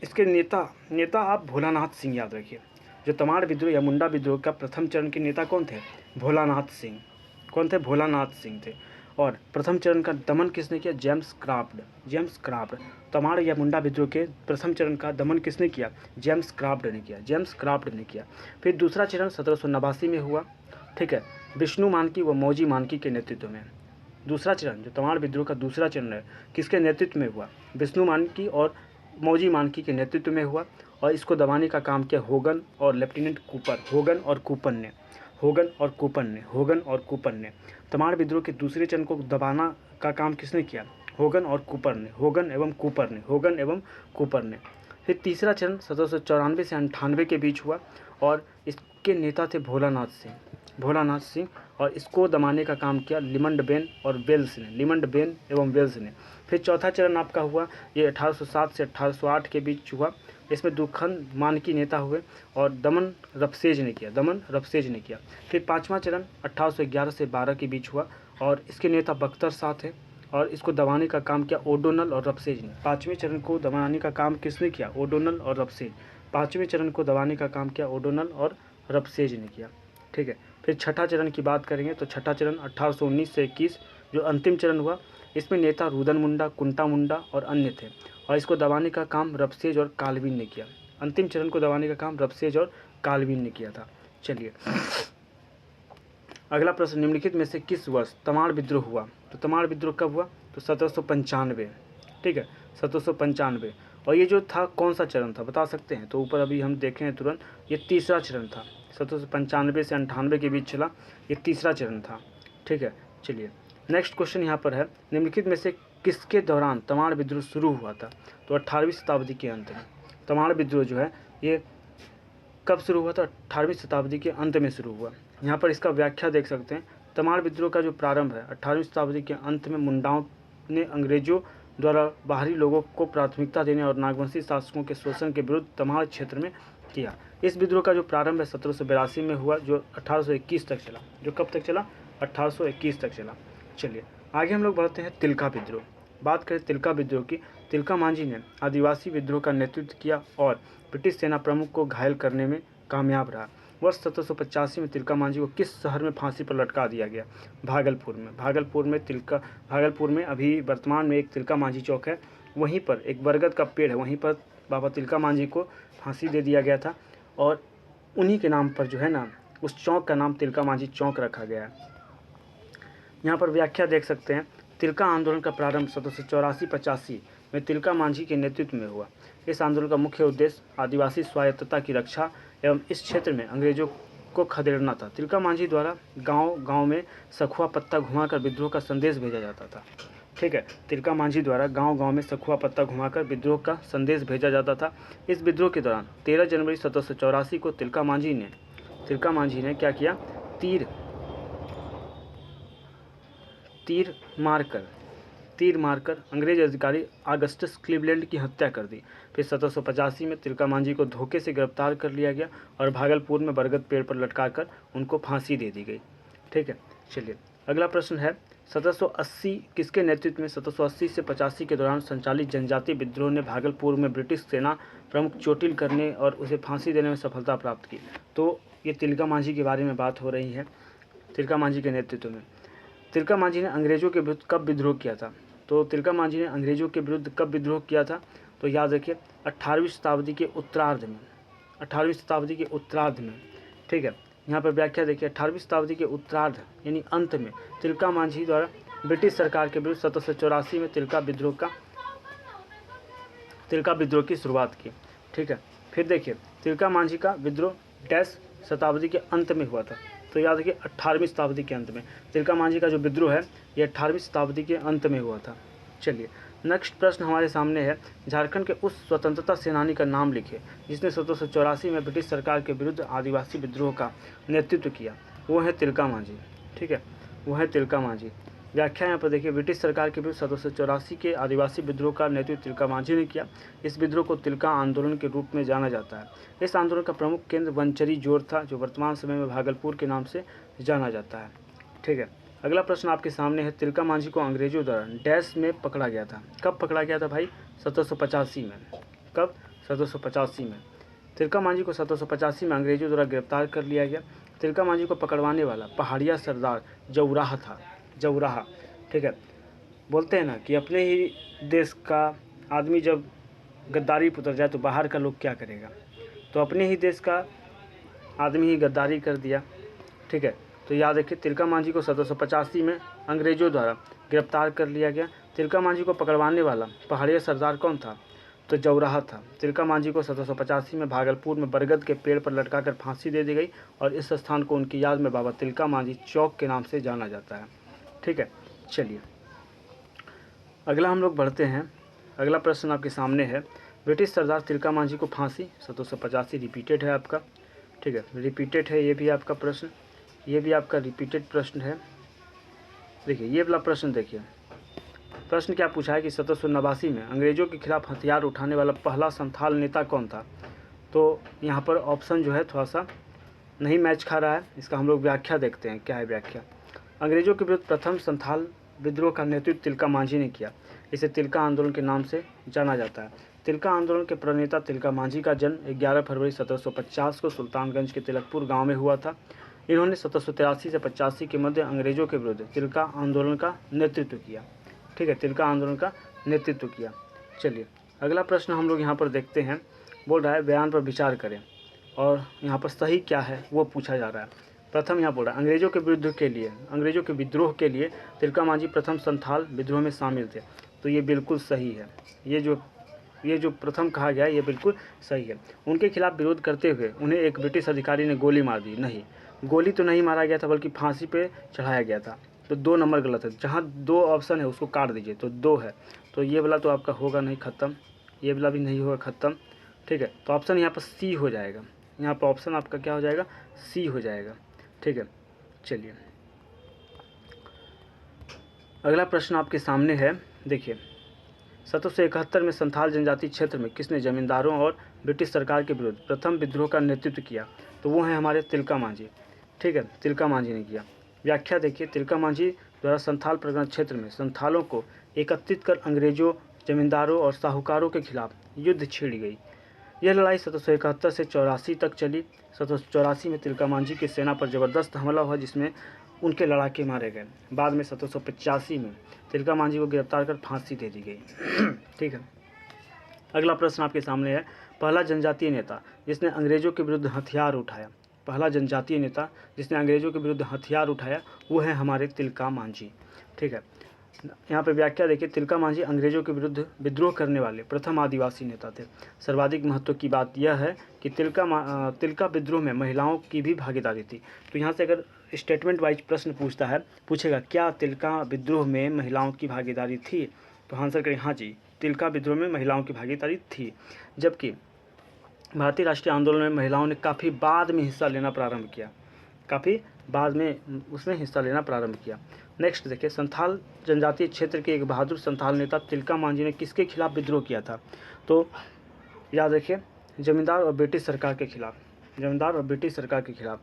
इसके नेता आप भोलानाथ सिंह याद रखिए। जो तमाड़ विद्रोह या मुंडा विद्रोह का प्रथम चरण के नेता कौन थे? भोलानाथ सिंह थे। और प्रथम चरण का दमन किसने किया? James craft. तमाड़ या मुंडा विद्रोह के प्रथम चरण का दमन किसने किया? जेम्स क्राफ्ट ने किया। फिर दूसरा चरण 1789 में हुआ। ठीक है, विष्णु मानकी व मौजी मानकी के नेतृत्व में। दूसरा चरण, जो तमाड़ विद्रोह का दूसरा चरण है, किसके नेतृत्व में हुआ? विष्णु मानकी और मौजी मानकी के नेतृत्व में हुआ और इसको दबाने का काम किया होगन और लेफ्टिनेंट कूपर, होगन और कूपर ने। तमाड़ विद्रोह के दूसरे चरण को दबाना का काम किसने किया? होगन एवं कूपर ने। फिर तीसरा चरण 1794 से 98 के बीच हुआ और इसके नेता थे भोलानाथ सिंह और इसको दबाने का काम किया लिमंड बेन एवं वेल्स ने। फिर चौथा चरण आपका हुआ, ये 1807 से 1808 के बीच हुआ। इसमें दुखन मानकी नेता हुए और दमन रफसेज ने किया। फिर पाँचवा चरण 1811 से 12 के बीच हुआ और इसके नेता बख्तर शाह थे और इसको दबाने का काम किया ओडोनल और रफसेज ने। पाँचवें चरण को दबाने का काम किसने किया? ओडोनल और रफसेज ने किया। ठीक है, फिर छठा चरण की बात करेंगे तो छठा चरण 1819 से 21 जो अंतिम चरण हुआ, इसमें नेता रुदन मुंडा, कुंटा मुंडा और अन्य थे और इसको दबाने का काम रफसेज और काल्विन ने किया। अंतिम चरण को दबाने का काम रफसेज और काल्विन ने किया था। चलिए अगला प्रश्न, निम्नलिखित में से किस वर्ष तमाड़ विद्रोह हुआ? तो तमाड़ विद्रोह कब हुआ? तो 1795। ठीक है, 1795। और ये जो था कौन सा चरण था बता सकते हैं? तो ऊपर अभी हम देखें तुरंत, ये तीसरा चरण था। 1795 से 98 के बीच चला, ये तीसरा चरण था। ठीक है, चलिए नेक्स्ट क्वेश्चन यहाँ पर है, निम्नलिखित में से किसके दौरान तमाड़ विद्रोह शुरू हुआ था? तो 18वीं शताब्दी के अंत में। तमाड़ विद्रोह जो है ये कब शुरू हुआ था? 18वीं शताब्दी के अंत में शुरू हुआ। यहाँ पर इसका व्याख्या देख सकते हैं। तमाड़ विद्रोह का जो प्रारंभ है 18वीं शताब्दी के अंत में मुंडाओं ने अंग्रेजों द्वारा बाहरी लोगों को प्राथमिकता देने और नागवंशी शासकों के शोषण के विरुद्ध तमाड़ क्षेत्र में किया। इस विद्रोह का जो प्रारंभ है 1782 में हुआ, जो 1821 तक चला। जो कब तक चला? 1821 तक चला। चलिए आगे हम लोग बढ़ते हैं तिलका विद्रोह। बात करें तिलका विद्रोह की, तिलका मांझी ने आदिवासी विद्रोह का नेतृत्व किया और ब्रिटिश सेना प्रमुख को घायल करने में कामयाब रहा। वर्ष 1785 में तिलका मांझी को किस शहर में फांसी पर लटका दिया गया? भागलपुर में। भागलपुर में अभी वर्तमान में एक तिलका मांझी चौक है, वहीं पर एक बरगद का पेड़ है, वहीं पर बाबा तिलका मांझी को फांसी दे दिया गया था और उन्हीं के नाम पर जो है ना उस चौक का नाम तिलका मांझी चौक रखा गया है। यहाँ पर व्याख्या देख सकते हैं। तिलका आंदोलन का प्रारंभ 1784-85 में तिलका मांझी के नेतृत्व में हुआ। इस आंदोलन का मुख्य उद्देश्य आदिवासी स्वायत्तता की रक्षा एवं इस क्षेत्र में अंग्रेजों को खदेड़ना था। तिलका मांझी द्वारा गांव-गांव में सखुआ पत्ता घुमाकर विद्रोह का संदेश भेजा जाता था। ठीक है, तिलका मांझी द्वारा गांव-गांव में सखुआ पत्ता घुमाकर विद्रोह का संदेश भेजा जाता था। इस विद्रोह के दौरान 13 जनवरी 1784 को तिलका मांझी ने क्या किया? तीर मारकर अंग्रेज अधिकारी ऑगस्टस क्लीवलैंड की हत्या कर दी। फिर 1785 में तिलका मांझी को धोखे से गिरफ्तार कर लिया गया और भागलपुर में बरगद पेड़ पर लटकाकर उनको फांसी दे दी गई। ठीक है, चलिए अगला प्रश्न है 1780 किसके नेतृत्व में 1780 से 85 के दौरान संचालित जनजातीय विद्रोह ने भागलपुर में ब्रिटिश सेना प्रमुख चोटिल करने और उसे फांसी देने में सफलता प्राप्त की? तो ये तिलका मांझी के बारे में बात हो रही है। तिलका मांझी के नेतृत्व में तिलका मांझी ने अंग्रेजों के विरुद्ध कब विद्रोह किया था? तो तिलका मांझी ने अंग्रेजों के विरुद्ध कब विद्रोह किया था? तो याद रखिए 18वीं शताब्दी के उत्तरार्ध में। ठीक है, यहाँ पर व्याख्या देखिए 18वीं शताब्दी के उत्तरार्ध यानी अंत में तिलका मांझी द्वारा ब्रिटिश सरकार के विरुद्ध 1784 में तिलका विद्रोह की शुरुआत की। ठीक है, फिर देखिए तिलका मांझी का विद्रोह डैश शताब्दी के अंत में हुआ था। तो याद रखिए 18वीं शताब्दी के अंत में तिलका मांझी का जो विद्रोह है ये 18वीं शताब्दी के अंत में हुआ था। चलिए नेक्स्ट प्रश्न हमारे सामने है, झारखंड के उस स्वतंत्रता सेनानी का नाम लिखिए जिसने 1784 में ब्रिटिश सरकार के विरुद्ध आदिवासी विद्रोह का नेतृत्व किया। वो है तिलका मांझी। ठीक है, वो है तिलका मांझी। व्याख्या यहाँ पर देखिए, ब्रिटिश सरकार के विरुद्ध 1784 के आदिवासी विद्रोह का नेतृत्व तिलका मांझी ने किया। इस विद्रोह को तिलका आंदोलन के रूप में जाना जाता है। इस आंदोलन का प्रमुख केंद्र वनचरी जोर था, जो वर्तमान समय में भागलपुर के नाम से जाना जाता है। ठीक है, अगला प्रश्न आपके सामने है, तिलका मांझी को अंग्रेजों द्वारा डैश में पकड़ा गया था? कब पकड़ा गया था भाई? 1785 में। कब? 1785 में। तिलका मांझी को 1785 में अंग्रेजों द्वारा गिरफ्तार कर लिया गया। तिलका मांझी को पकड़वाने वाला पहाड़िया सरदार जौराहा था। जौराहा। ठीक है, बोलते हैं ना कि अपने ही देश का आदमी जब गद्दारी पर उतर जाए तो बाहर का लोग क्या करेगा। तो अपने ही देश का आदमी ही गद्दारी कर दिया। ठीक है, तो याद रखिए तिलका मांझी को 1785 में अंग्रेजों द्वारा गिरफ्तार कर लिया गया। तिलका मांझी को पकड़वाने वाला पहाड़िया सरदार कौन था? तो जौराहा था। तिलका मांझी को 1785 में भागलपुर में बरगद के पेड़ पर लटकाकर फांसी दे दी गई और इस स्थान को उनकी याद में बाबा तिलका मांझी चौक के नाम से जाना जाता है। ठीक है, चलिए अगला हम लोग बढ़ते हैं। अगला प्रश्न आपके सामने है, ब्रिटिश सरदार तिलका मांझी को फांसी 1785 रिपीटेड है आपका। ठीक है, रिपीटेड है ये भी आपका प्रश्न, ये भी आपका रिपीटेड प्रश्न है। देखिए ये वाला प्रश्न देखिए, प्रश्न क्या पूछा है कि 1789 में अंग्रेजों के खिलाफ हथियार उठाने वाला पहला संथाल नेता कौन था? तो यहाँ पर ऑप्शन जो है थोड़ा सा नहीं मैच खा रहा है, इसका हम लोग व्याख्या देखते हैं क्या है व्याख्या। अंग्रेजों के विरुद्ध प्रथम संथाल विद्रोह का नेतृत्व तिलका मांझी ने किया। इसे तिलका आंदोलन के नाम से जाना जाता है। तिलका आंदोलन के प्रणेता तिलका मांझी का जन्म 11 फरवरी 1750 को सुल्तानगंज के तिलकपुर गांव में हुआ था। इन्होंने 1783 से 85 के मध्य अंग्रेजों के विरुद्ध तिलका आंदोलन का नेतृत्व किया। ठीक है, तिलका आंदोलन का नेतृत्व किया। चलिए अगला प्रश्न हम लोग यहाँ पर देखते हैं, बोल रहा है बयान पर विचार करें और यहाँ पर सही क्या है वो पूछा जा रहा है। प्रथम यहाँ बोल रहा है अंग्रेजों के विद्रोह के लिए तिलका मांझी प्रथम संथाल विद्रोह में शामिल थे। तो ये बिल्कुल सही है, ये जो प्रथम कहा गया है ये बिल्कुल सही है। उनके खिलाफ विरोध करते हुए उन्हें एक ब्रिटिश अधिकारी ने गोली मार दी। नहीं, गोली तो नहीं मारा गया था बल्कि फांसी पे चढ़ाया गया था। तो 2 नंबर गलत है, जहाँ 2 ऑप्शन है उसको काट दीजिए। तो 2 है, तो ये वाला तो आपका होगा नहीं, ख़त्म। ये वाला भी नहीं होगा ख़त्म, ठीक है। तो ऑप्शन यहाँ पर सी हो जाएगा, यहाँ पर ऑप्शन आपका क्या हो जाएगा, सी हो जाएगा, ठीक है। चलिए अगला प्रश्न आपके सामने है, देखिए 1771 में संथाल जनजाति क्षेत्र में किसने जमींदारों और ब्रिटिश सरकार के विरुद्ध प्रथम विद्रोह का नेतृत्व किया? तो वो हैं हमारे तिलका मांझी, ठीक है, तिलका मांझी ने किया। व्याख्या देखिए, तिलका मांझी द्वारा संथाल परगना क्षेत्र में संथालों को एकत्रित कर अंग्रेजों, जमींदारों और साहूकारों के खिलाफ युद्ध छेड़ी गई। यह लड़ाई 1771 से 84 तक चली। 1784 में तिलका मांझी की सेना पर जबरदस्त हमला हुआ जिसमें उनके लड़ाके मारे गए। बाद में 1785 में तिलका मांझी को गिरफ्तार कर फांसी दे दी गई। ठीक है, अगला प्रश्न आपके सामने है, पहला जनजातीय नेता जिसने अंग्रेजों के विरुद्ध हथियार उठाया। पहला जनजातीय नेता जिसने अंग्रेजों के विरुद्ध हथियार उठाया वो है हमारे तिलका मांझी, ठीक है। यहाँ पे व्याख्या देखिए, तिलका मांझी अंग्रेजों के विरुद्ध विद्रोह करने वाले प्रथम आदिवासी नेता थे। सर्वाधिक महत्व की बात यह है कि तिलका विद्रोह में महिलाओं की भी भागीदारी थी। तो यहाँ से अगर स्टेटमेंट वाइज प्रश्न पूछेगा क्या तिलका विद्रोह में महिलाओं की भागीदारी थी, तो आंसर करें हाँ जी, तिलका विद्रोह में महिलाओं की भागीदारी थी। जबकि भारतीय राष्ट्रीय आंदोलन में महिलाओं ने काफ़ी बाद में हिस्सा लेना प्रारंभ किया, काफ़ी बाद में उसमें हिस्सा लेना प्रारंभ किया। नेक्स्ट देखिए, संथाल जनजातीय क्षेत्र के एक बहादुर संथाल नेता तिलका मांझी ने किसके खिलाफ विद्रोह किया था? तो याद रखिए, जमींदार और ब्रिटिश सरकार के खिलाफ, जमींदार और ब्रिटिश सरकार के खिलाफ।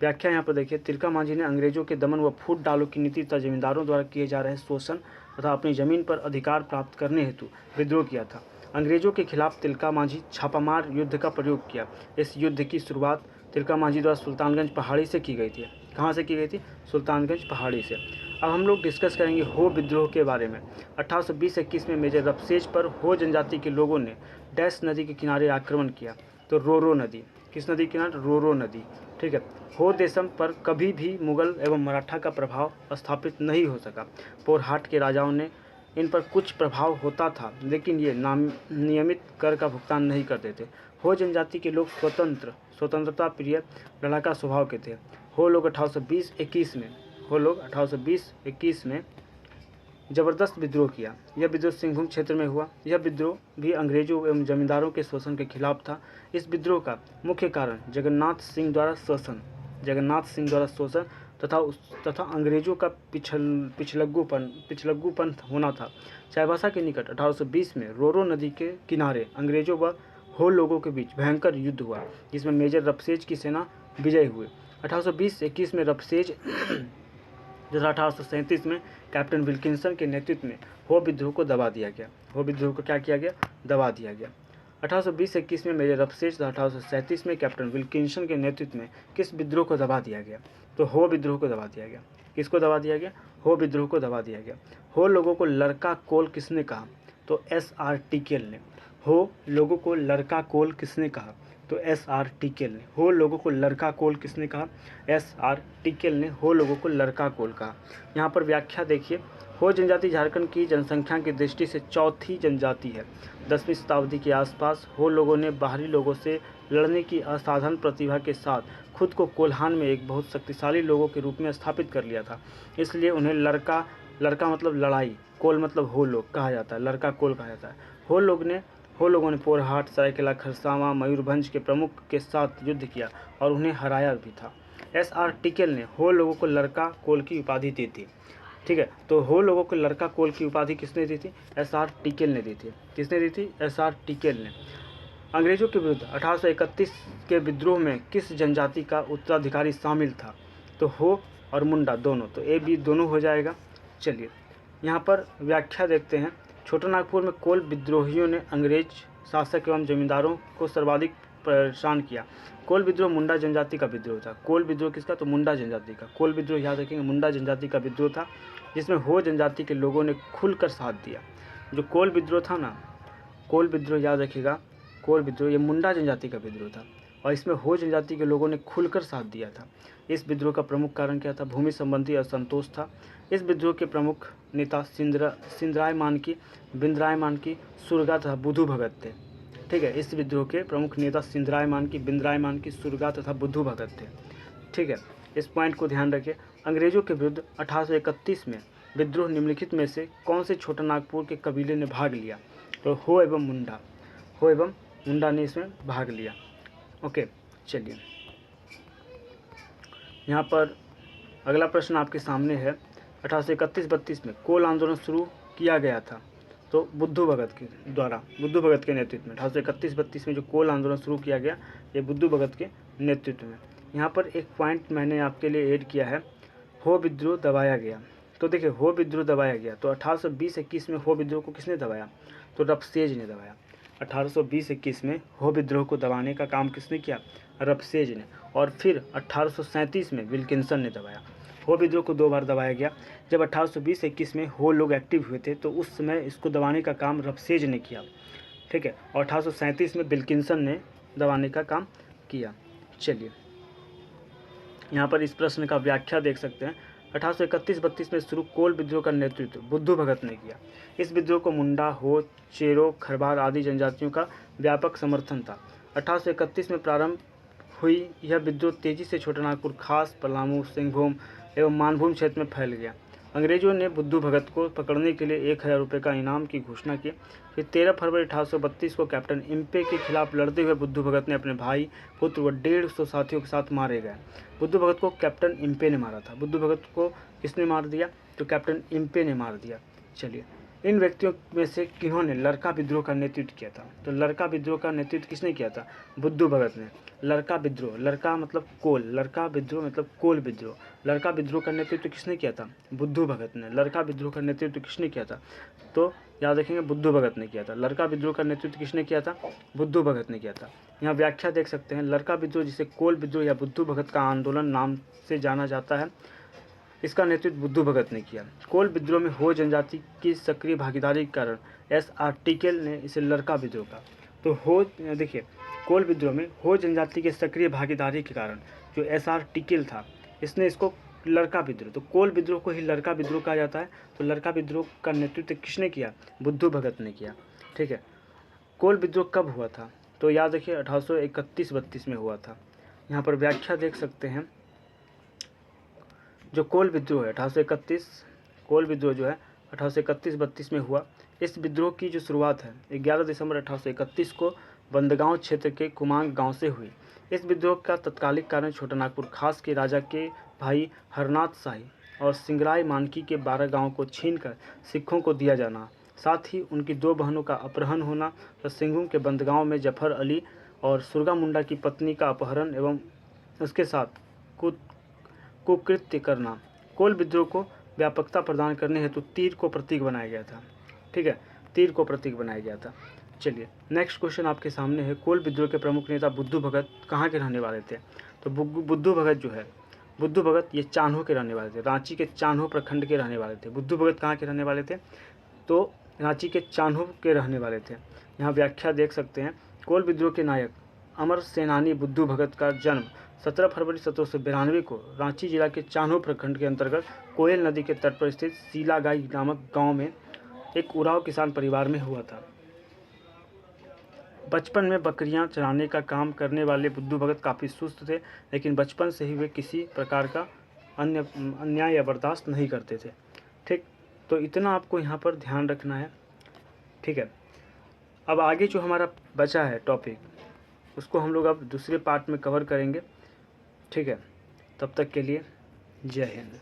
व्याख्या यहाँ पर देखिए, तिलका मांझी ने अंग्रेजों के दमन व फूट डालो की नीति तथा जमींदारों द्वारा किए जा रहे शोषण तथा अपनी ज़मीन पर अधिकार प्राप्त करने हेतु विद्रोह किया था। अंग्रेजों के खिलाफ तिलका मांझी छापामार युद्ध का प्रयोग किया। इस युद्ध की शुरुआत तिलका मांझी द्वारा सुल्तानगंज पहाड़ी से की गई थी। कहाँ से की गई थी? सुल्तानगंज पहाड़ी से। अब हम लोग डिस्कस करेंगे हो विद्रोह के बारे में। 1820-21 में मेजर रफसेज पर हो जनजाति के लोगों ने डैश नदी के किनारे आक्रमण किया। तो रोरो नदी, किस नदी के किनारे? रोरो नदी, ठीक है। हो देशम पर कभी भी मुगल एवं मराठा का प्रभाव स्थापित नहीं हो सका। पोरहाट के राजाओं ने इन पर कुछ प्रभाव होता था, लेकिन ये नियमित कर का भुगतान नहीं करते थे। हो जनजाति के लोग स्वतंत्रता प्रिय लड़ाका स्वभाव के थे। हो लोग 1820-21 में जबरदस्त विद्रोह किया। यह विद्रोह सिंहभूम क्षेत्र में हुआ। यह विद्रोह भी अंग्रेजों एवं जमींदारों के शोषण के खिलाफ था। इस विद्रोह का मुख्य कारण जगन्नाथ सिंह द्वारा शोषण तथा अंग्रेजों का पिछलग्गूपन होना था। चाईबासा के निकट 1820 में रोरो नदी के किनारे अंग्रेजों व हो लोगों के बीच भयंकर युद्ध हुआ, जिसमें मेजर रफसेज की सेना विजयी हुई। 1820-21 में रफसेज तथा 1837 में कैप्टन विल्किंसन के नेतृत्व में हो विद्रोह को दबा दिया गया। हो विद्रोह को क्या किया गया? दबा दिया गया। 1820-21 में मेजर रफसेज तथा 1837 में कैप्टन विल्किंसन के नेतृत्व में किस विद्रोह को दबा दिया गया? तो हो विद्रोह को दबा दिया गया। किसको दबा दिया गया? हो विद्रोह को दबा दिया गया। हो लोगों को लड़का कोल किसने कहा? तो SR टिकेल ने। हो लोगों को लड़का कोल किसने कहा? तो SR टिकेल ने। हो लोगों को लड़का कोल किसने कहा? SR टिकेल ने हो लोगों को लड़का कोल कहा। यहाँ पर व्याख्या देखिए, हो जनजाति झारखंड की जनसंख्या की दृष्टि से चौथी जनजाति है। 10वीं शताब्दी के आसपास हो लोगों ने बाहरी लोगों से लड़ने की असाधारण प्रतिभा के साथ खुद को कोल्हान में एक बहुत शक्तिशाली लोगों के रूप में स्थापित कर लिया था। इसलिए उन्हें लड़का मतलब लड़ाई, कोल मतलब हो लोग कहा जाता है, लड़का कोल कहा जाता है। हो लोगों ने पोरहाट, सरायकेला खरसावां, मयूरभंज के प्रमुख के साथ युद्ध किया और उन्हें हराया भी था। SR टिकेल ने हो लोगों को लड़का कोल की उपाधि दी थी, ठीक है। तो हो लोगों को लड़का कोल की उपाधि किसने दी थी? SR टिकेल ने दी थी। किसने दी थी? SR टिकेल ने। अंग्रेजों के विरुद्ध 1831 के विद्रोह में किस जनजाति का उत्तराधिकारी शामिल था? तो हो और मुंडा दोनों, तो A B दोनों हो जाएगा। चलिए यहाँ पर व्याख्या देखते हैं। छोटा नागपुर में कोल विद्रोहियों ने अंग्रेज शासक एवं जमींदारों को सर्वाधिक परेशान किया। कोल विद्रोह मुंडा जनजाति का विद्रोह था। कोल विद्रोह किसका? तो मुंडा जनजाति का। कोल विद्रोह याद रखेंगे, मुंडा जनजाति का विद्रोह था, जिसमें हो जनजाति के लोगों ने खुलकर साथ दिया। जो कोल विद्रोह था ना, कोल विद्रोह याद रखिएगा, कोल विद्रोह ये मुंडा जनजाति का विद्रोह था और इसमें हो जनजाति के लोगों ने खुलकर साथ दिया था। इस विद्रोह का प्रमुख कारण क्या था? भूमि संबंधी असंतोष था। इस विद्रोह के प्रमुख नेता सिंधराय मानकी, बिंद्राय मानकी, सुरगा तथा बुधू भगत थे, ठीक है। इस विद्रोह के प्रमुख नेता सिंधराय मानकी, बिंद्राय मानकी, सुरगा तथा बुधू भगत थे, ठीक है। इस पॉइंट को ध्यान रखिए। अंग्रेजों के विरुद्ध 1831 में विद्रोह निम्नलिखित में से कौन से छोटा नागपुर के कबीले ने भाग लिया? तो हो एवं मुंडा। हो एवं मुंडा ने इसमें भाग लिया। ओके, चलिए यहाँ पर अगला प्रश्न आपके सामने है। 1831-32 में कोल आंदोलन शुरू किया गया था, तो बुद्धू भगत के द्वारा, बुद्धू भगत के नेतृत्व में 1831-32 में जो कोल आंदोलन शुरू किया गया, ये बुद्धू भगत के नेतृत्व में। यहाँ पर एक पॉइंट मैंने आपके लिए ऐड किया है, हो विद्रोह दबाया गया। तो देखिए, हो विद्रोह दबाया गया, तो 1820-21 में हो विद्रोह को किसने दबाया? तो रबसेज ने दबाया। 1820-21 में हो विद्रोह को दबाने का काम किसने किया? रबसेज ने। और फिर 1837 में विल्किंसन ने दबाया। हो विद्रोह को 2 बार दबाया गया। जब 1820-21 में हो लोग एक्टिव हुए थे, तो उस समय इसको दबाने का काम रबसेज ने किया, ठीक है। और 1837 में विल्किंसन ने दबाने का काम किया। चलिए यहाँ पर इस प्रश्न का व्याख्या देख सकते हैं। 1831-32 में शुरू कोल विद्रोह का नेतृत्व बुद्धू भगत ने किया। इस विद्रोह को मुंडा, हो, चेरो, खरबार आदि जनजातियों का व्यापक समर्थन था। 1831 में प्रारंभ हुई यह विद्रोह तेजी से छोटानागपुर, खास, पलामू, सिंहभूम एवं मानभूम क्षेत्र में फैल गया। अंग्रेजों ने बुद्धू भगत को पकड़ने के लिए 1000 रुपये का इनाम की घोषणा की। फिर 13 फरवरी 1832 को कैप्टन इम्पे के खिलाफ लड़ते हुए बुद्धू भगत ने अपने भाई, पुत्र व 150 साथियों के साथ मारे गए। बुद्धू भगत को कैप्टन इम्पे ने मारा था। बुद्धू भगत को किसने मार दिया? तो कैप्टन इम्पे ने मार दिया। चलिए, इन व्यक्तियों में से किन्होंने लड़का विद्रोह का नेतृत्व किया था? तो लड़का विद्रोह का नेतृत्व किसने किया था? बुद्धू भगत ने। लड़का विद्रोह, लड़का मतलब कोल, लड़का विद्रोह मतलब कोल विद्रोह। लड़का विद्रोह का नेतृत्व किसने किया था? बुद्धू भगत ने। लड़का विद्रोह का नेतृत्व किसने किया था? तो याद रखेंगे, बुद्धू भगत ने किया था। लड़का विद्रोह का नेतृत्व किसने किया था? बुद्धू भगत ने किया था। यहाँ व्याख्या देख सकते हैं। लड़का विद्रोह, जिसे कोल विद्रोह या बुद्धू भगत का आंदोलन नाम से जाना जाता है, इसका नेतृत्व बुद्धू भगत ने किया। कोल विद्रोह में हो जनजाति की सक्रिय भागीदारी के कारण एस आर्टिकल ने इसे लड़का विद्रोह कहा। तो हो, देखिए, कोल विद्रोह में हो जनजाति के सक्रिय भागीदारी के कारण जो एस आर्टिकल था, इसने इसको लड़का विद्रोह, तो कोल विद्रोह को ही लड़का विद्रोह कहा जाता है। तो लड़का विद्रोह का नेतृत्व किसने किया? बुद्धू भगत ने किया, ठीक है। कोल विद्रोह कब हुआ था? तो याद रखिए, 1831-32 में हुआ था। यहाँ पर व्याख्या देख सकते हैं। जो कोल विद्रोह है 1831, कोल विद्रोह जो है 1831-32 में हुआ। इस विद्रोह की जो शुरुआत है 11 दिसंबर 1831 को बंदगांव क्षेत्र के कुमांग गांव से हुई। इस विद्रोह का तत्कालिक कारण छोटानागपुर खास के राजा के भाई हरनाथ शाही और सिंगराय मानकी के 12 गांवों को छीनकर सिखों को दिया जाना, साथ ही उनकी 2 बहनों का अपहरण होना तथा सिंहभूम के बंदगांव में जफर अली और सुरगा मुंडा की पत्नी का अपहरण एवं उसके साथ कुकृत्य करना। कोल विद्रोह को व्यापकता प्रदान करने हेतु तीर को प्रतीक बनाया गया था, ठीक है, तीर को प्रतीक बनाया गया था। चलिए नेक्स्ट क्वेश्चन आपके सामने है। कोल विद्रोह के प्रमुख नेता बुद्धू भगत कहाँ के रहने वाले थे? तो बुद्धू भगत जो है, बुद्धू भगत ये चान्हो के रहने वाले थे, रांची के चान्हो प्रखंड के रहने वाले थे। बुद्धू भगत कहाँ के रहने वाले थे? तो रांची के चान्हो के रहने वाले थे। यहाँ व्याख्या देख सकते हैं। कोल विद्रोह के नायक अमर सेनानी बुद्धू भगत का जन्म 17 फरवरी 1792 को रांची जिला के चान्हो प्रखंड के अंतर्गत कोयल नदी के तट पर स्थित सीलागाई नामक गांव में एक उराव किसान परिवार में हुआ था। बचपन में बकरियां चराने का काम करने वाले बुद्धू भगत काफ़ी सुस्त थे, लेकिन बचपन से ही वे किसी प्रकार का अन्याय या बर्दाश्त नहीं करते थे, ठीक। तो इतना आपको यहाँ पर ध्यान रखना है, ठीक है। अब आगे जो हमारा बचा है टॉपिक, उसको हम लोग अब दूसरे पार्ट में कवर करेंगे, ठीक है। तब तक के लिए जय हिंद।